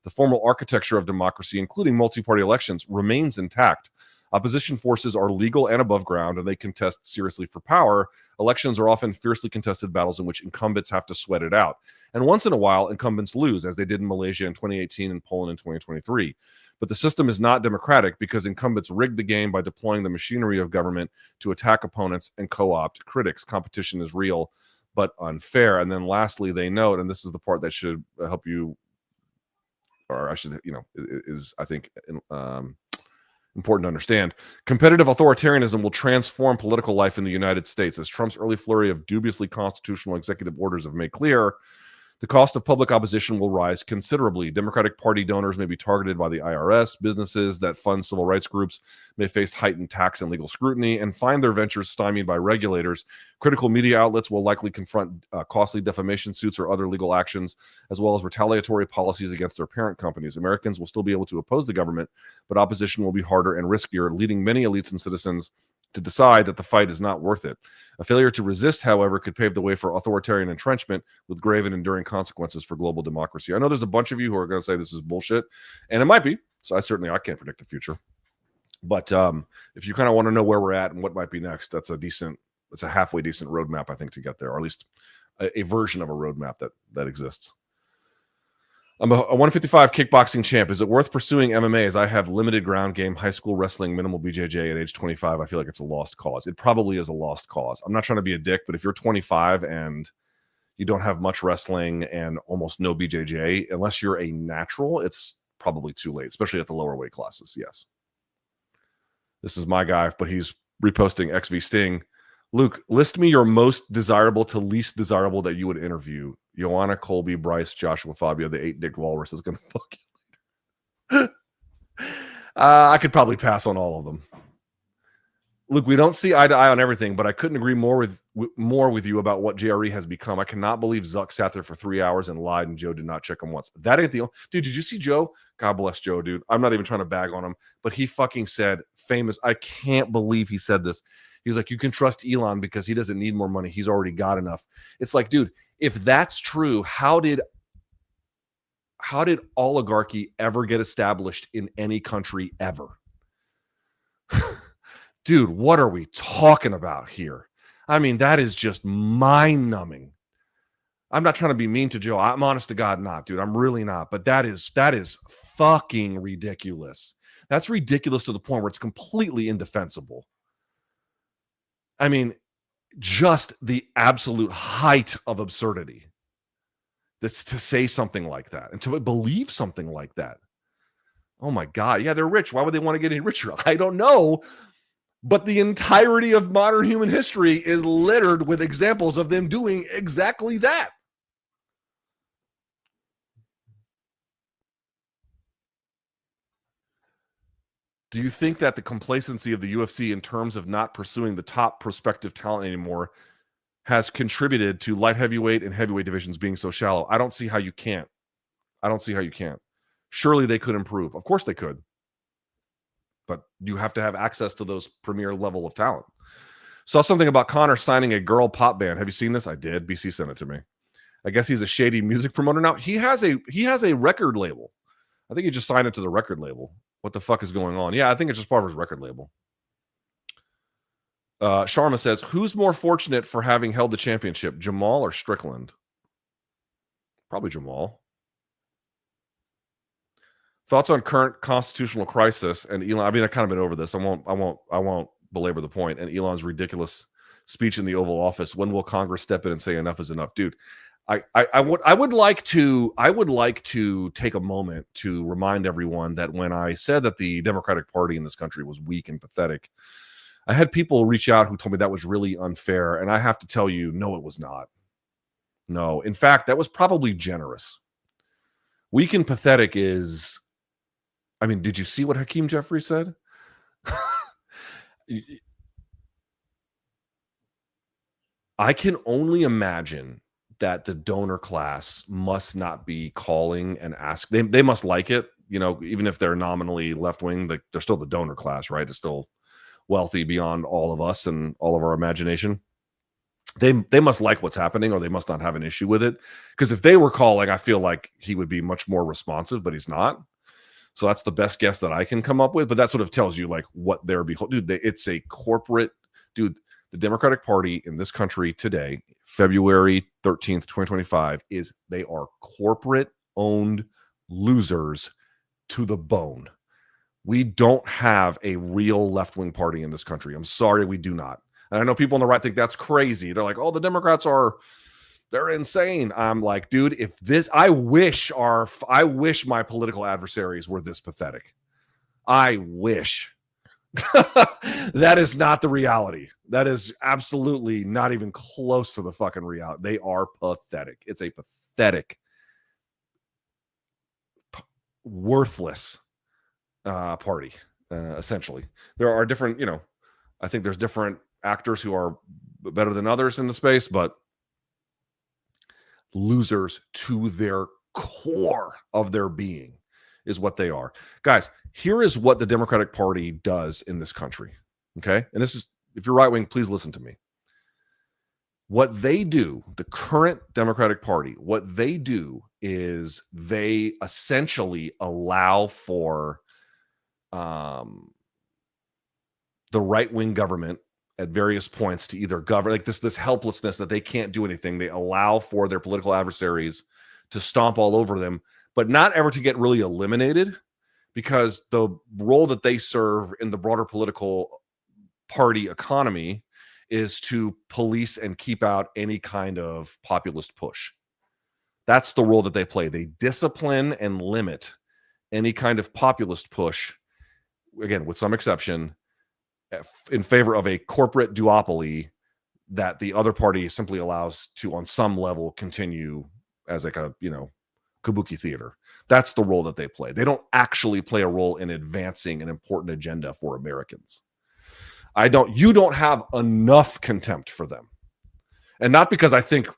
the formal architecture of democracy, including multi-party elections, remains intact. Opposition forces are legal and above ground, and they contest seriously for power. Elections are often fiercely contested battles in which incumbents have to sweat it out. And once in a while, incumbents lose, as they did in Malaysia in 2018 and Poland in 2023. But the system is not democratic because incumbents rig the game by deploying the machinery of government to attack opponents and co-opt critics. Competition is real, but unfair. And then lastly, they note, and this is the part that should help you, or I should, is I think important to understand. Competitive authoritarianism will transform political life in the United States. As Trump's early flurry of dubiously constitutional executive orders have made clear, the cost of public opposition will rise considerably. Democratic Party donors may be targeted by the IRS. Businesses that fund civil rights groups may face heightened tax and legal scrutiny and find their ventures stymied by regulators. Critical media outlets will likely confront costly defamation suits or other legal actions, as well as retaliatory policies against their parent companies. Americans will still be able to oppose the government, but opposition will be harder and riskier, leading many elites and citizens to decide that the fight is not worth it. A failure to resist, however, could pave the way for authoritarian entrenchment with grave and enduring consequences for global democracy. I know there's a bunch of you who are going to say this is bullshit, and it might be. So I can't predict the future. But if you kind of want to know where we're at and what might be next, that's a decent it's a halfway decent roadmap, I think, to get there, or at least a version of a roadmap that exists. I'm a 155 kickboxing champ. Is it worth pursuing MMA as I have limited ground game, high school wrestling, minimal BJJ at age 25? I feel like it's a lost cause. It probably is a lost cause. I'm not trying to be a dick, but if you're 25 and you don't have much wrestling and almost no BJJ, unless you're a natural, it's probably too late, especially at the lower weight classes. Yes. This is my guy, but he's reposting XV Sting. Luke, list me your most desirable to least desirable that you would interview. Joanna, Colby, Bryce, Joshua, Fabio, the 8-dick walrus is going to fuck you. I could probably pass on all of them. Luke, we don't see eye to eye on everything, but I couldn't agree more with you about what JRE has become. I cannot believe Zuck sat there for 3 hours and lied, and Joe did not check him once. That ain't the only... Dude, did you see Joe? God bless Joe, dude. I'm not even trying to bag on him, but he fucking said, famous, I can't believe he said this. He's like, you can trust Elon because he doesn't need more money. He's already got enough. It's like, dude, if that's true, how did oligarchy ever get established in any country ever? Dude, what are we talking about here? I mean, that is just mind-numbing. I'm not trying to be mean to Joe. I'm honest to God not, dude. I'm really not. But that is fucking ridiculous. That's ridiculous to the point where it's completely indefensible. I mean, just the absolute height of absurdity. That's to say something like that and to believe something like that. Oh my God. Yeah, they're rich. Why would they want to get any richer? I don't know. But the entirety of modern human history is littered with examples of them doing exactly that. Do you think that the complacency of the UFC in terms of not pursuing the top prospective talent anymore has contributed to light heavyweight and heavyweight divisions being so shallow? I don't see how you can't. Surely they could improve. Of course they could. But you have to have access to those premier level of talent. Saw something about Connor signing a girl pop band. Have you seen this? I did. BC sent it to me. I guess he's a shady music promoter now. He has a record label. I think he just signed it to the record label. What the fuck is going on? Yeah, I think it's just part of his record label. Sharma says, who's more fortunate for having held the championship, Jamal or Strickland? Probably Jamal. Thoughts on current constitutional crisis and Elon? I mean, I've kind of been over this. I won't belabor the point. And Elon's ridiculous speech in the Oval Office. When will Congress step in and say enough is enough, dude? I would like to take a moment to remind everyone that when I said that the Democratic Party in this country was weak and pathetic, I had people reach out who told me that was really unfair, and I have to tell you, no, it was not. No, in fact, that was probably generous. Weak and pathetic is, I mean, did you see what Hakeem Jeffrey said? I can only imagine that the donor class must not be calling and ask. They must like it, you know, even if they're nominally left-wing, they're still the donor class, right? They're still wealthy beyond all of us and all of our imagination. They must like what's happening, or they must not have an issue with it. Because if they were calling, I feel like he would be much more responsive, but he's not. So that's the best guess that I can come up with. But that sort of tells you like what they're beholding. Dude, it's a corporate, dude. The Democratic Party in this country today, February 13th, 2025, they are corporate-owned losers to the bone. We don't have a real left-wing party in this country. I'm sorry, we do not. And I know people on the right think that's crazy. They're like, oh, the Democrats they're insane. I'm like, dude, I wish my political adversaries were this pathetic. I wish. That is not the reality. That is absolutely not even close to the fucking reality. They are pathetic. It's a pathetic, worthless party, essentially. There are different, I think there's different actors who are better than others in the space, but losers to their core of their being is what they are. Guys, here is what the Democratic Party does in this country. Okay. And this is, if you're right wing, please listen to me. What they do, the current Democratic Party, what they do is they essentially allow for the right wing government at various points to either govern, like this helplessness that they can't do anything. They allow for their political adversaries to stomp all over them, but not ever to get really eliminated, because the role that they serve in the broader political party economy is to police and keep out any kind of populist push. That's the role that they play. They discipline and limit any kind of populist push, again, with some exception, in favor of a corporate duopoly that the other party simply allows to, on some level, continue as like a, kabuki theater. That's the role that they play. They don't actually play a role in advancing an important agenda for Americans. You don't have enough contempt for them. And not because I think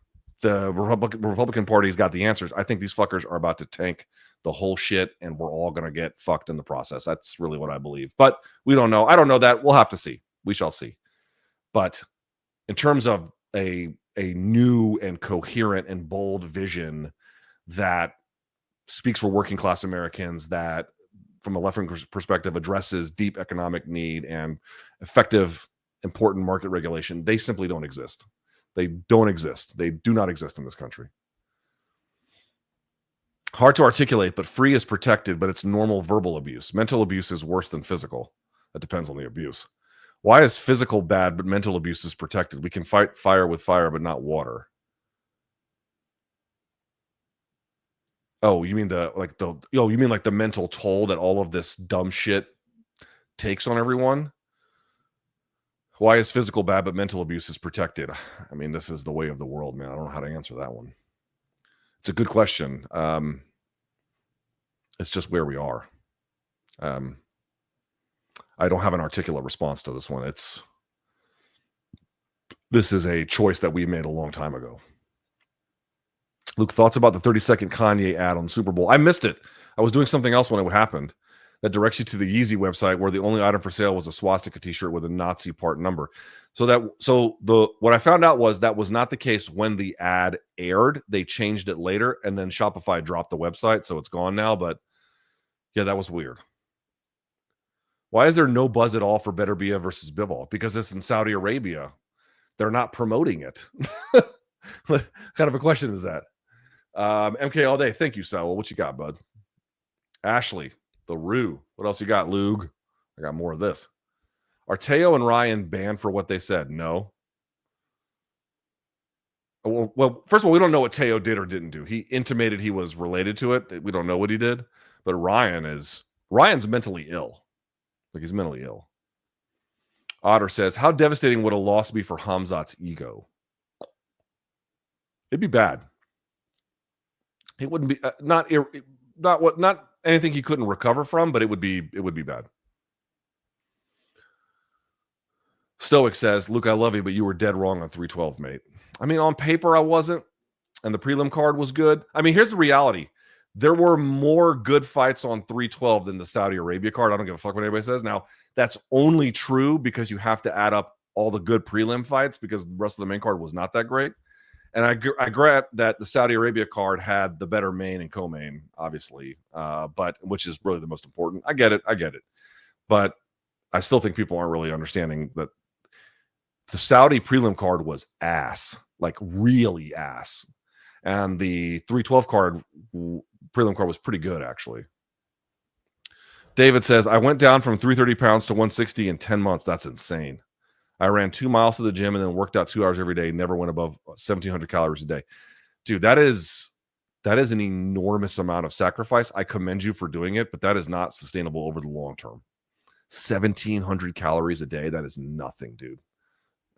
the Republican Party's got the answers. I think these fuckers are about to tank the whole shit, and we're all going to get fucked in the process. That's really what I believe. But we don't know. I don't know that. We'll have to see. We shall see. But in terms of a new and coherent and bold vision that speaks for working class Americans, that from a left-wing perspective addresses deep economic need and effective, important market regulation, they simply don't exist. They don't exist. They do not exist in this country. Hard to articulate, but free is protected, but it's normal verbal abuse. Mental abuse is worse than physical. That depends on the abuse. Why is physical bad, but mental abuse is protected? We can fight fire with fire, but not water. Oh, you mean the mental toll that all of this dumb shit takes on everyone? Why is physical bad, but mental abuse is protected? I mean, this is the way of the world, man. I don't know how to answer that one. It's a good question. It's just where we are. I don't have an articulate response to this one. This is a choice that we made a long time ago. Luke, thoughts about the 30-second Kanye ad on Super Bowl? I missed it. I was doing something else when it happened. That directs you to the Yeezy website, where the only item for sale was a swastika t-shirt with a Nazi part number. What I found out was that was not the case when the ad aired. They changed it later, and then Shopify dropped the website, so it's gone now. But yeah, that was weird. Why is there no buzz at all for Better Bia versus Bivol? Because it's in Saudi Arabia. They're not promoting it. What kind of a question is that? MK all day. Thank you, Sal. What you got, bud? Ashley. The Rue. What else you got, Lug? I got more of this. Are Teo and Ryan banned for what they said? No. Well, first of all, we don't know what Teo did or didn't do. He intimated he was related to it. We don't know what he did. But Ryan's mentally ill. Like, he's mentally ill. Otter says, how devastating would a loss be for Khamzat's ego? It'd be bad. It wouldn't be not anything he couldn't recover from, but it would be bad. Stoic says, Luke, I love you, but you were dead wrong on 312, mate. I mean, on paper, I wasn't, and the prelim card was good. I mean, here's the reality. There were more good fights on 312 than the Saudi Arabia card. I don't give a fuck what anybody says. Now, that's only true because you have to add up all the good prelim fights, because the rest of the main card was not that great. And I grant that the Saudi Arabia card had the better main and co-main, obviously, but which is really the most important. I get it. But I still think people aren't really understanding that the Saudi prelim card was ass, like really ass. And the 312 card, prelim card, was pretty good, actually. David says, I went down from 330 pounds to 160 in 10 months. That's insane. I ran 2 miles to the gym and then worked out 2 hours every day. Never went above 1,700 calories a day. Dude, that is an enormous amount of sacrifice. I commend you for doing it, but that is not sustainable over the long term. 1,700 calories a day. That is nothing, dude.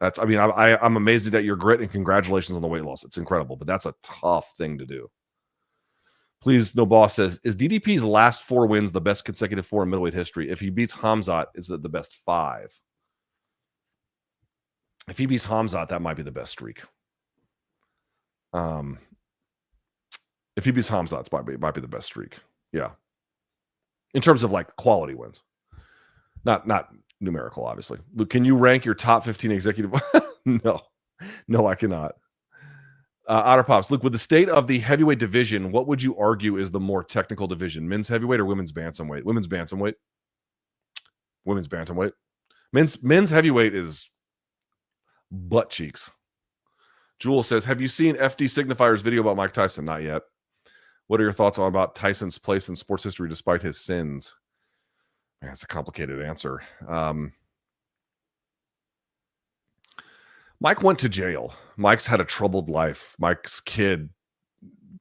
I'm amazed at your grit, and congratulations on the weight loss. It's incredible, but that's a tough thing to do. Please, No Boss says, is DDP's last 4 wins the best consecutive 4 in middleweight history? If he beats Khamzat, is it the best 5? If he beats Khamzat, that might be the best streak. If he beats Khamzat, it might be the best streak. Yeah. In terms of like quality wins. Not numerical, obviously. Luke, can you rank your top 15 executive? No, I cannot. Otter Pops. Luke, with the state of the heavyweight division, what would you argue is the more technical division? Men's heavyweight or women's bantamweight? Women's bantamweight. Men's heavyweight is butt cheeks. Jewel says, have you seen FD Signifier's video about Mike Tyson? Not yet. What are your thoughts on about Tyson's place in sports history despite his sins? Man, it's a complicated answer. Mike went to jail. Mike's had a troubled life. Mike's kid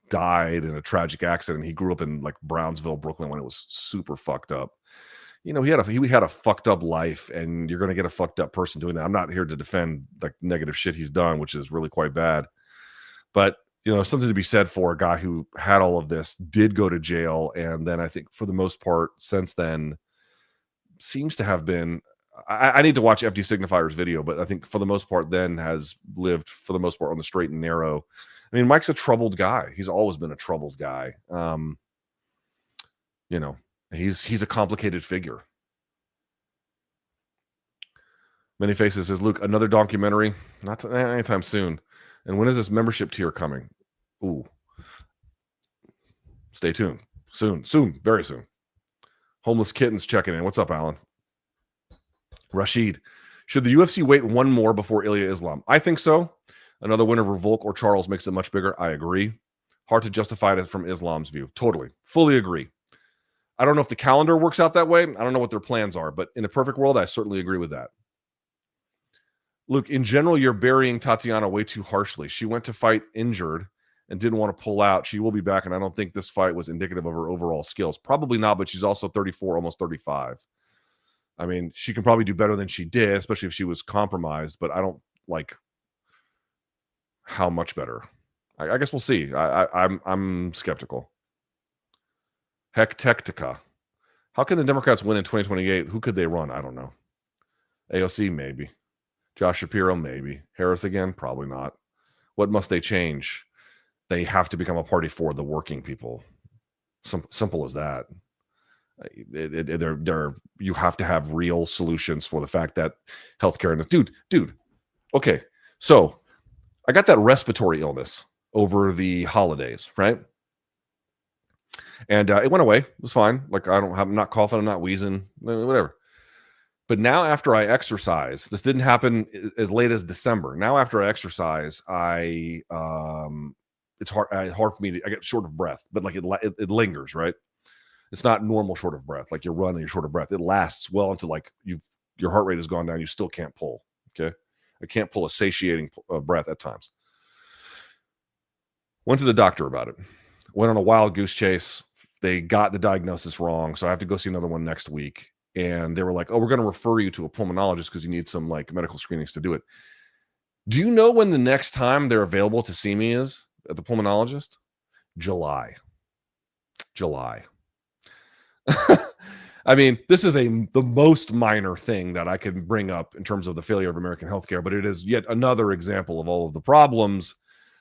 died in a tragic accident. He grew up in like Brownsville, Brooklyn, when it was super fucked up. You know, he had a fucked up life, and you're going to get a fucked up person doing that. I'm not here to defend like negative shit he's done, which is really quite bad. But, you know, something to be said for a guy who had all of this, did go to jail, and then I think for the most part since then seems to have been, I need to watch FD Signifier's video, but I think for the most part then has lived for the most part on the straight and narrow. I mean, Mike's a troubled guy. He's always been a troubled guy. You know, he's a complicated figure. Many Faces says, Luke, another documentary? Not anytime soon. And when is this membership tier coming? Ooh. Stay tuned. Soon, very soon. Homeless Kittens checking in. What's up, Alan? Rashid, should the UFC wait one more before Ilya Islam? I think so. Another winner of Revolk or Charles makes it much bigger. I agree. Hard to justify it from Islam's view. Totally. Fully agree. I don't know if the calendar works out that way. I don't know what their plans are, but in a perfect world, I certainly agree with that. Luke, in general, you're burying Tatiana way too harshly. She went to fight injured and didn't want to pull out. She will be back, and I don't think this fight was indicative of her overall skills. Probably not, but she's also 34, almost 35. I mean, she can probably do better than she did, especially if she was compromised, but I don't like how much better. I guess we'll see. I'm skeptical. Hectectica. How can the Democrats win in 2028? Who could they run? I don't know. AOC, maybe. Josh Shapiro, maybe. Harris again? Probably not. What must they change? They have to become a party for the working people. Simple as that. You have to have real solutions for the fact that healthcare and dude. Okay, so I got that respiratory illness over the holidays, right? And it went away. It was fine. Like I'm not coughing, I'm not wheezing, whatever. But now after I exercise, this didn't happen as late as December. Now after I exercise, it's hard for me to. I get short of breath, but like it lingers, right? It's not normal short of breath. Like you're running, you're short of breath. It lasts well into like your heart rate has gone down. You still can't pull. Okay, I can't pull a satiating breath at times. Went to the doctor about it. Went on a wild goose chase. They got the diagnosis wrong, so I have to go see another one next week. And they were like, "Oh, we're going to refer you to a pulmonologist because you need some like medical screenings to do it." Do you know when the next time they're available to see me is at the pulmonologist? July. I mean, this is the most minor thing that I can bring up in terms of the failure of American healthcare, but it is yet another example of all of the problems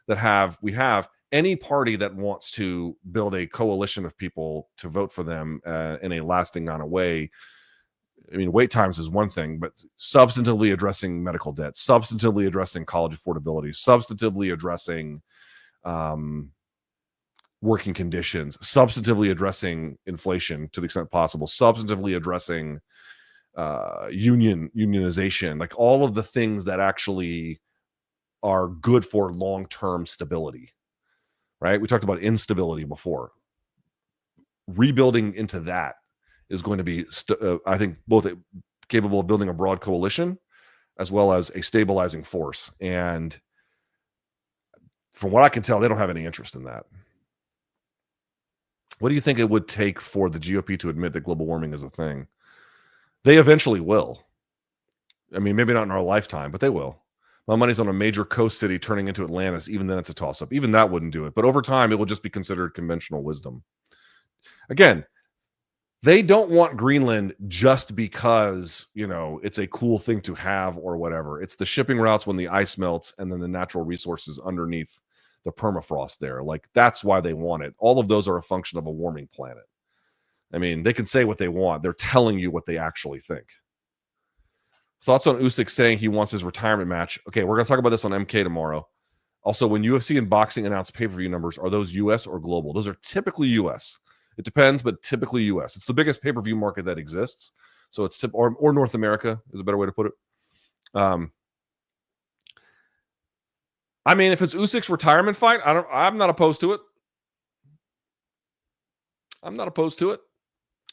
that we have. Any party that wants to build a coalition of people to vote for them in a lasting kind of way. I mean, wait times is one thing, but substantively addressing medical debt, substantively addressing college affordability, substantively addressing working conditions, substantively addressing inflation to the extent possible, substantively addressing unionization, like all of the things that actually are good for long-term stability, right? We talked about instability before. Rebuilding into that is going to be, I think, both capable of building a broad coalition as well as a stabilizing force. And from what I can tell, they don't have any interest in that. What do you think it would take for the GOP to admit that global warming is a thing? They eventually will. I mean, maybe not in our lifetime, but they will. My money's on a major coast city turning into Atlantis. Even then, it's a toss-up. Even that wouldn't do it. But over time, it will just be considered conventional wisdom. Again, they don't want Greenland just because, you know, it's a cool thing to have or whatever. It's the shipping routes when the ice melts and then the natural resources underneath the permafrost there. Like, that's why they want it. All of those are a function of a warming planet. I mean, they can say what they want. They're telling you what they actually think. Thoughts on Usyk saying he wants his retirement match? Okay, we're going to talk about this on MK tomorrow. Also, when UFC and boxing announce pay-per-view numbers, are those U.S. or global? Those are typically U.S. It depends, but typically U.S. It's the biggest pay-per-view market that exists. So it's or North America is a better way to put it. I mean, if it's Usyk's retirement fight, I'm not opposed to it. I'm not opposed to it.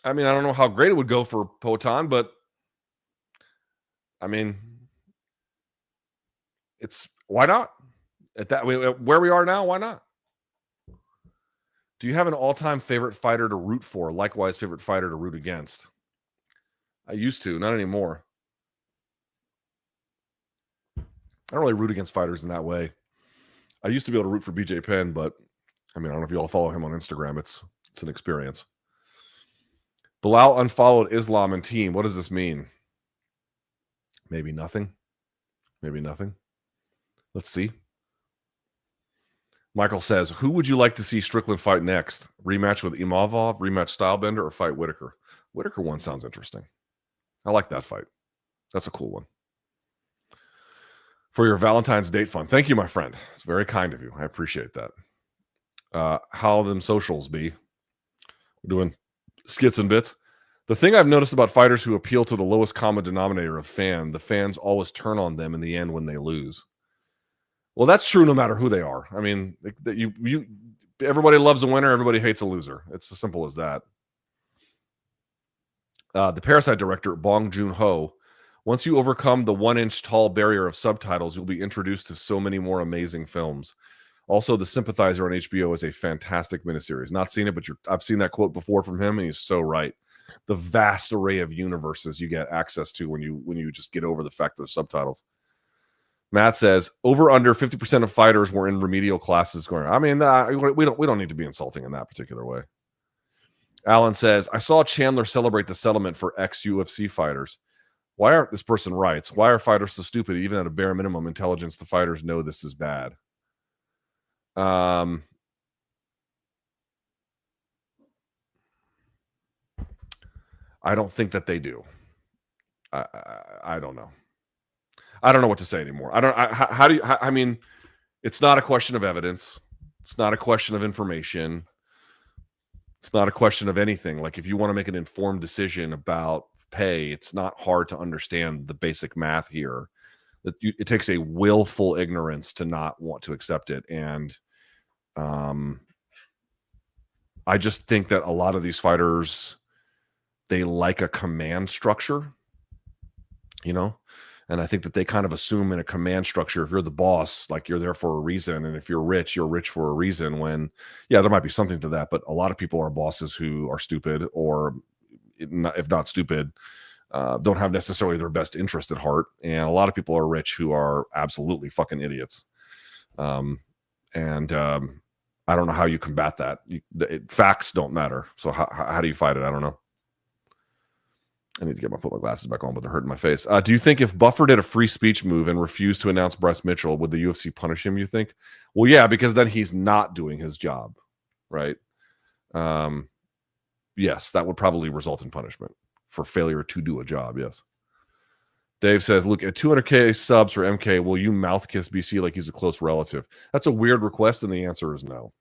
I mean, I don't know how great it would go for Poatan, but I mean, it's why not? At that where we are now, why not? Do you have an all-time favorite fighter to root for? Likewise, favorite fighter to root against? I used to, not anymore. I don't really root against fighters in that way. I used to be able to root for BJ Penn, but I mean, I don't know if you all follow him on Instagram. It's an experience. Bilal unfollowed Islam and team. What does this mean? Maybe nothing. Maybe nothing. Let's see. Michael says, who would you like to see Strickland fight next? Rematch with Imavov, rematch Stylebender, or fight Whitaker? Whitaker one sounds interesting. I like that fight. That's a cool one. For your Valentine's date fund. Thank you, my friend. It's very kind of you. I appreciate that. How them socials be? We're doing skits and bits. The thing I've noticed about fighters who appeal to the lowest common denominator of the fans always turn on them in the end when they lose. Well, that's true no matter who they are. I mean, everybody loves a winner, everybody hates a loser. It's as simple as that. The Parasite director, Bong Joon-ho, once you overcome the 1-inch tall barrier of subtitles, you'll be introduced to so many more amazing films. Also, The Sympathizer on HBO is a fantastic miniseries. Not seen it, but I've seen that quote before from him, and he's so right. The vast array of universes you get access to when you just get over the fact that there's subtitles. Matt says, over under 50% of fighters were in remedial classes going. I mean, we don't need to be insulting in that particular way. Alan says, I saw Chandler celebrate the settlement for ex-UFC fighters. This person writes, why are fighters so stupid? Even at a bare minimum intelligence, the fighters know this is bad. I don't think that they do. I don't know. I don't know what to say anymore. I mean, it's not a question of evidence. It's not a question of information. It's not a question of anything. Like, if you want to make an informed decision about pay, it's not hard to understand the basic math here. It takes a willful ignorance to not want to accept it. And I just think that a lot of these fighters, they like a command structure, you know? And I think that they kind of assume in a command structure, if you're the boss, like you're there for a reason. And if you're rich for a reason. When, yeah, there might be something to that. But a lot of people are bosses who are stupid, or if not stupid, don't have necessarily their best interest at heart. And a lot of people are rich who are absolutely fucking idiots. I don't know how you combat that. Facts don't matter. So how do you fight it? I don't know. I need to put my glasses back on, but they're hurting my face. Do you think if Buffer did a free speech move and refused to announce Bryce Mitchell, would the UFC punish him, you think? Well, yeah, because then he's not doing his job, right? Yes, that would probably result in punishment for failure to do a job, yes. Dave says, look, at 200K subs for MK, will you mouth kiss BC like he's a close relative? That's a weird request, and the answer is no.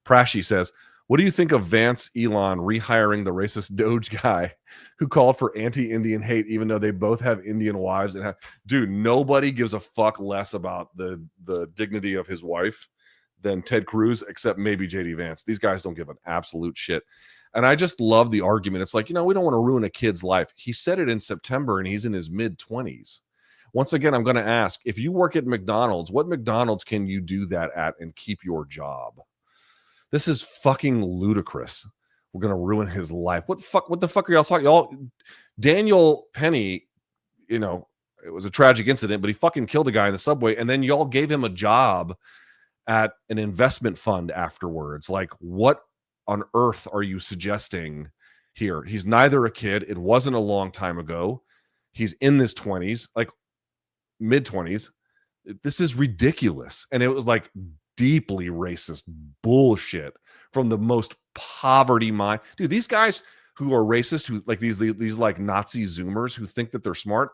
Prashi says, what do you think of Vance Elon rehiring the racist Doge guy who called for anti-Indian hate, even though they both have Indian wives? Dude, nobody gives a fuck less about the dignity of his wife than Ted Cruz, except maybe JD Vance. These guys don't give an absolute shit. And I just love the argument. It's like, we don't want to ruin a kid's life. He said it in September, and he's in his mid-20s. Once again, I'm going to ask, if you work at McDonald's, what McDonald's can you do that at and keep your job? This is fucking ludicrous. We're going to ruin his life. What the fuck are y'all talking? Y'all, Daniel Penny, it was a tragic incident, but he fucking killed a guy in the subway, and then y'all gave him a job at an investment fund afterwards. Like, what on earth are you suggesting here? He's neither a kid. It wasn't a long time ago. He's in his 20s, like mid-20s. This is ridiculous. And it was like deeply racist bullshit from the most poverty mind. Dude, these guys who are racist, who like these like Nazi Zoomers who think that they're smart.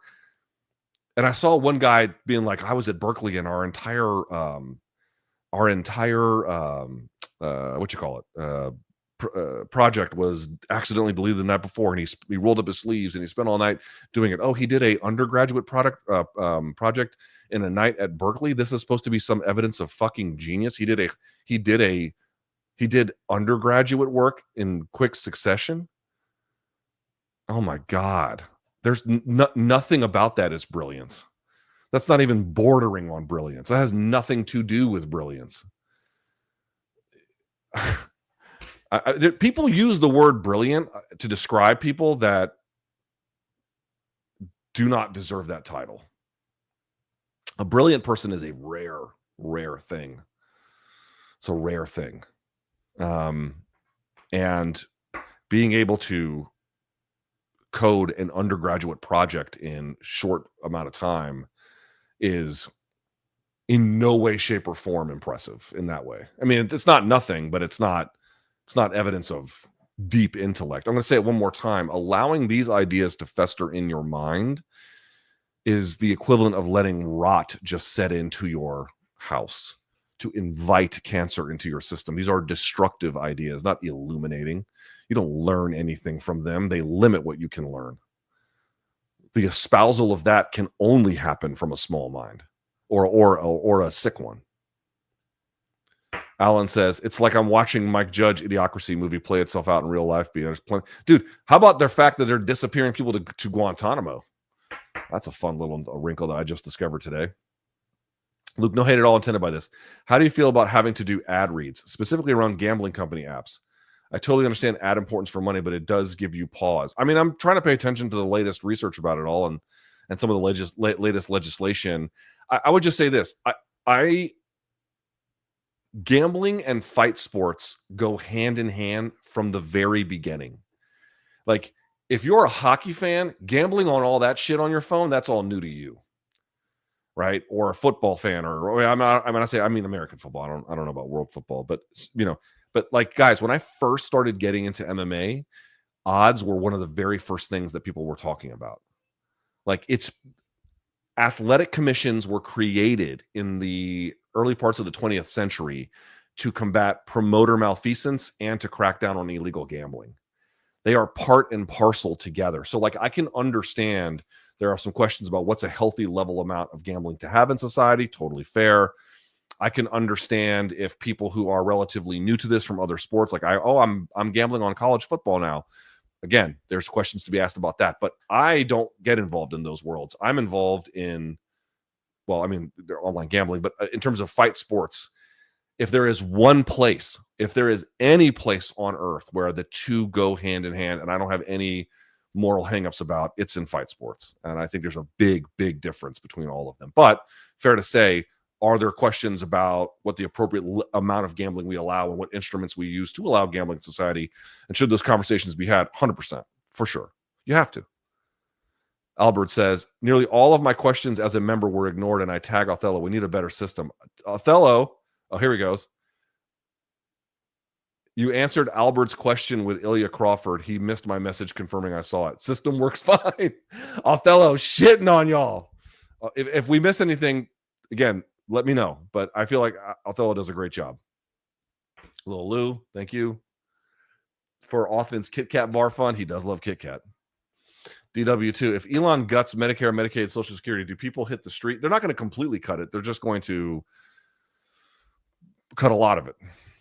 And I saw one guy being like, I was at Berkeley and our entire project was accidentally deleted the night before, and he rolled up his sleeves and he spent all night doing it. Oh, he did a undergraduate project in a night at Berkeley. This is supposed to be some evidence of fucking genius. He did undergraduate work in quick succession. Oh my God. There's nothing about that is brilliance. That's not even bordering on brilliance. That has nothing to do with brilliance. People use the word brilliant to describe people that do not deserve that title. A brilliant person is a rare thing. It's a rare thing. And being able to code an undergraduate project in short amount of time is in no way, shape, or form impressive in that way. I mean, it's not nothing, but it's not evidence of deep intellect. I'm going to say it one more time. Allowing these ideas to fester in your mind is the equivalent of letting rot just set into your house to invite cancer into your system. These are destructive ideas, not illuminating. You don't learn anything from them. They limit what you can learn. The espousal of that can only happen from a small mind or a sick one. Alan says, it's like I'm watching Mike Judge Idiocracy movie play itself out in real life. Dude, how about the fact that they're disappearing people to Guantanamo? That's a fun little wrinkle that I just discovered today. Luke, no hate at all intended by this. How do you feel about having to do ad reads, specifically around gambling company apps? I totally understand ad importance for money, but it does give you pause. I mean, I'm trying to pay attention to the latest research about it all and some of the latest legislation. I would just say this. Gambling and fight sports go hand in hand from the very beginning. Like, if you're a hockey fan, gambling on all that shit on your phone, that's all new to you, right? Or a football fan, I mean American football. I don't know about world football, but but like, guys, when I first started getting into MMA, odds were one of the very first things that people were talking about. Like, athletic commissions were created in the early parts of the 20th century to combat promoter malfeasance and to crack down on illegal gambling. They are part and parcel together. So, like, I can understand there are some questions about what's a healthy level amount of gambling to have in society. Totally fair. I can understand if people who are relatively new to this from other sports, like I'm gambling on college football now. Again, there's questions to be asked about that, but I don't get involved in those worlds. I'm involved in, well, I mean, they're online gambling, but in terms of fight sports, if there is any place on earth where the two go hand in hand, and I don't have any moral hangups about, it's in fight sports. And I think there's a big, big difference between all of them. But fair to say, are there questions about what the appropriate amount of gambling we allow and what instruments we use to allow gambling in society? And should those conversations be had? 100%, for sure. You have to. Albert says, nearly all of my questions as a member were ignored, and I tag Othello. We need a better system. Othello, oh, here he goes. You answered Albert's question with Ilya Crawford. He missed my message confirming I saw it. System works fine. Othello shitting on y'all. If we miss anything, again, let me know. But I feel like Othello does a great job. Little Lou, thank you. For Othman's Kit Kat Bar Fund, he does love Kit Kat. DW2, if Elon guts Medicare, Medicaid, Social Security, do people hit the street? They're not going to completely cut it. They're just going to cut a lot of it.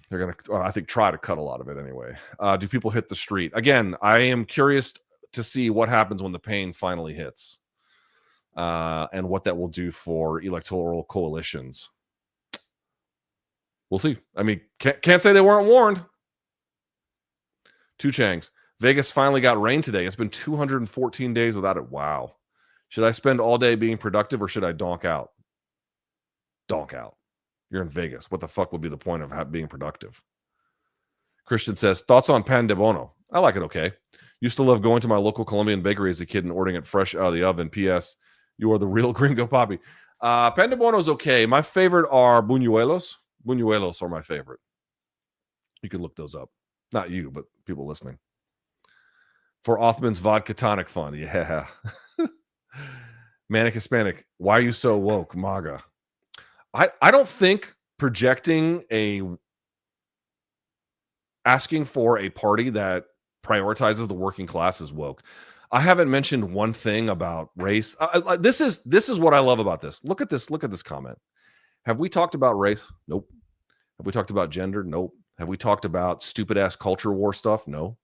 They're going to, I think, try to cut a lot of it anyway. Do people hit the street? Again, I am curious to see what happens when the pain finally hits. And what that will do for electoral coalitions. We'll see. I mean, can't say they weren't warned. Two Changs. Vegas finally got rain today. It's been 214 days without it. Wow. Should I spend all day being productive or should I donk out? Donk out. You're in Vegas. What the fuck would be the point of being productive? Christian says, thoughts on pan de bono? I like it okay. Used to love going to my local Colombian bakery as a kid and ordering it fresh out of the oven. P.S. You are the real gringo poppy. Pan de bono is okay. My favorite are buñuelos. Buñuelos are my favorite. You can look those up. Not you, but people listening. For Othman's Vodka Tonic Fund. Yeah. Manic Hispanic. Why are you so woke, MAGA? I don't think projecting a asking for a party that prioritizes the working class is woke. I haven't mentioned one thing about race. This is what I love about this. Look at this. Look at this comment. Have we talked about race? Nope. Have we talked about gender? Nope. Have we talked about stupid ass culture war stuff? No.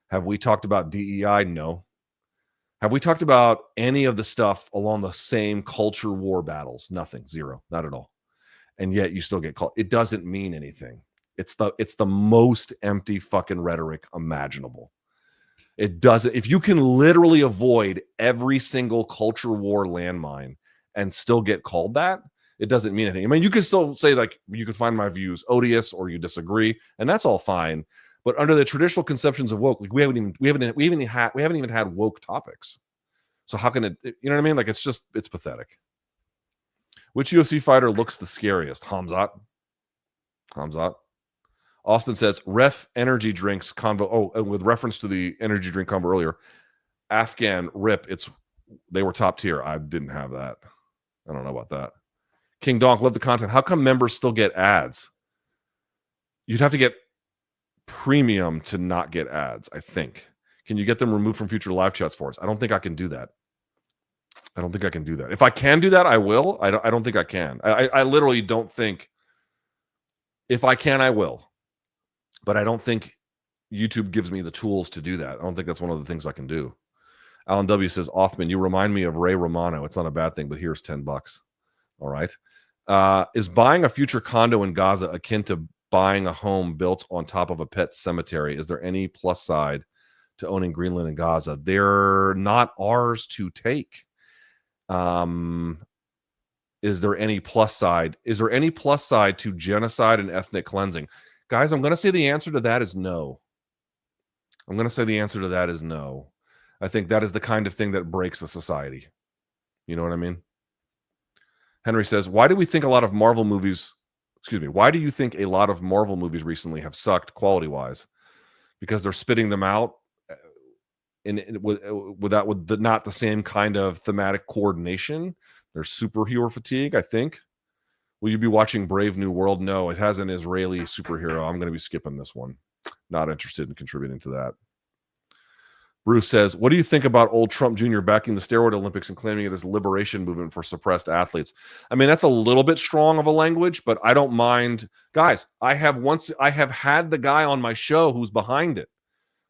Have we talked about DEI? No. Have we talked about any of the stuff along the same culture war battles? Nothing. Zero. Not at all. And yet you still get called. It doesn't mean anything. It's the most empty fucking rhetoric imaginable. It doesn't. If you can literally avoid every single culture war landmine and still get called that, it doesn't mean anything. I mean, you can still say, like, you can find my views odious or you disagree, and that's all fine. But under the traditional conceptions of woke, like we haven't even had woke topics. So how can it? You know what I mean? Like, it's pathetic. Which UFC fighter looks the scariest? Hamzat. Austin says, ref energy drinks combo. Oh, and with reference to the energy drink combo earlier, Afghan Rip, they were top tier. I didn't have that. I don't know about that. King Donk, love the content. How come members still get ads? You'd have to get premium to not get ads, I think. Can you get them removed from future live chats for us? I don't think I can do that. If I can do that, I will. I don't think I can. I literally don't think. If I can, I will. But I don't think YouTube gives me the tools to do that. I don't think that's one of the things I can do. Alan W says, Othman, you remind me of Ray Romano. It's not a bad thing, but here's $10. All right. Is buying a future condo in Gaza akin to buying a home built on top of a pet cemetery? Is there any plus side to owning Greenland and Gaza? They're not ours to take. Is there any plus side? Is there any plus side to genocide and ethnic cleansing? Guys, I'm going to say the answer to that is no. I think that is the kind of thing that breaks a society. You know what I mean? Henry says, why do you think a lot of Marvel movies recently have sucked quality-wise? Because they're spitting them out with not the same kind of thematic coordination. There's superhero fatigue, I think. Will you be watching Brave New World? No, it has an Israeli superhero. I'm going to be skipping this one. Not interested in contributing to that. Bruce says, what do you think about old Trump Jr. backing the steroid Olympics and claiming it as a liberation movement for suppressed athletes? I mean, that's a little bit strong of a language, but I don't mind. Guys, I have had the guy on my show who's behind it.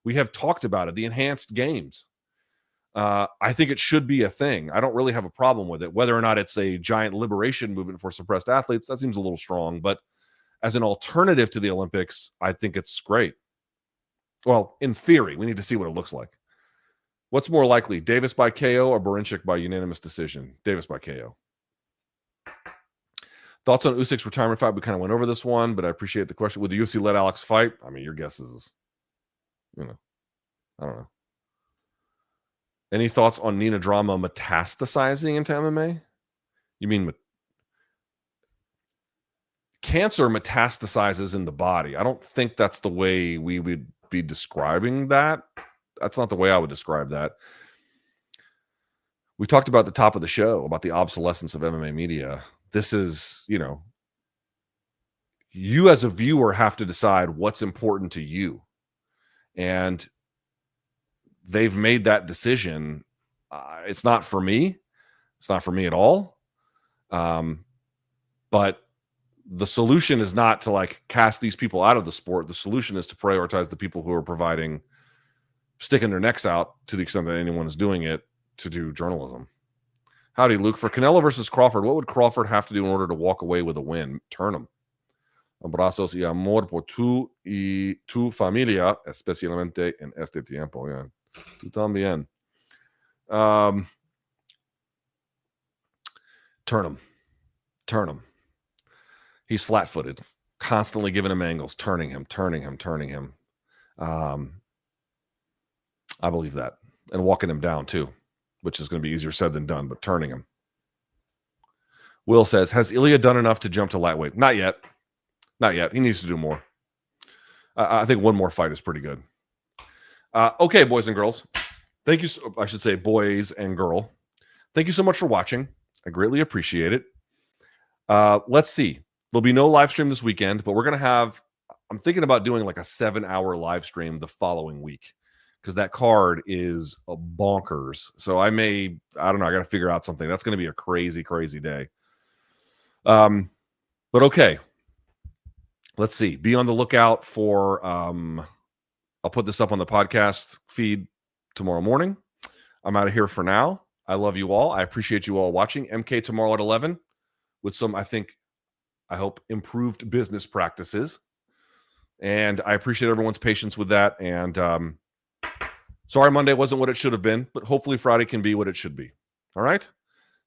We have talked about it, the enhanced games. I think it should be a thing. I don't really have a problem with it. Whether or not it's a giant liberation movement for suppressed athletes, that seems a little strong. But as an alternative to the Olympics, I think it's great. Well, in theory, we need to see what it looks like. What's more likely, Davis by KO or Barincic by unanimous decision? Davis by KO. Thoughts on Usyk's retirement fight? We kind of went over this one, but I appreciate the question. Would the UFC let Alex fight? I mean, your guess is, I don't know. Any thoughts on Nina Drama metastasizing into MMA? You mean cancer metastasizes in the body? I don't think that's the way we would be describing that. That's not the way I would describe that. We talked about at the top of the show about the obsolescence of MMA media. This is, you as a viewer have to decide what's important to you. And they've made that decision. It's not for me. It's not for me at all. But the solution is not to cast these people out of the sport. The solution is to prioritize the people who are sticking their necks out to the extent that anyone is doing it to do journalism. Howdy, Luke. For Canelo versus Crawford, what would Crawford have to do in order to walk away with a win? Turn him. Abrazos y amor por tu y tu familia, especialmente en este tiempo. Yeah. Tú también. Turn him. He's flat-footed, constantly giving him angles, turning him. I believe that. And walking him down, too, which is going to be easier said than done, but turning him. Will says, has Ilya done enough to jump to lightweight? Not yet. He needs to do more. I think one more fight is pretty good. Okay, boys and girls. Thank you. I should say boys and girl. Thank you so much for watching. I greatly appreciate it. Let's see. There'll be no live stream this weekend, but we're going to have I'm thinking about doing like a 7-hour live stream the following week because that card is a bonkers. So I don't know. I got to figure out something. That's going to be a crazy, crazy day. But okay. Let's see. Be on the lookout for, I'll put this up on the podcast feed tomorrow morning. I'm out of here for now. I love you all. I appreciate you all watching. MK tomorrow at 11 with some, I hope, improved business practices. And I appreciate everyone's patience with that. And sorry Monday wasn't what it should have been, but hopefully Friday can be what it should be. All right?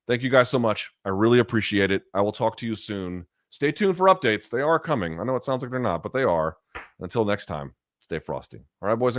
Thank you guys so much. I really appreciate it. I will talk to you soon. Stay tuned for updates. They are coming. I know it sounds like they're not, but they are. Until next time, stay frosty. All right, boys and